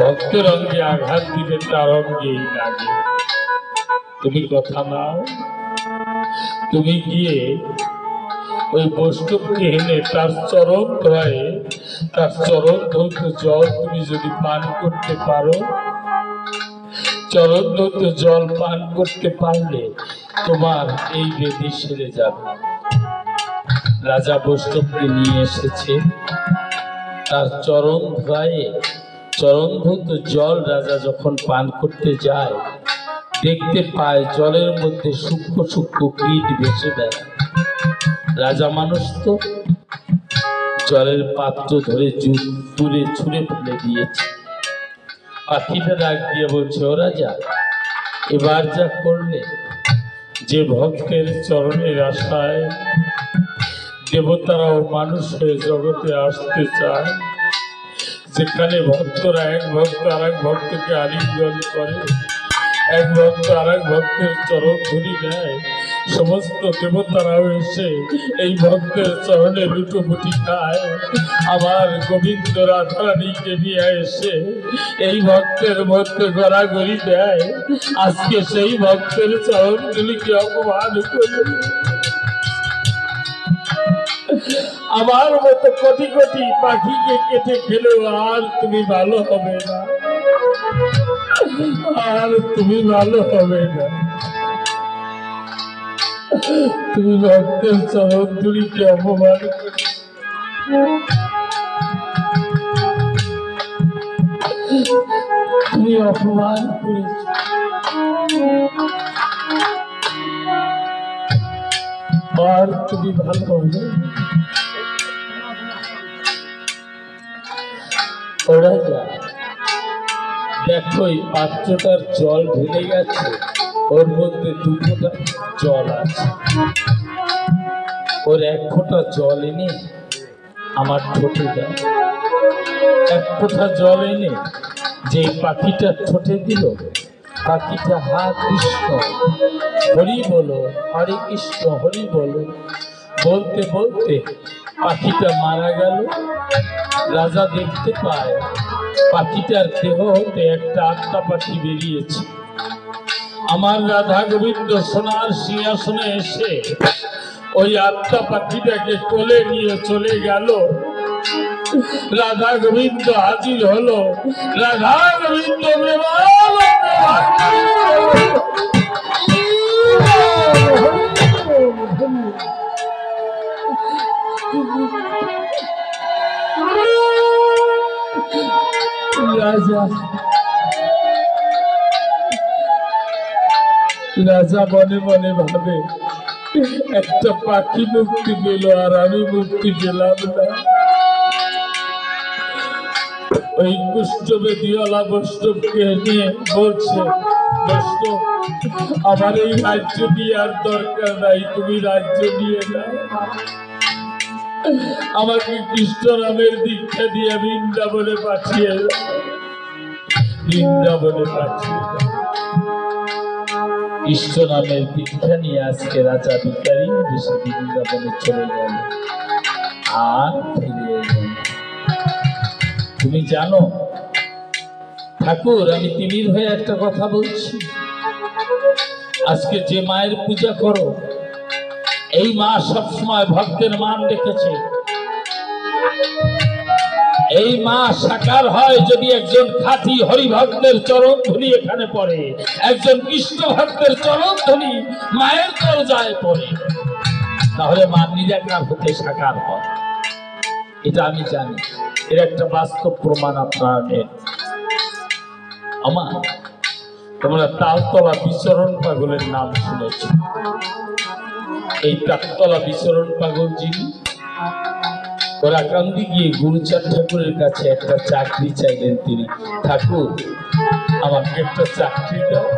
ভক্তের অঙ্গে আঘাত দিলে তার অঙ্গেই লাগে। তুমি কথা নাও, তুমি গিয়ে ওই বৈষ্ণবকে এনে তার চরণ ধোয়ে, তার চরণ ধৌত জল তুমি যদি পান করতে পারো, চরণ ধৌত জল পান করতে পারলে তোমার এই ব্যাধি সেরে যাবে। রাজা বৈষ্ণবকে নিয়ে এসেছে, তার চরণ ধোয়ে, চরণ ধৌত জল রাজা যখন পান করতে যায়, দেখতে পায় জলের মধ্যে সূক্ষ্ম সূক্ষ্ম কীট ভেসে বেড়ায়। রাজা মানুষ তো, জলের পাত্র ধরে দূরে ছুঁড়ে ফেলে দিয়েছে। পাখিটা ডাক দিয়ে বলছে, ও রাজা, এবার যা করলে, যে ভক্তের চরণের আশায় দেবতারাও মানুষ হয়ে জগতে আসতে চায়, যেখানে ভক্তরা এক ভক্ত আর এক ভক্তকে আলিঙ্গন করে, এক ভক্ত আর এক ভক্তের চরণ ধরি নেয়, সমস্ত দেবতারাও এসে এই ভক্তের চরণে লুটোপুটি খায়। আমার গোবিন্দ রাধারানীকে নিয়ে এসে এই ভক্তের মধ্যে গড়াগড়ি দেয়। আজকে সেই ভক্তের চরণগুলিকে অপমান করে আমার মতো কোটি কোটি পাখিকে কেটে খেলেও আর তুমি ভালো হবে না, আর তুমি ভালো হবে না। তুমি ভক্তের চরণ ধুলিকে অপমান করে তুমি অপমান করেছ। আর তুমি ভালো হবে। ওরা যা দেখো, এই পাত্রটার জল ঢেলে গেছে, ওর মধ্যে 2 ফোঁটা জল আছে। ওর 1 ফোঁটা জল এনে আমার ঠোঁটে দাও। 1 ফোঁটা জল এনে যে পাখিটা ঠোঁটে দিল, পাখিটা হা কৃষ্ণ হরি বলো, হরে কৃষ্ণ হরি বলো বলতে বলতে পাখিটা মারা গেল। রাজা দেখতে পায় পাখিটার দেহ হতে একটা আত্মা পাখি বেরিয়েছে, আমার রাধা গোবিন্দ সোনার সিংহাসনে এসে ওই আত্মা পাখিটাকে কোলে নিয়ে চলে গেল। রাধা গোবিন্দ হাজির হলো। রাধা গোবিন্দ রাজা রাজা মনে মনে ভাবে, একটা পাখি মুক্তি পেল আর আমি মুক্তি পেলাম না। ওই কুষ্ঠবে দিওয়ালা বৈষ্ণবকে নিয়ে বলছে, বৈষ্ণব আমার এই রাজ্য নিয়ে আর দরকার নাই, তুমি রাজ্য নিয়ে নাও। আমাকে কৃষ্ণ নামের দীক্ষা দিয়ে বৃন্দাবনে পাঠিয়ে দাও, বৃন্দাবনে পাঠিয়ে দাও। কৃষ্ণ নামের দীক্ষা নিয়ে আজকে রাজা ভিখারি বেশি বৃন্দাবনে চলে গেল, আর ফিরে এলেন। তুমি জানো ঠাকুর, আমি তিমির হয়ে একটা কথা বলছি। আজকে যে মায়ের পূজা করো, এই মা সবসময় ভক্তের মান রেখেছে। এই মা সাকার হয় যদি একজন খাঁটি হরিভক্তের চরণ ধুলি এখানে পড়ে, একজন কৃষ্ণ ভক্তের চরণ ধুলি মায়ের দরজায় পড়ে, তাহলে মা নিরাকার হতে সাকার হয়। এটা আমি জানি, এর একটা বাস্তব প্রমাণ আপনারা নেন। আমার তোমরা তালতলা বিচরণ পাগলের নাম শুনেছ। এই তালতলা বিচরণ পাগল যিনি, ওরাকান্দি গিয়ে গুরুচাঁদ ঠাকুরের কাছে একটা চাকরি চাইলেন তিনি। ঠাকুর আমাকে একটা চাকরি দাও।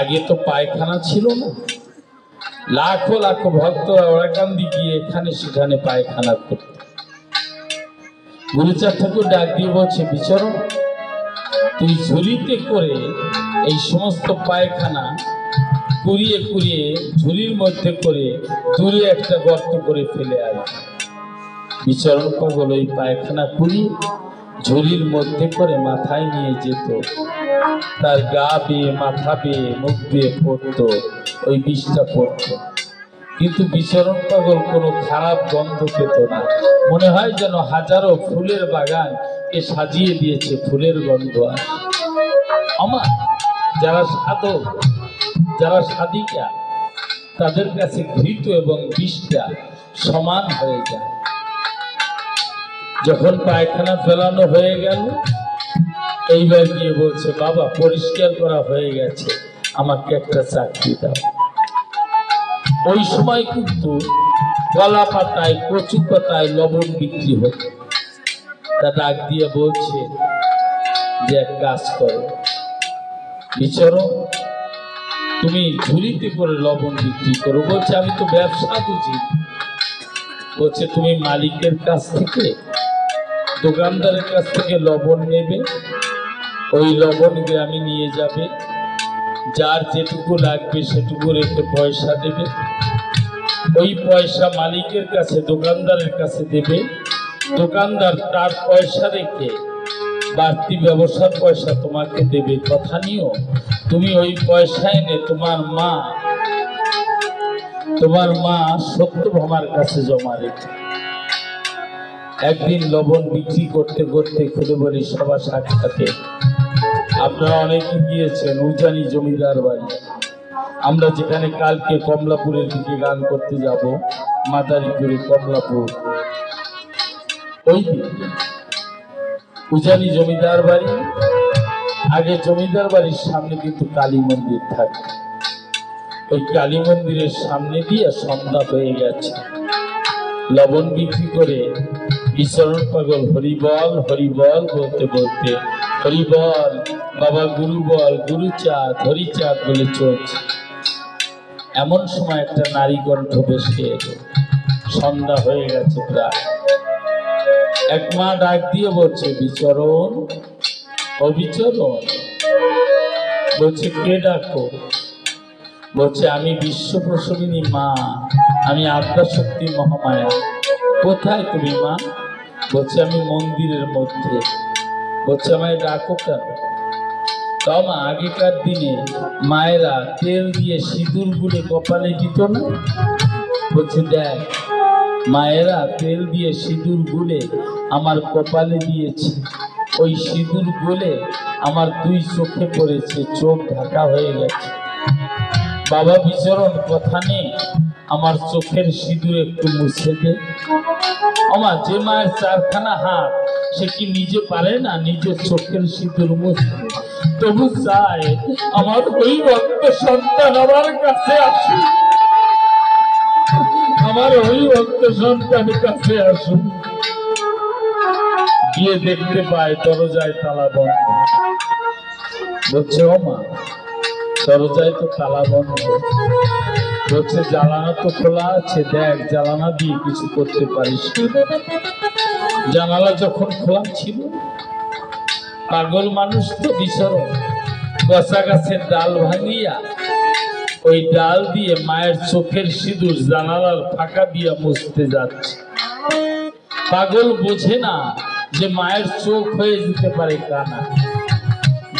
আগে তো পায়খানা ছিল না, লাখো লাখো ভক্তরা ওরাকান্দি গিয়ে এখানে সেখানে পায়খানা করত। গুরুচাঁদ ঠাকুর ডাক দিয়ে বলছে, বিচরণ তুই ঝুড়িতে করে এই সমস্ত পায়খানা কুড়িয়ে কুড়িয়ে ঝুড়ির মধ্যে করে দূরে একটা গর্ত করে ফেলে আয়। বিচরণ পাগল ওই পায়খানা কুড়িয়ে ঝুড়ির মধ্যে করে মাথায় নিয়ে যেত, তার গা বেয়ে মাথা বেয়ে মুখ বেয়ে পড়তো, ওই বিষটা পড়তো। কিন্তু বিচরণ পাগল কোনো খারাপ গন্ধ পেত না, মনে হয় যেন হাজারো ফুলের বাগান কে সাজিয়ে দিয়েছে, ফুলের গন্ধ আসে। আমার যারা সাধক, যারা সাধিকা, তাদের কাছে ঘৃত এবং বিষটা সমান হয়ে যায়। যখন পায়খানা ফেলানো হয়ে গেল, এইবার গিয়ে বলছে, বাবা পরিষ্কার করা হয়ে গেছে, আমাকে একটা চাকরি দাও। ওই সময় কিন্তু কলা পাতায়, কচু পাতায় লবণ বিক্রি হতো। তা ডাক দিয়ে বলছে যে এক কাজ করো বিচরণ, তুমি ঝুড়িতে করে লবণ বিক্রি করো। বলছে আমি তো ব্যবসা বুঝি। বলছে তুমি মালিকের কাছ থেকে, দোকানদারের কাছ থেকে লবণ নেবে, ওই লবণ গ্রামে নিয়ে যাবে, যার যেটুকু লাগবে সেটুকু রেখে পয়সা দেবে, ওই পয়সা মালিকের কাছে, দোকানদারের কাছে দেবে। দোকানদার তার পয়সা রেখে বাড়তি ব্যবসার পয়সা তোমাকে দেবে। কথা নিও, তুমি ওই পয়সা এনে তোমার মা সত্যভামার কাছে জমা রেখে। একদিন লবণ বিক্রি করতে করতে খুলে বলি সভা সাক্ষাতে, আপনারা অনেকে গিয়েছেন উজানি জমিদার বাড়ি। আমরা যেখানে কালকে কমলাপুরের দিকে গান করতে যাব, মাদারীপুরে কমলাপুর, ওই দিকে উজানি জমিদার বাড়ি। আগে জমিদার বাড়ির সামনে কিন্তু কালী মন্দির থাকে। ওই কালী মন্দিরের সামনে দিয়ে সন্ধ্যা হয়ে গেছে। লবণ বিক্রি করে বিচরণ পাগল হরিবল হরিবল বলতে বলতে, হরিবল বাবা গুরু বল, গুরুচাঁদ হরিচাঁদ বলে চলছে। এমন সময় একটা নারী কণ্ঠ ভেসে এলো। সন্ধ্যা হয়ে গেছে প্রায়। এক মা ডাক দিয়ে বলছে, বিচরণ, ও বিচরণ। বলছে কে ডাকো? বলছে আমি বিশ্ব প্রসবিনী মা, আমি আদ্যাশক্তি মহামায়া। কোথায় তুমি মা? বলছে আমি মন্দিরের মধ্যে। বলছে আমায় ডাকো কেন? তমা আগেকার দিনে মায়েরা তেল দিয়ে সিঁদুর গুলে কপালে দিত না? বলছে দেখ, মায়েরা তেল দিয়ে সিঁদুর গুলে আমার কপালে দিয়েছে, ওই সিঁদুর গুলে আমার 2 চোখে পড়েছে, চোখ ঢাকা হয়ে গেছে। বাবা বিচরণ কথা নেই, আমার চোখের সিঁদুর একটু মুছে দে। আমার যে মায়ের 4খানা হাত, সে কি নিজে পারে না নিজের চোখের সিঁদুর মুছতে? তবু চায় আমার ওই ভক্ত সন্তান আমার কাছে আসুক, আমার ওই ভক্ত সন্তানের কাছে আসুক। গিয়ে দেখতে পায় দরজায় তালা বন্ধ। বলছে ও মা, দরজায় তো তালা বন্ধ। বলছে জানালা তো খোলা আছে, দেখ জানালা দিয়ে কিছু করতে পারিস। জানালা যখন খোলা ছিল, পাগল মানুষ তো বিচরণ কচা গাছের ডাল ভাঙিয়া ওই ডাল দিয়ে মায়ের চোখের সিঁদুর জানালার ফাঁকা দিয়া মুছতে যাচ্ছে। পাগল বোঝে না যে মায়ের চোখ হয়ে যেতে পারে কানা।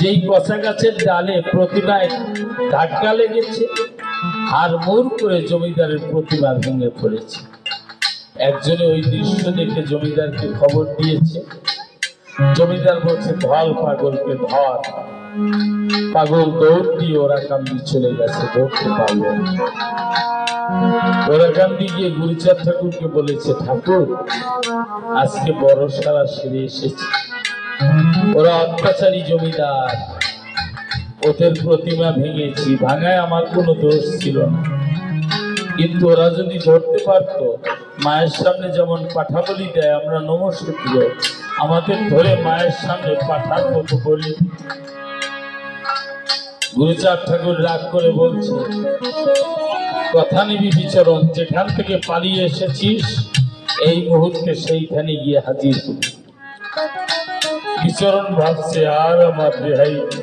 যেই কচা গাছের ডালে প্রতিমায় ধাক্কা লেগেছে, আর মোর করে জমিদারের প্রতিমা ভেঙে পড়েছে। একজনে ওই দৃশ্য দেখে জমিদারকে খবর দিয়েছে। জমিদার বলছে ধর পাগলকে ধর। পাগল দৌড় দিয়ে ওরাকান্দি চলে গেছে, ধরতে পারলো না। ওরাকান্দি গিয়ে গুরুচাঁদ ঠাকুরকে বলেছে, ঠাকুর আজকে বড় সারা সেরে এসেছে। ওরা অত্যাচারী জমিদার, ওদের প্রতিমা ভেঙেছি, ভাঙায় আমার কোনো দোষ ছিল না। কিন্তু ওরা যদি ধরতে পারতো, মায়ের সামনে যেমন পাঠা বলি দেয় আমরা নমস্কার, আমাদের ধরে মায়ের সামনে পাঠার মতো বলি। গুরুচাঁদ ঠাকুর রাগ করে বলছে, কথা নিবি বিচরণ, যেখান থেকে পালিয়ে এসেছিস এই মুহূর্তে সেইখানে গিয়ে হাজির হবি। বিচরণ ভাবছে আর আমার রেহাই নেই।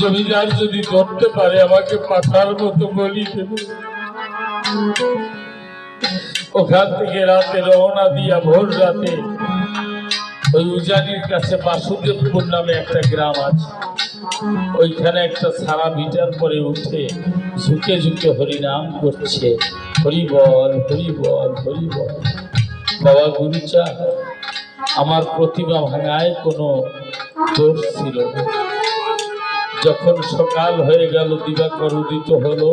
জমিদার যদি ধরতে পারে আমাকে পাঠার মতো বলি দেবে। ওখান থেকে রাতে রওনা দিয়া ভোর রাতে ওই উজানির কাছে বাসুদেবপুর নামে একটা গ্রাম আছে, ওইখানে একটা সারা ভিটার পরে উঠে ঝুঁকে ঝুঁকে হরিনাম করছে, হরি বল হরি বল হরি বল। বাবা গুরুচাঁদ, আমার প্রতিমা ভাঙায় কোনো দোষ ছিল না। যখন সকাল হয়ে গেল, দিবাকর উদিত হলো,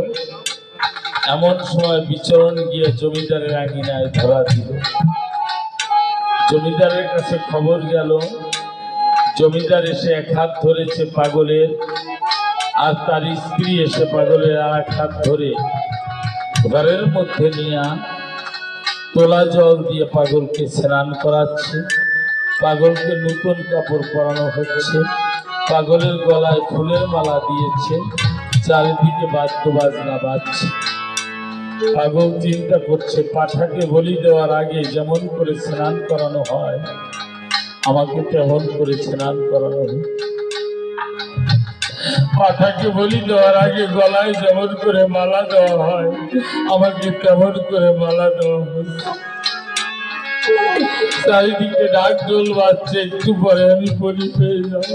এমন সময় বিচরণ গিয়ে জমিদারের আঙিনায় ধরা দিল। জমিদারের কাছে খবর গেল, জমিদার এসে এক হাত ধরেছে পাগলের, আর তার স্ত্রী এসে পাগলের আর এক হাত ধরে ঘরের মধ্যে নিয়ে তোলা জল দিয়ে পাগলকে স্নান করাচ্ছে। পাগলকে নতুন কাপড় পরানো হচ্ছে, পাগলের গলায় ফুলের মালা দিয়েছে, চারিদিকে বাদ্য বাজনা বাজছে। পাগল চিন্তা করছে, পাঠাকে বলি দেওয়ার আগে যেমন করে স্নান করানো হয়, আমাকে তেমন করে স্নান করানো হয়। পাঠাকে বলি দেওয়ার আগে গলায় যেমন করে মালা দেওয়া হয়, আমাকে তেমন করে মালা দেওয়া হয়। চারিদিকে ডাক ঢোল বাজছে, একটু পরে আমি বলি পেয়ে যাব।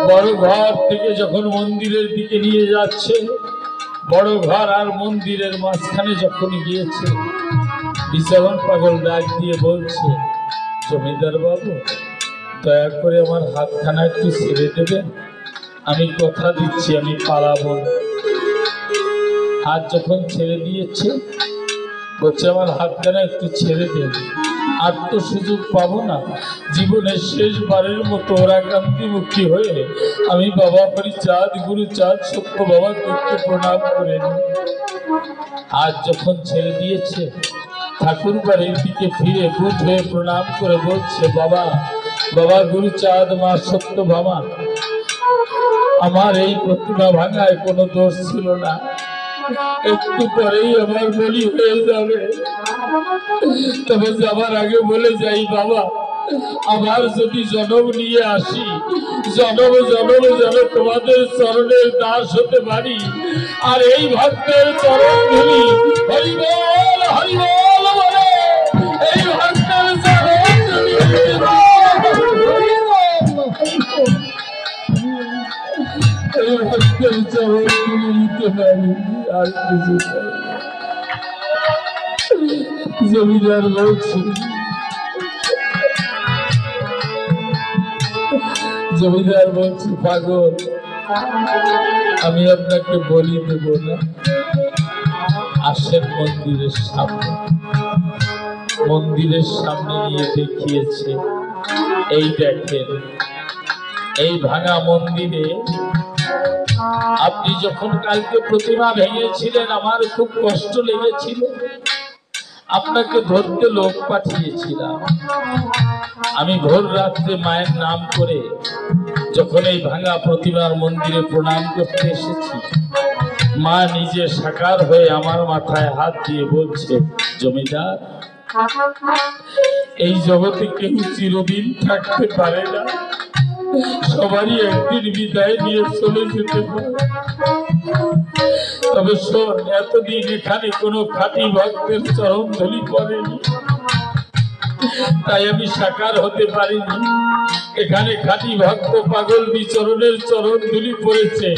বড় ঘর থেকে যখন মন্দিরের দিকে নিয়ে যাচ্ছে, বড় ঘর আর মন্দিরের মাঝখানে যখন গিয়েছে, বিচরণ পাগল ডাক দিয়ে বলছে, জমিদার বাবু দয়া করে আমার হাতখানা একটু ছেড়ে দেবেন, আমি কথা দিচ্ছি আমি পালাবো। হাত যখন ছেড়ে দিয়েছে, বলছে আমার হাতখানা একটু ছেড়ে দেন, আর তো সুযোগ পাবো না। জীবনের শেষবারের মতো ওরাকান্তিমুখী হয়ে আমি বাবা হরিচাঁদ গুরুচাঁদ সত্য বাবাকে একটু প্রণাম করে নিই। আজ যখন ছেড়ে দিয়েছে, ঠাকুর বাড়ির দিকে ফিরে বুধ হয়ে প্রণাম করে বলছে, বাবা বাবা গুরুচাঁদ মা সত্য বাবা, আমার এই প্রতিমা ভাঙায় কোনো দোষ ছিল না, একটু পরেই আমার বলি হয়ে যাবে। তবে যাবার আগে বলে যাই বাবা, আমার যদি জনম নিয়ে আসি, জনম জনম যেন তোমাদের চরণের দাস হতে পারি, আর এই ভক্তের চরণ ধরি হরি বল হরি বল বলে এই ভক্তের চরণ ধরি হরি বল কিছু নাই, আর কিছু নাই। জমিদার বলছি, জমিদার বলছি পাগল, আমি আপনাকে বলি দেব না। আসেন মন্দিরের সামনে, মন্দিরের সামনে নিয়ে দেখিয়েছে। এই দেখেন, এই ভাঙা মন্দিরে আপনি যখন কালকে প্রতিমা ভেঙেছিলেন আমার খুব কষ্ট লেগেছিল, আপনাকে ধরতে লোক পাঠিয়েছিলাম। আমি ভোর রাত্রে মায়ের নাম করে যখন এই ভাঙা প্রতিমার মন্দিরে প্রণাম করতে এসেছি, মা নিজে সাকার হয়ে আমার মাথায় হাত দিয়ে বলছে, জমিদার, এই জগতে কেউ চিরদিন থাকতে পারে না, সবারই একদিন বিদায় নিয়ে চলে যেতে পারে। তবে শোন, এতদিন এখানে কোনো খাঁটি ভক্তের চরণ ধুলি পড়েনি, তাই আমি সাকার হতে পারিনি। এখানে খাঁটি ভক্ত পাগল বিচরণের চরণ ধুলি পড়েছে,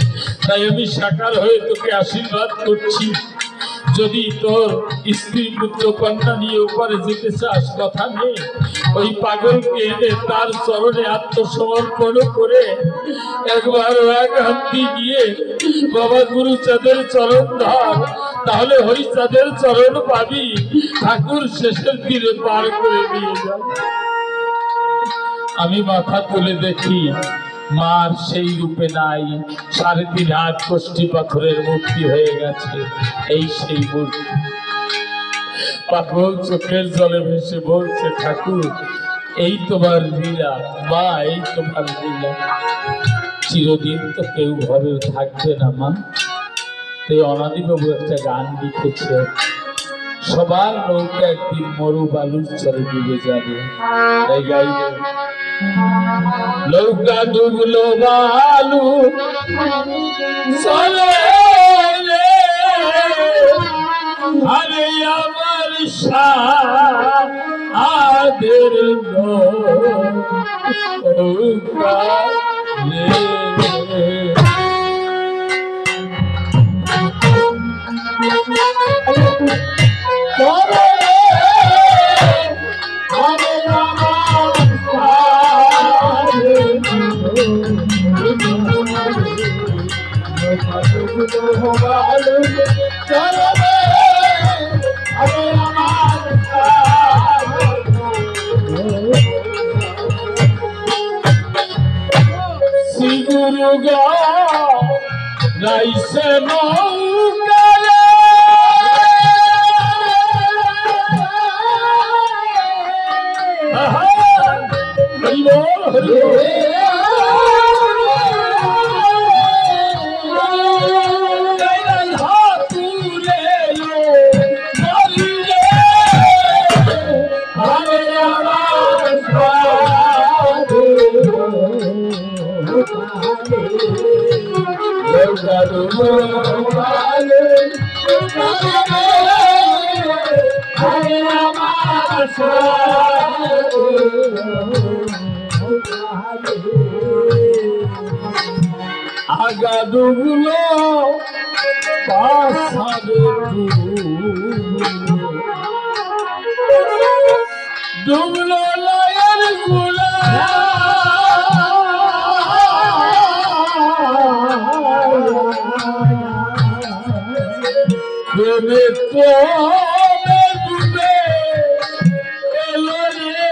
তাই আমি সাকার হয়ে তোকে আশীর্বাদ করছি। যদি তোর স্ত্রী পুত্র কন্যা নিয়ে উপরে যেতে চাস, কথা নেই, ওই পাগলকে এনে তার চরণে আত্মসমর্পণ করে একবার এক হাতি গিয়ে বাবা গুরুচাঁদের চরণ ধর, তাহলে হরিচাঁদের চরণ পাবি। ঠাকুর শেষের দিনে পার করে দিয়ে যাবে। আমি মাথা তুলে দেখি মার সেই রূপে নাই, 3.5 হাত কষ্টি পাথরের মূর্তি হয়ে গেছে। এই সেই মূর্তি। পাগল চোখের জলে ভেসে বলছে, ঠাকুর, এই তোমার লীলা, মা, এই তোমার লীলা, চিরদিন তো কেউ ভাবে থাকবে না মা। তাই অনাদিবাবু একটা গান লিখেছে, সবার নৌকা একদিন মরু বালুর চরে ডুবে যাবে। তাই গাইবে, নৌকা ডুবলো বালু চলে রে, আরে আমার সাদের নৌকা রে। শ্রীগুরু গাইছে নৌকারে, আগা ডুবলো পাশারে ডুবলো লায়ের গুলা, প্রেমে তো ডুবে এলো রে,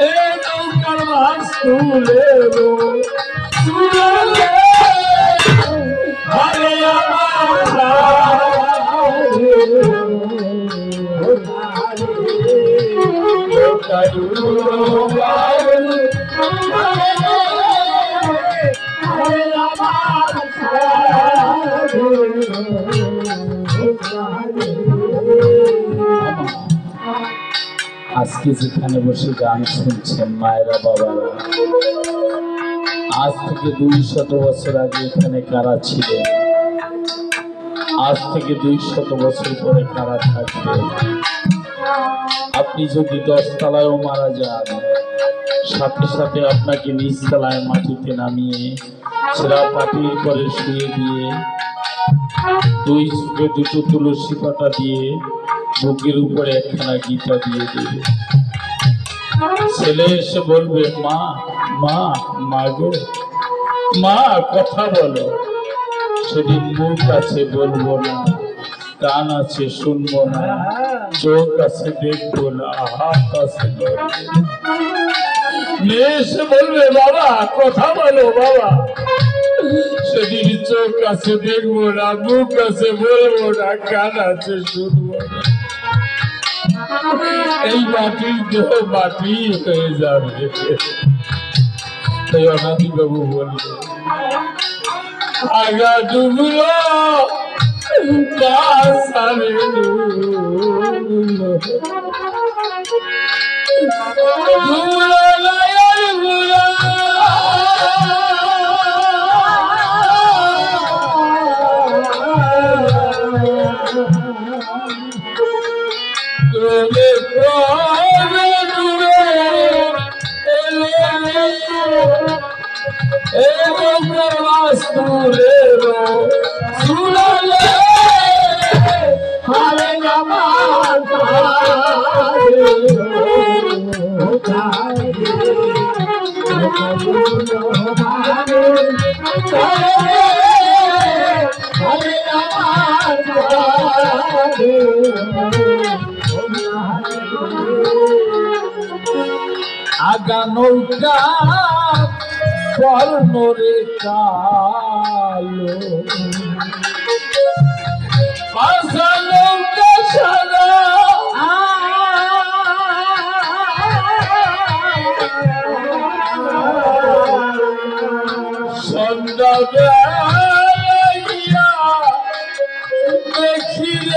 এ নৌকার মাছ তুলেলো তুলে, আরে আজকে যেখানে বসে গান শুনছেন মায়েরা, বাবারা, আজ থেকে 200 বছর আগে এখানে কারা ছিলেন, আজ থেকে 200 বছর পরে কারা থাকবে। আপনি যদি 10 তলায়ও মারা যান, সাথে সাথে আপনাকে নিচ তলায় মাটিতে নামিয়ে ছেঁড়া পাটির পরে শুয়ে দিয়ে দুই চোখে দুটো তুলসী পাতা দিয়ে বুকের উপরে একখানা গীতা দিয়ে দেবে। ছেলে এসে বলবে, মা মা মা গো মা, কথা বলো। সেদিন মুখ আছে বলবো না, কান আছে শুনবো না, চোখ আছে দেখবো না, হাত আছে ধরবো না। মেয়ে এসে বলবে, বাবা কথা বলো বাবা। সেদিন চোখ আছে দেখবো না, মুখ আছে বলবো না, কান আছে শুনবো না। এই মাটির দেহ মাটি হয়ে যাবে। তাই অনাদি বাবু বলবে, আগা ডুবলো পাশারে ডুবলো, ডুবলো লায়ার গুলা, ডুবে ডুবে ডুবে হরে আমার আগা নৌকা বর্ণরে কালো, পাশা নৌকা সাদা, সন্ধ্যা বেলা গিয়া দেখিলে